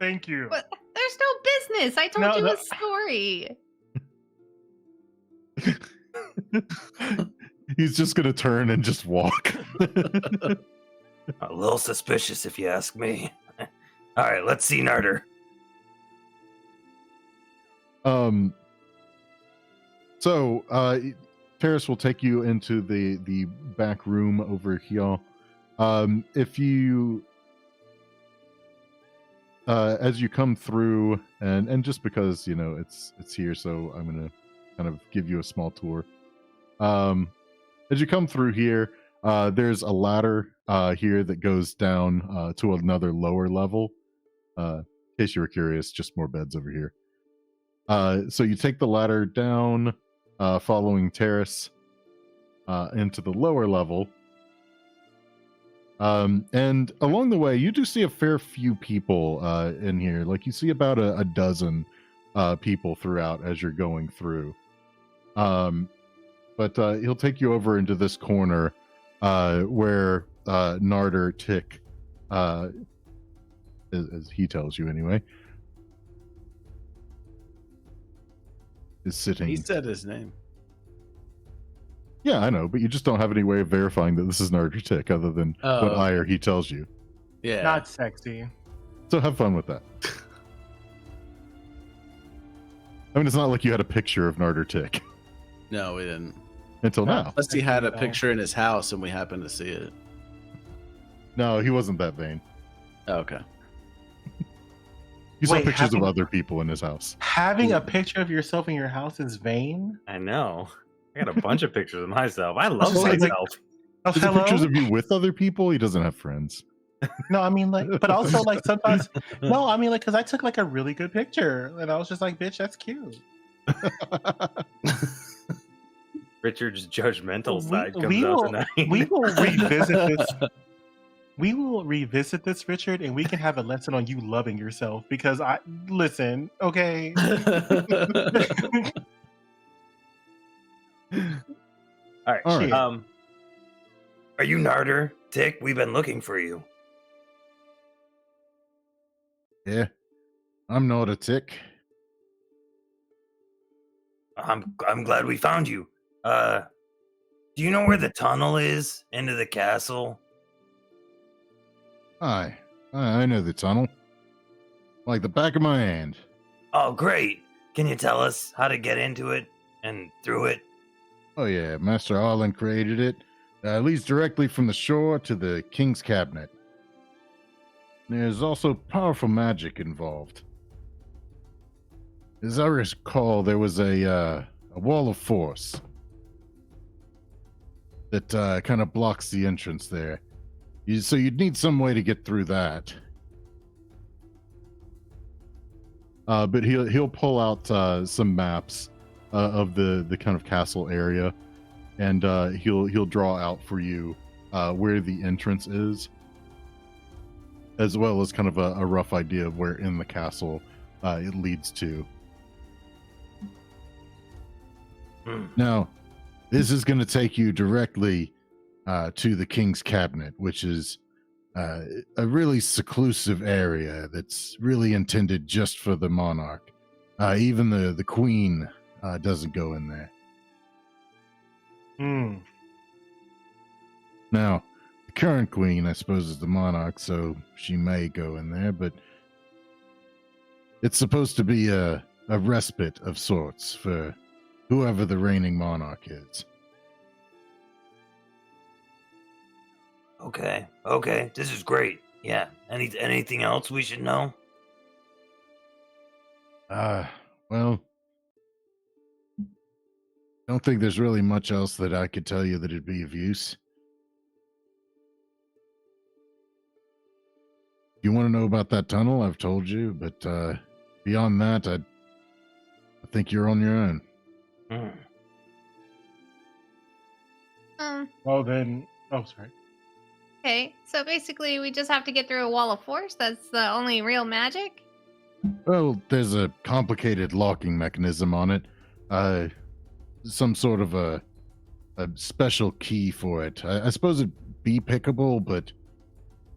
Thank you. But there's no business. I told No, you no. a story. He's just gonna turn and just walk. A little suspicious, if you ask me. All right, let's see Narder. So Terrace will take you into the back room over here. If you as you come through, and just because it's here, so I'm gonna kind of give you a small tour. As you come through here, there's a ladder here that goes down to another lower level. In case you were curious, just more beds over here. So you take the ladder down, following Terrace into the lower level. And along the way, you do see a fair few people in here. Like, you see about a dozen people throughout as you're going through. But he'll take you over into this corner where Narder Tick, as he tells you anyway, is sitting. He said his name. Yeah, I know, but you just don't have any way of verifying that this is Narder Tick other than what I or he tells you. Yeah. Not sexy. So have fun with that. I mean, it's not like you had a picture of Narder Tick No, we didn't. until now. Unless he had a picture in his house and we happened to see it. No, he wasn't that vain. Oh, okay. He saw Wait, pictures of having- other people in his house. Having a picture of yourself in your house is vain? I know. I got a bunch of pictures of myself. I love Like- myself. Oh, Is it hello? pictures of you with other people? He doesn't have friends. No, I mean, like, but also, like, sometimes, no, I mean, like, because I took, like, a really good picture, and I was just like, bitch, that's cute. Richard's judgmental We- side comes we out will- tonight. We will revisit this. We will revisit this, Richard, and we can have a lesson on you loving yourself, because listen, okay? All right. All right. Are you Narder? Tick, we've been looking for you. Yeah, I'm not a tick. I'm glad we found you. Do you know where the tunnel is into the castle? Aye, I know the tunnel. Like the back of my hand. Oh, great. Can you tell us how to get into it? and through it? Oh yeah, Master Arlen created it. It leads directly from the shore to the King's Cabinet. There's also powerful magic involved. As I recall, there was a wall of force that kind of blocks the entrance there. So you'd need some way to get through that. But he'll pull out some maps of the kind of castle area, and he'll draw out for you where the entrance is, as well as kind of a rough idea of where in the castle it leads to. Now, this is going to take you directly to the King's Cabinet, which is a really seclusive area that's really intended just for the monarch. Even the queen doesn't go in there. Now, the current queen, I suppose, is the monarch, so she may go in there, but it's supposed to be a respite of sorts for whoever the reigning monarch is. Okay, this is great. Yeah. Anything else we should know? Well, don't think there's really much else that I could tell you that'd be of use. You want to know about that tunnel? I've told you, but beyond that, I think you're on your own. Well then, oh sorry. Okay, so basically we just have to get through a wall of force. That's the only real magic. Well, there's a complicated locking mechanism on it. Some sort of a special key for it. I suppose it'd be pickable, but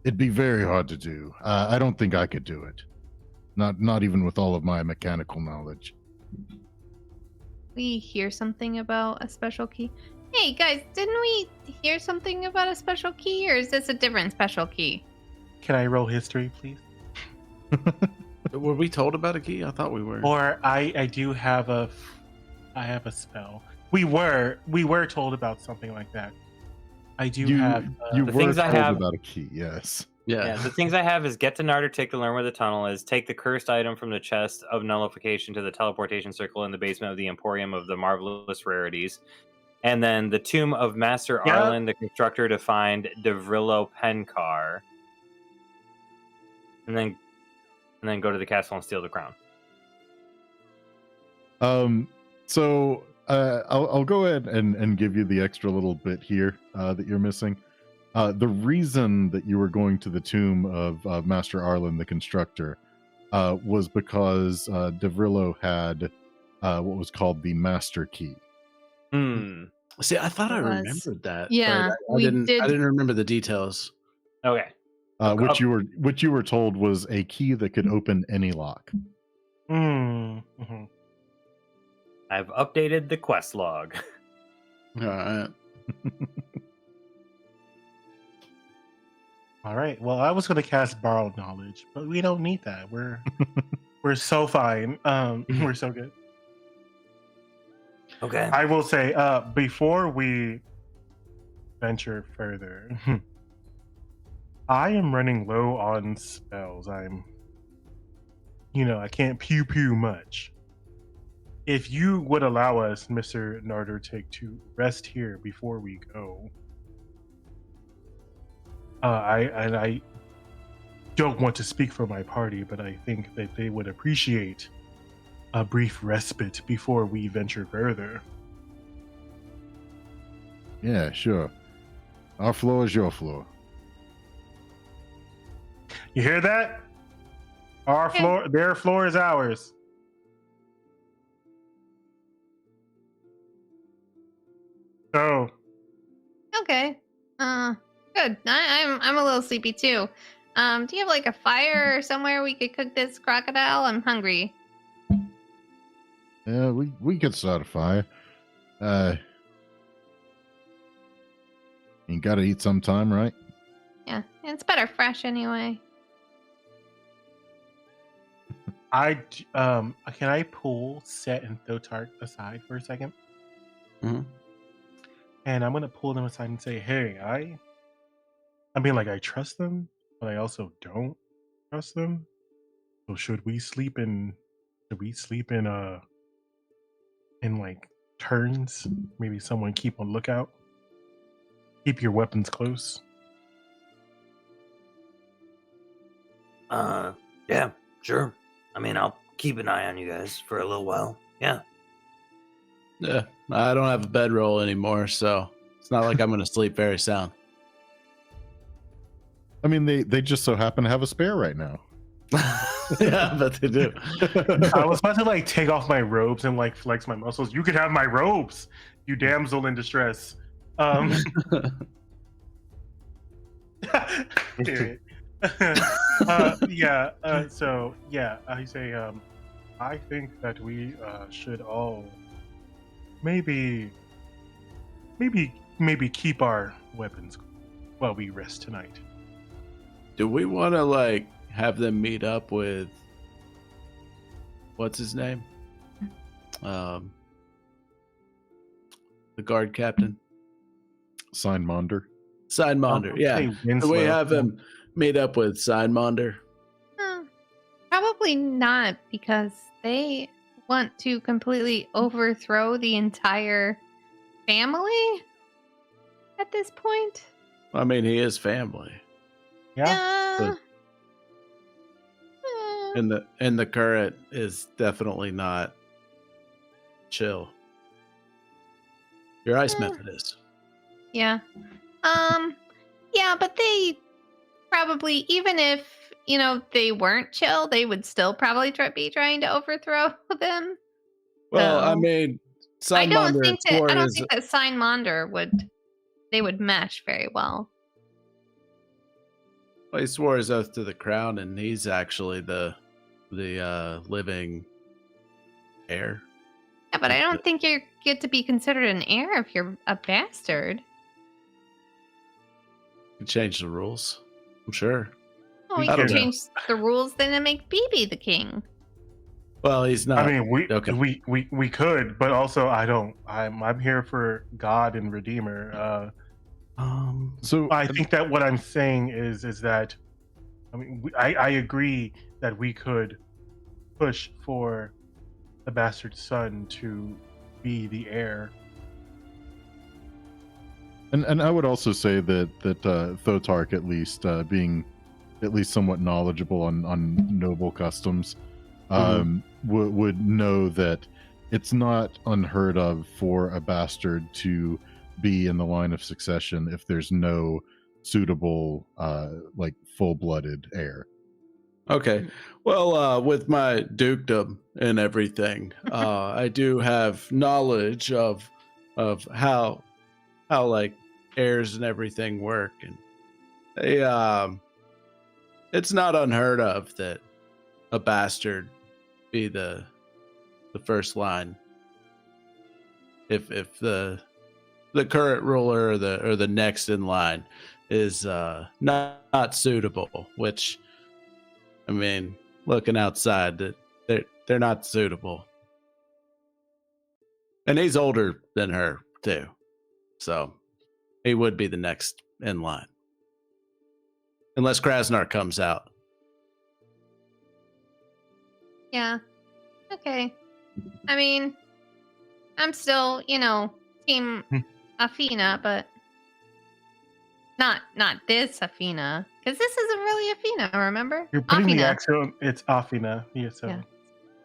it'd be very hard to do. I don't think I could do it. Not even with all of my mechanical knowledge. We hear something about a special key. Hey guys, didn't we hear something about a special key, or is this a different special key? Can I roll history, please? Were we told about a key? I thought we were. Or I do have a spell. We were told about something like that. I do have. You The were things I told have- about a key, yes. Yeah, the things I have is get to Nardertic to learn where the tunnel is, take the cursed item from the chest of nullification to the teleportation circle in the basement of the Emporium of the Marvelous Rarities, and then the Tomb of Master Yeah. Arlen, the Constructor, to find Devrillo Pencar, and then go to the castle and steal the crown. So I'll go ahead and give you the extra little bit here that you're missing. The reason that you were going to the tomb of Master Arlen the Constructor was because Devrillo had what was called the Master Key. See, I thought I It was. remembered that. Yeah, but I we didn't. did. I didn't remember the details. Okay. Which you were told was a key that could open any lock. Mm-hmm. I've updated the quest log. All right. All right. Well, I was going to cast borrowed knowledge, but we don't need that. We're so fine. We're so good. Okay. I will say, before we venture further, I am running low on spells. I can't pew much. If you would allow us, Mr. Nardertic, to rest here before we go, I don't want to speak for my party, but I think that they would appreciate a brief respite before we venture further. Yeah, sure. Our floor is your floor. You hear that? Our Yeah. floor, their floor is ours. So, Okay. Good. I'm a little sleepy too. Do you have like a fire or somewhere we could cook this crocodile? I'm hungry. Yeah, we could start a fire. You gotta eat sometime, right? Yeah, it's better fresh anyway. Can I pull Sett and Thotark aside for a second? Mhm. And I'm gonna pull them aside and say, "Hey, I mean, like, I trust them, but I also don't trust them. So should we sleep in? Should we sleep in like turns? Maybe someone keep on lookout. Keep your weapons close." Yeah, sure. I mean, I'll keep an eye on you guys for a little while. Yeah. Yeah, I don't have a bedroll anymore, so it's not like I'm going to sleep very sound. I mean, they just so happen to have a spare right now. Yeah, but they do. I was about to like take off my robes and like flex my muscles. You could have my robes, you damsel in distress. Period. So I say I think that we should all maybe keep our weapons while we rest tonight. Do we want to like have them meet up with what's his name? The guard captain. Signmonder. Signmonder, yeah. Do we have him meet up with Signmonder? Probably not, because they want to completely overthrow the entire family at this point. I mean, he is family. Yeah. And the current is definitely not chill. Your ice method is. Yeah. Yeah, but they probably, even if, they weren't chill, they would still probably be trying to overthrow them. Well, So, I mean, I don't think is, that Signmonder would mesh very well. well, he swore his oath to the crown, and he's actually the living heir. Yeah, but I don't think you get to be considered an heir if you're a bastard. You change the rules, I'm sure. Oh, we I can don't know. change the rules then and make Bibi the king. Well, he's not. I mean, okay. we could, but also I'm here for God and Redeemer. So I think that what I'm saying is that, I mean, I agree that we could push for the bastard son to be the heir. And I would also say that Thotark, at least being at least somewhat knowledgeable on noble customs, would know that it's not unheard of for a bastard to be in the line of succession if there's no suitable like full-blooded heir. Okay. Well, with my dukedom and everything, I do have knowledge of how like heirs and everything work, and they it's not unheard of that a bastard be the first line if the current ruler or the next in line is not suitable, which, I mean, looking outside, that they're not suitable. And he's older than her too, so he would be the next in line, unless Krasnar comes out. Yeah. Okay. I mean, I'm still, team Athena, but not this Athena, because this isn't really Athena. Remember? You're putting Athena. the accent. It's Athena. Yeah. So.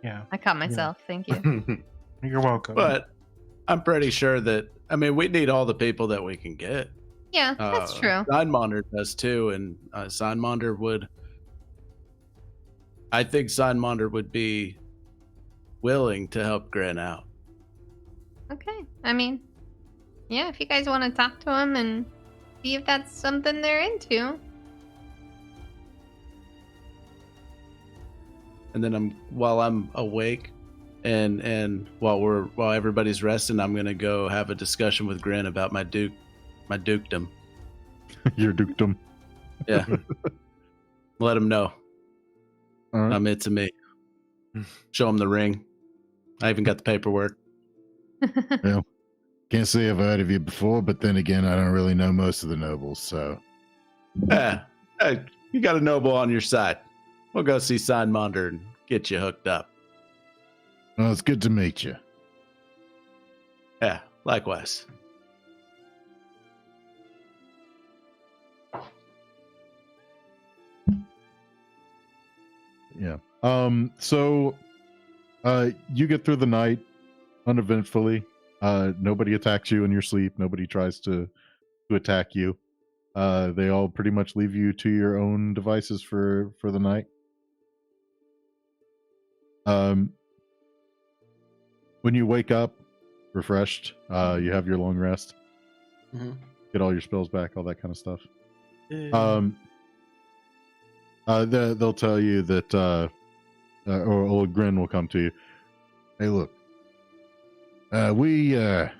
Yeah. I caught myself. Thank you. You're welcome. But I'm pretty sure that, I mean, we need all the people that we can get. Yeah, that's true. Signmonder does too, and Signmonder would. I think Signmonder would be willing to help Gren out. Okay. I mean, yeah, if you guys want to talk to him and see if that's something they're into. And then while I'm awake, and while everybody's resting, I'm gonna go have a discussion with Gren about my dukedom. Your dukedom. Yeah. Let him know. All right. It's a me. Show him the ring. I even got the paperwork. Can't say I've heard of you before, but then again, I don't really know most of the nobles, so. Yeah, hey, you got a noble on your side. We'll go see Signmonder and get you hooked up. Well, it's good to meet you. Yeah, likewise. Yeah. So you get through the night uneventfully. Nobody attacks you in your sleep. Nobody tries to attack you. They all pretty much leave you to your own devices for the night. When you wake up refreshed, you have your long rest. Mhm. Get all your spells back, all that kind of stuff. Yeah. They'll tell you that, or old Grin will come to you. Hey, look, we're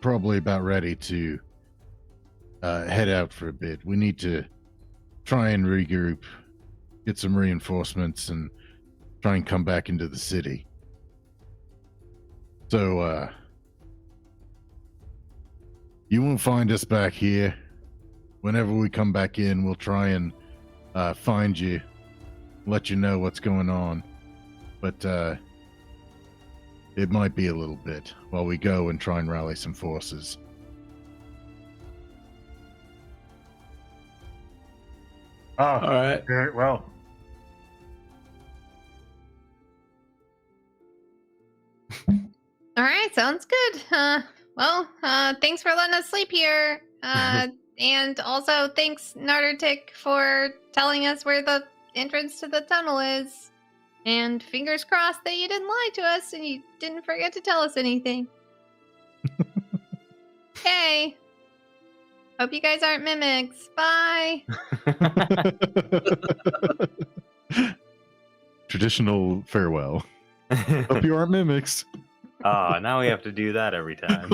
probably about ready to head out for a bit. We need to try and regroup, get some reinforcements, and try and come back into the city. So, you won't find us back here. Whenever we come back in, we'll try and find you, let you know what's going on. But it might be a little bit while we go and try and rally some forces. Oh, All right. very well. All right, sounds good. Well, thanks for letting us sleep here. And also thanks, Nardertic, for telling us where the entrance to the tunnel is. And fingers crossed that you didn't lie to us and you didn't forget to tell us anything. Okay. Hope you guys aren't mimics. Bye. Traditional farewell. Hope you aren't mimics. Oh, now we have to do that every time.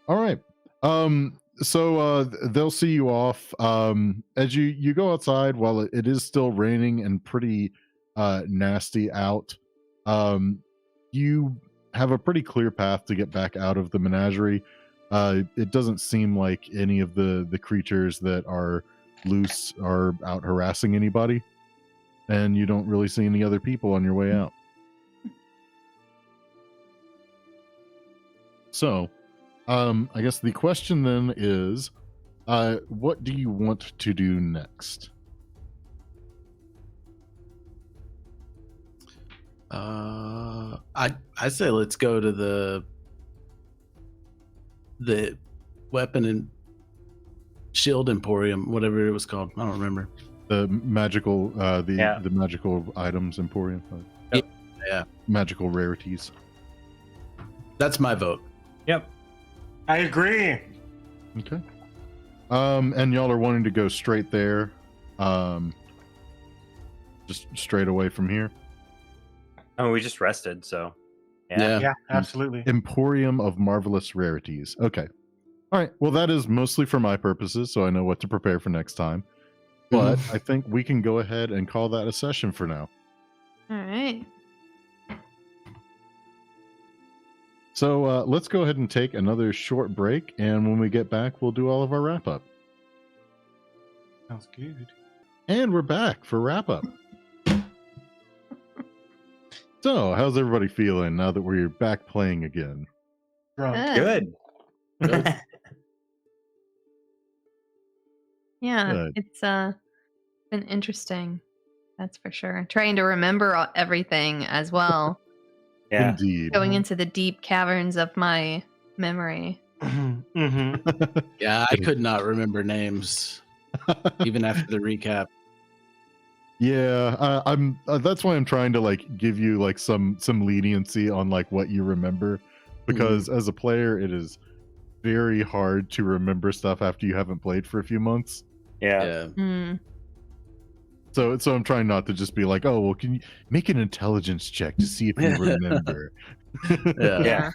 All right. So they'll see you off. As you go outside, while it is still raining and pretty nasty out, you have a pretty clear path to get back out of the menagerie. It doesn't seem like any of the creatures that are loose are out harassing anybody, and you don't really see any other people on your way out. So, I guess the question then is, what do you want to do next? I say let's go to the weapon and shield emporium, whatever it was called. I don't remember. The magical, the magical items emporium. Yeah. Magical rarities. That's my vote. Yep. I agree. Okay. And y'all are wanting to go straight there, just straight away from here. Oh, we just rested, so Yeah, absolutely. Emporium of Marvelous Rarities. Okay. All right. Well, that is mostly for my purposes, so I know what to prepare for next time. But I think we can go ahead and call that a session for now. All right. So let's go ahead and take another short break, and when we get back, we'll do all of our wrap up. Sounds good. And we're back for wrap up. So, how's everybody feeling now that we're back playing again? Drunk. good. Yeah, Good. it's been interesting. That's for sure. Trying to remember everything as well. Yeah. Indeed. Going into the deep caverns of my memory. Mm-hmm. Yeah, I could not remember names even after the recap. Yeah, I'm. That's why I'm trying to like give you like some leniency on like what you remember, because as a player, it is very hard to remember stuff after you haven't played for a few months. Yeah. Mm. So I'm trying not to just be like, oh well, can you make an intelligence check to see if you remember? Yeah. Yeah.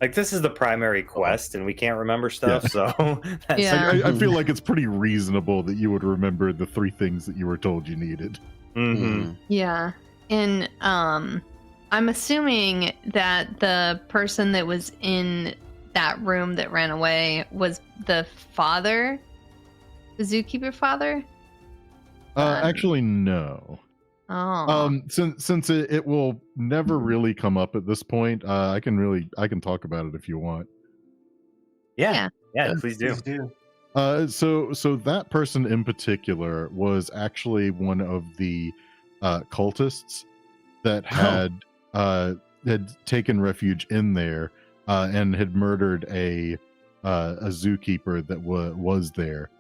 Like, this is the primary quest, and we can't remember stuff, so... That's Yeah. I feel like it's pretty reasonable that you would remember the 3 things that you were told you needed. Mm-hmm. Yeah. And I'm assuming that the person that was in that room that ran away was the father, the zookeeper father. Actually, no. Oh. Since it will never really come up at this point, I can talk about it if you want. Yeah, please do. Please do. So that person in particular was actually one of the cultists that had taken refuge in there and had murdered a zookeeper that was there.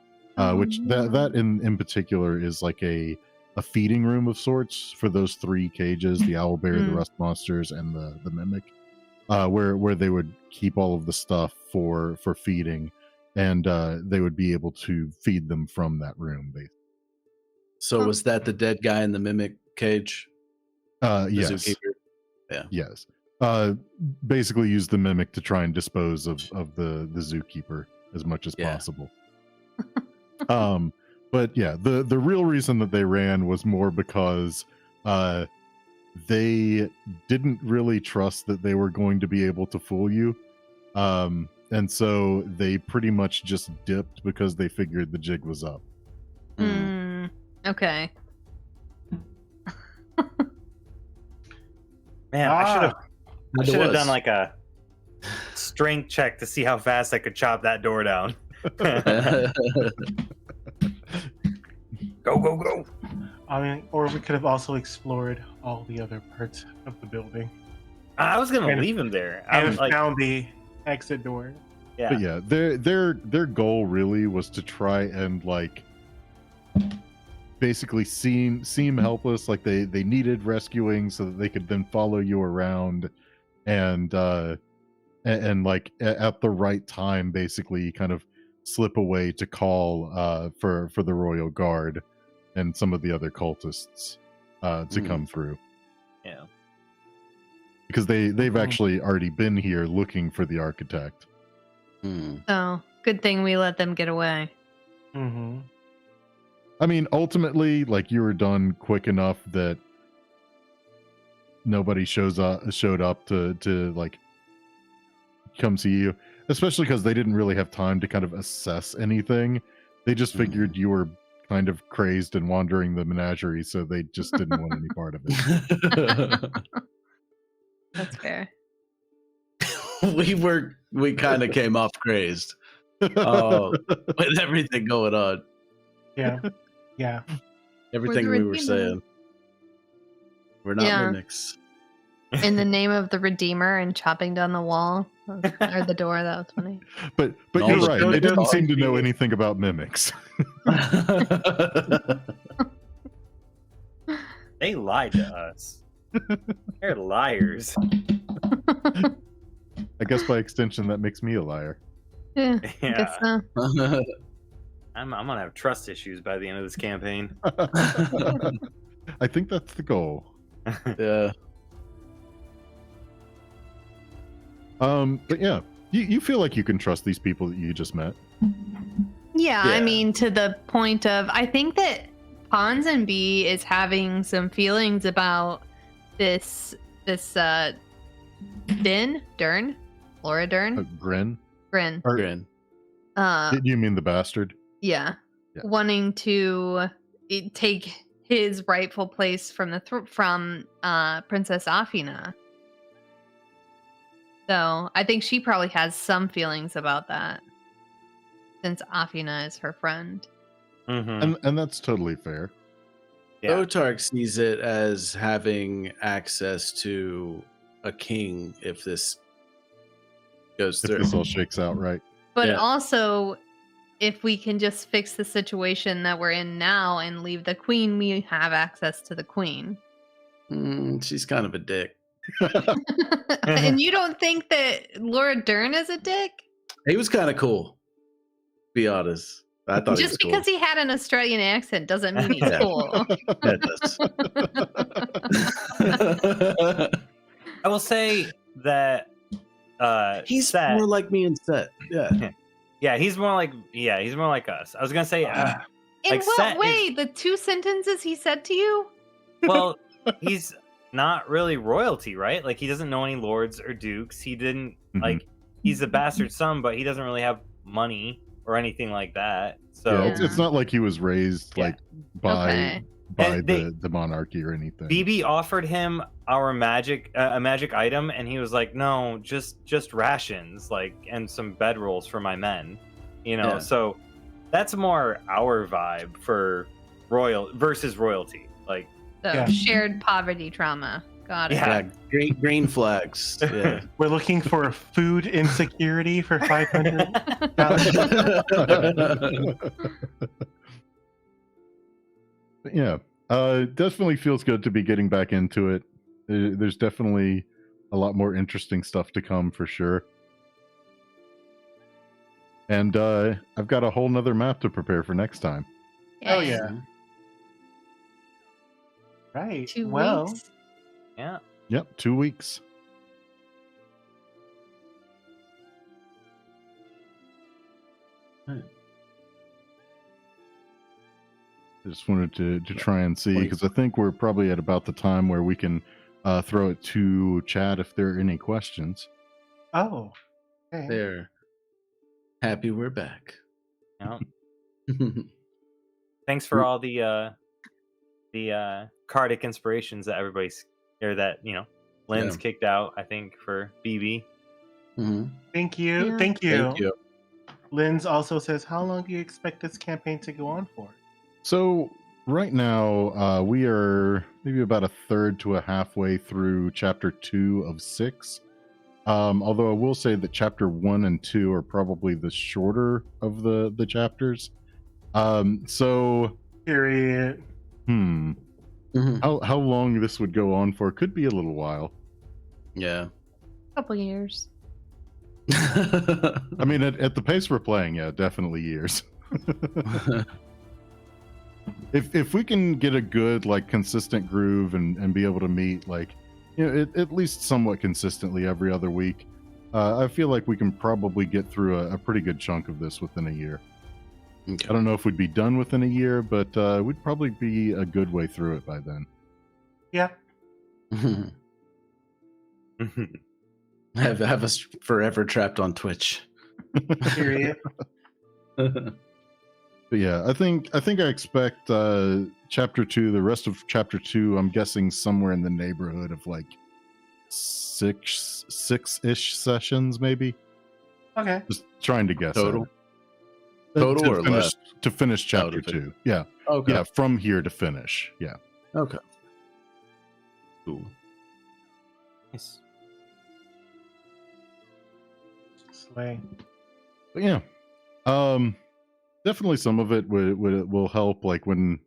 Which that in particular is like a feeding room of sorts for those 3 cages: the owlbear, the rust monsters, and the mimic, where they would keep all of the stuff for feeding, and they would be able to feed them from that room. Basically. So was that the dead guy in the mimic cage? The Yes. zookeeper? Yeah. Yes. Basically use the mimic to try and dispose of the zookeeper as much as possible. But yeah, the real reason that they ran was more because they didn't really trust that they were going to be able to fool you. And so they pretty much just dipped because they figured the jig was up. Okay. Man, I should have done was. like a strength check to see how fast I could chop that door down. Go. I mean, or we could have also explored all the other parts of the building I was gonna And- leave him there. I and was like, found the exit door. yeah. But yeah, their goal really was to try and like basically seem helpless, like they needed rescuing so that they could then follow you around and like at the right time basically kind of slip away to call for the royal guard and some of the other cultists to come through, Yeah. because they've actually already been here looking for the architect. So good thing we let them get away. Mm-hmm. I mean, ultimately, like, you were done quick enough that nobody showed up to like come see you, especially because they didn't really have time to kind of assess anything. They just figured you were kind of crazed and wandering the menagerie, so they just didn't want any part of it. That's fair. we kind of came off crazed with everything going on, Yeah. everything We're the we were Redeemer. saying. We're not Yeah. mimics. In the name of the Redeemer and chopping down the wall or the door. That was funny. But No, you're but right. don't They didn't talk seem to to know me. anything about mimics. They lied to us. They're liars. I guess by extension, that makes me a liar. Yeah, I Yeah. guess so. I'm gonna have trust issues by the end of this campaign. I think that's the goal. Yeah. But yeah, you feel like you can trust these people that you just met. Yeah, I Yeah. mean, to the point of, I think that Ponsonby is having some feelings about this Laura Dern, Grin? Grin. Or, Grin. did you mean the bastard? Yeah, Yeah. wanting to take his rightful place from from Princess Afina. So I think she probably has some feelings about that, since Afina is her friend. Mhm. And that's totally fair. Yeah. Thotark sees it as having access to a king if this goes If through. this all shakes out right. But Yeah. also, if we can just fix the situation that we're in now and leave the queen, we have access to the queen. She's kind of a dick. And you don't think that Laura Dern is a dick? He was kind of cool. Be honest. I thought Just he was because he had an Australian accent doesn't mean he's Yeah. cool. cool. Yeah, it does. I will say that He's Sett. more like me and Sett. Yeah. Yeah, he's more like us. I was gonna say, In like, what Sett way? The 2 sentences he said to you? well, he's not really royalty, right? Like, he doesn't know any lords or dukes. He didn't like. He's a bastard son, but he doesn't really have money or anything like that. So Yeah, it's not like he was raised like by Okay. And the monarchy or anything. Bibi offered him our magic a magic item, and he was like, "No, just rations, like, and some bedrolls for my men." You know, Yeah. so that's more our vibe for versus royalty. Like, The Yeah. shared poverty trauma. Got it. Yeah. Yeah, green flags. Yeah. We're looking for food insecurity for 500. Yeah, definitely feels good to be getting back into it. There's definitely a lot more interesting stuff to come for sure. And I've got a whole nother map to prepare for next time. Oh, yeah. Right. 2 well, weeks. yeah. Yep, 2 weeks. I just wanted to try and see, because I think we're probably at about the time where we can throw it to chat if there are any questions. oh. Okay. They're happy we're back. Yeah. Thanks for all the Cardic inspirations that everybody's that Lynn's Yeah. kicked out. I think for Bibi. Mhm. Thank you. Yeah. Thank you. Thank you. Linz also says, how long do you expect this campaign to go on for? So right now we are maybe about a third to a halfway through chapter 2 of 6. Although I will say that chapter 1 and 2 are probably the shorter of the chapters. So Period. Mhm. how long this would go on for could be a little while. Yeah. Couple years. I mean, at the pace we're playing, yeah, definitely years. If we can get a good, like, consistent groove and be able to meet, like, at least somewhat consistently every other week, I feel like we can probably get through a pretty good chunk of this within a year. Okay. I don't know if we'd be done within a year, but we'd probably be a good way through it by then. Yeah. have us forever trapped on Twitch. Period. But yeah, I think I expect chapter 2, the rest of chapter 2, I'm guessing somewhere in the neighborhood of like six-ish sessions, maybe. Okay. Just trying to guess. Total? at it. Total to or finish, less? to finish chapter to 2. Yeah. Okay. Yeah, from here to finish. Yeah. Okay. Cool. Nice. Slay. But yeah. Definitely some of it will help, like when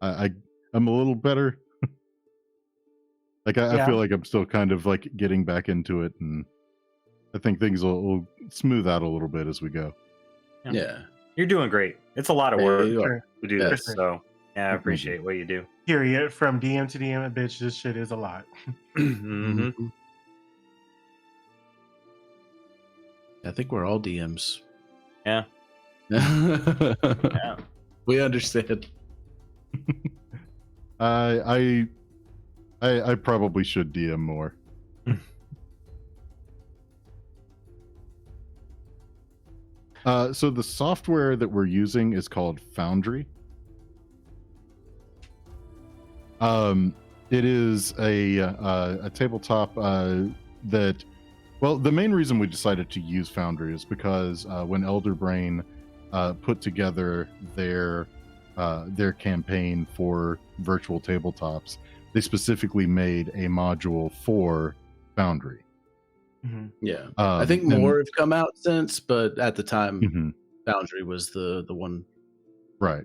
I'm a little better. Like I Yeah. feel like I'm still kind of like getting back into it, and I think things will smooth out a little bit as we go. Yeah. You're doing great. It's a lot of Yeah, work you are. Sure. to do Yeah. this, so yeah, I appreciate what you do. Period. From DM to DM, bitch, this shit is a lot. Mhm. Mhm. I think we're all DMs. Yeah. Yeah. Yeah. We understand. I probably should DM more. So the software that we're using is called Foundry. It is a tabletop that, well, the main reason we decided to use Foundry is because when Elderbrain put together their campaign for virtual tabletops, they specifically made a module for Foundry. Mhm. Yeah. I think and- more have come out since, but at the time, Mhm. Foundry was the one. Right.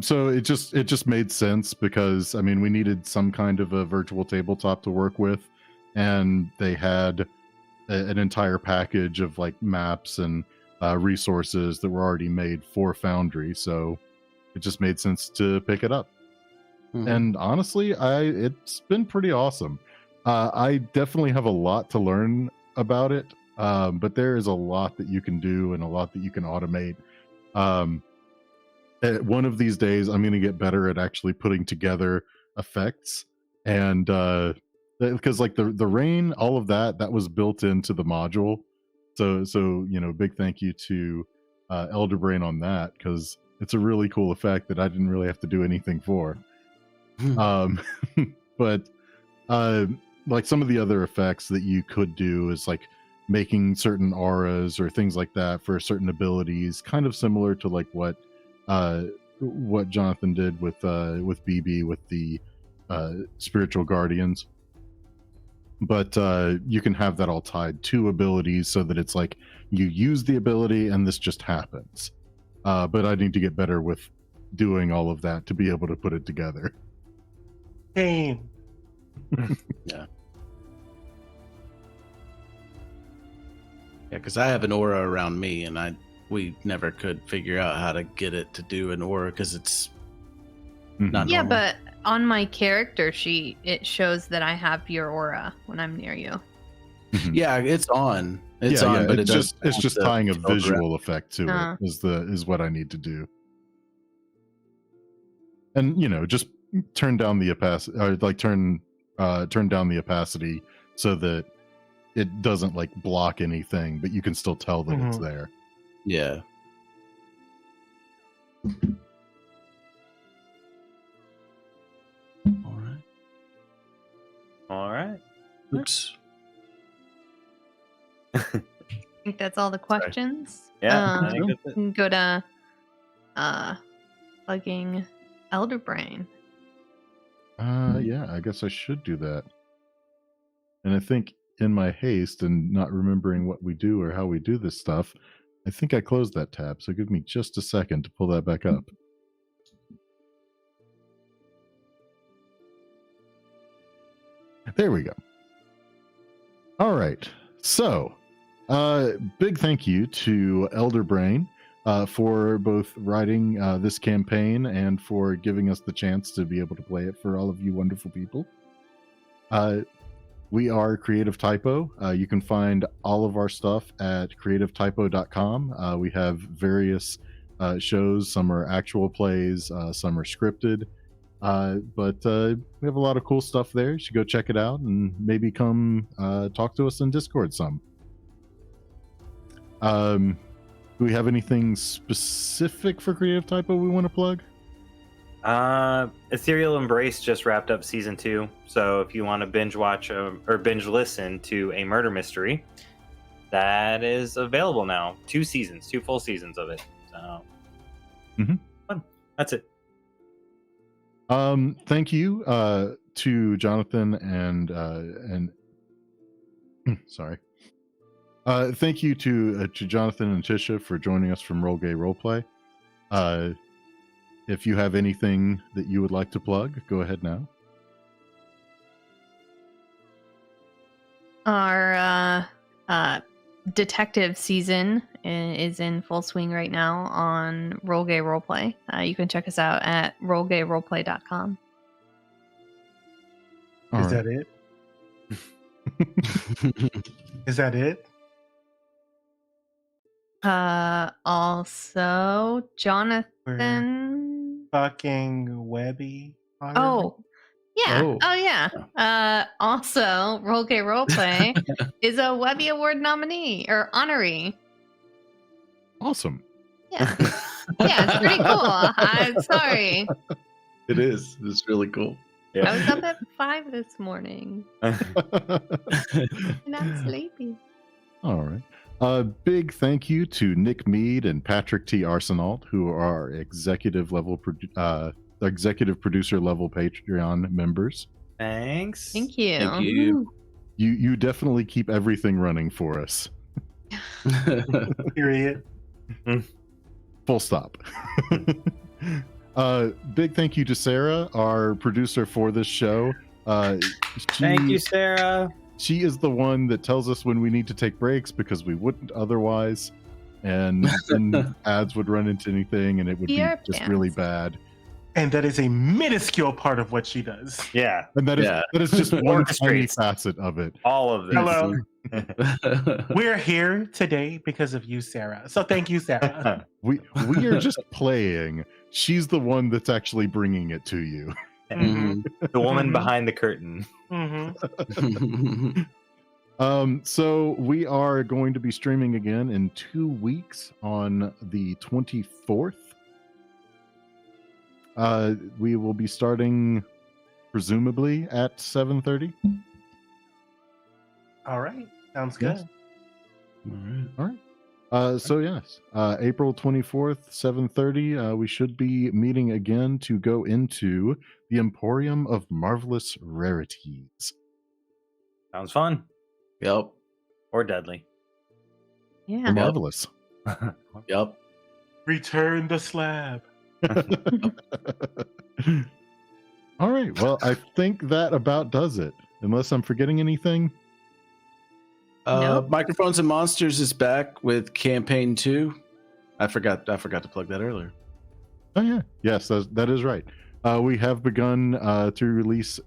So it just made sense because, I mean, we needed some kind of a virtual tabletop to work with, and they had an entire package of like maps and resources that were already made for Foundry. So it just made sense to pick it up. Mhm. And honestly, it's been pretty awesome. I definitely have a lot to learn about it, but there is a lot that you can do and a lot that you can automate. One of these days, I'm going to get better at actually putting together effects, and because like the rain, all of that was built into the module. So big thank you to Elderbrain on that, because it's a really cool effect that I didn't really have to do anything for. But like some of the other effects that you could do is like making certain auras or things like that for certain abilities, kind of similar to like what Jonathan did with Bibi with the spiritual guardians. But you can have that all tied to abilities so that it's like you use the ability and this just happens. But I need to get better with doing all of that to be able to put it together. Same. Yeah, because I have an aura around me, and we never could figure out how to get it to do an aura because it's not Yeah, normal. but on my character sheet, it shows that I have your aura when I'm near you. Yeah, it's on. It's Yeah, on, yeah, but it's just tying a visual effect to Uh. it is what I need to do. And just turn down the opacity, or like turn down the opacity so that it doesn't like block anything, but you can still tell that it's there. Yeah. All right. Oops. I think that's all the questions. Yeah, I think that's it. We can go to plugging Elderbrain. Yeah, I guess I should do that. And I think in my haste and not remembering what we do or how we do this stuff, I think I closed that tab. So give me just a second to pull that back up. There we go. All right. So, big thank you to Elderbrain for both writing this campaign and for giving us the chance to be able to play it for all of you wonderful people. We are Creative Typo. You can find all of our stuff at creativetypo.com. We have various shows. Some are actual plays, some are scripted. But we have a lot of cool stuff there. You should go check it out and maybe come talk to us in Discord some. Do we have anything specific for Creative Typo we want to plug? Ethereal Embrace just wrapped up season 2, so if you want to binge watch or binge listen to a murder mystery, that is available now. 2 full seasons of it. So fun. That's it. Thank you to Jonathan and sorry. Thank you to Jonathan and Tisha for joining us from Roll Gay Roleplay. If you have anything that you would like to plug, go ahead now. Our detective season is in full swing right now on Roll Gay Roleplay. You can check us out at rollgayroleplay.com. Is that it? Is that it? Also, Jonathan. Fucking Webby. Oh, yeah. Oh, yeah. Also, Roll Gay Roleplay is a Webby Award nominee or honoree. Awesome. Yeah. Yeah, it's pretty cool. I'm sorry. It is. It's really cool. I was up at 5 this morning. And I'm sleepy. All right. Big thank you to Nick Mead and Patrick T. Arsenault, who are executive producer level Patreon members. Thanks. Thank you. Thank you. You definitely keep everything running for us. Period. Full stop. Big thank you to Sarah, our producer for this show. Thank you, Sarah. She is the one that tells us when we need to take breaks because we wouldn't otherwise, and then ads would run into anything and it would be PR just pants. really bad. And that is a minuscule part of what she does. Yeah, And that is Yeah. that is just one tiny Orchestrates. facet of it. all of this. Hello. We're here today because of you, Sarah. So thank you, Sarah. We are just playing. She's the one that's actually bringing it to you. Mhm. The woman Mhm. behind the curtain. Mm-hmm. So we are going to be streaming again in 2 weeks on the 24th. We will be starting presumably at 7:30. All right. Sounds good. Yes. All right. So yes, April 24th, 7:30. We should be meeting again to go into the Emporium of Marvelous Rarities. Sounds fun Yep. or deadly. Or Yeah. marvelous. Yep. Return the slab. All right. Well, I think that about does it. Unless I'm forgetting anything. Nope. Microphones and Monsters is back with campaign 2. I forgot to plug that earlier. Oh yeah. Yes, that is right. We have begun to release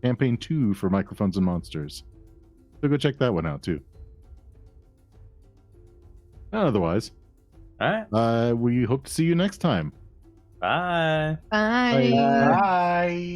campaign 2 for Microphones and Monsters. So go check that one out too. Otherwise, All right. we hope to see you next time. Bye. Bye. Bye. Bye.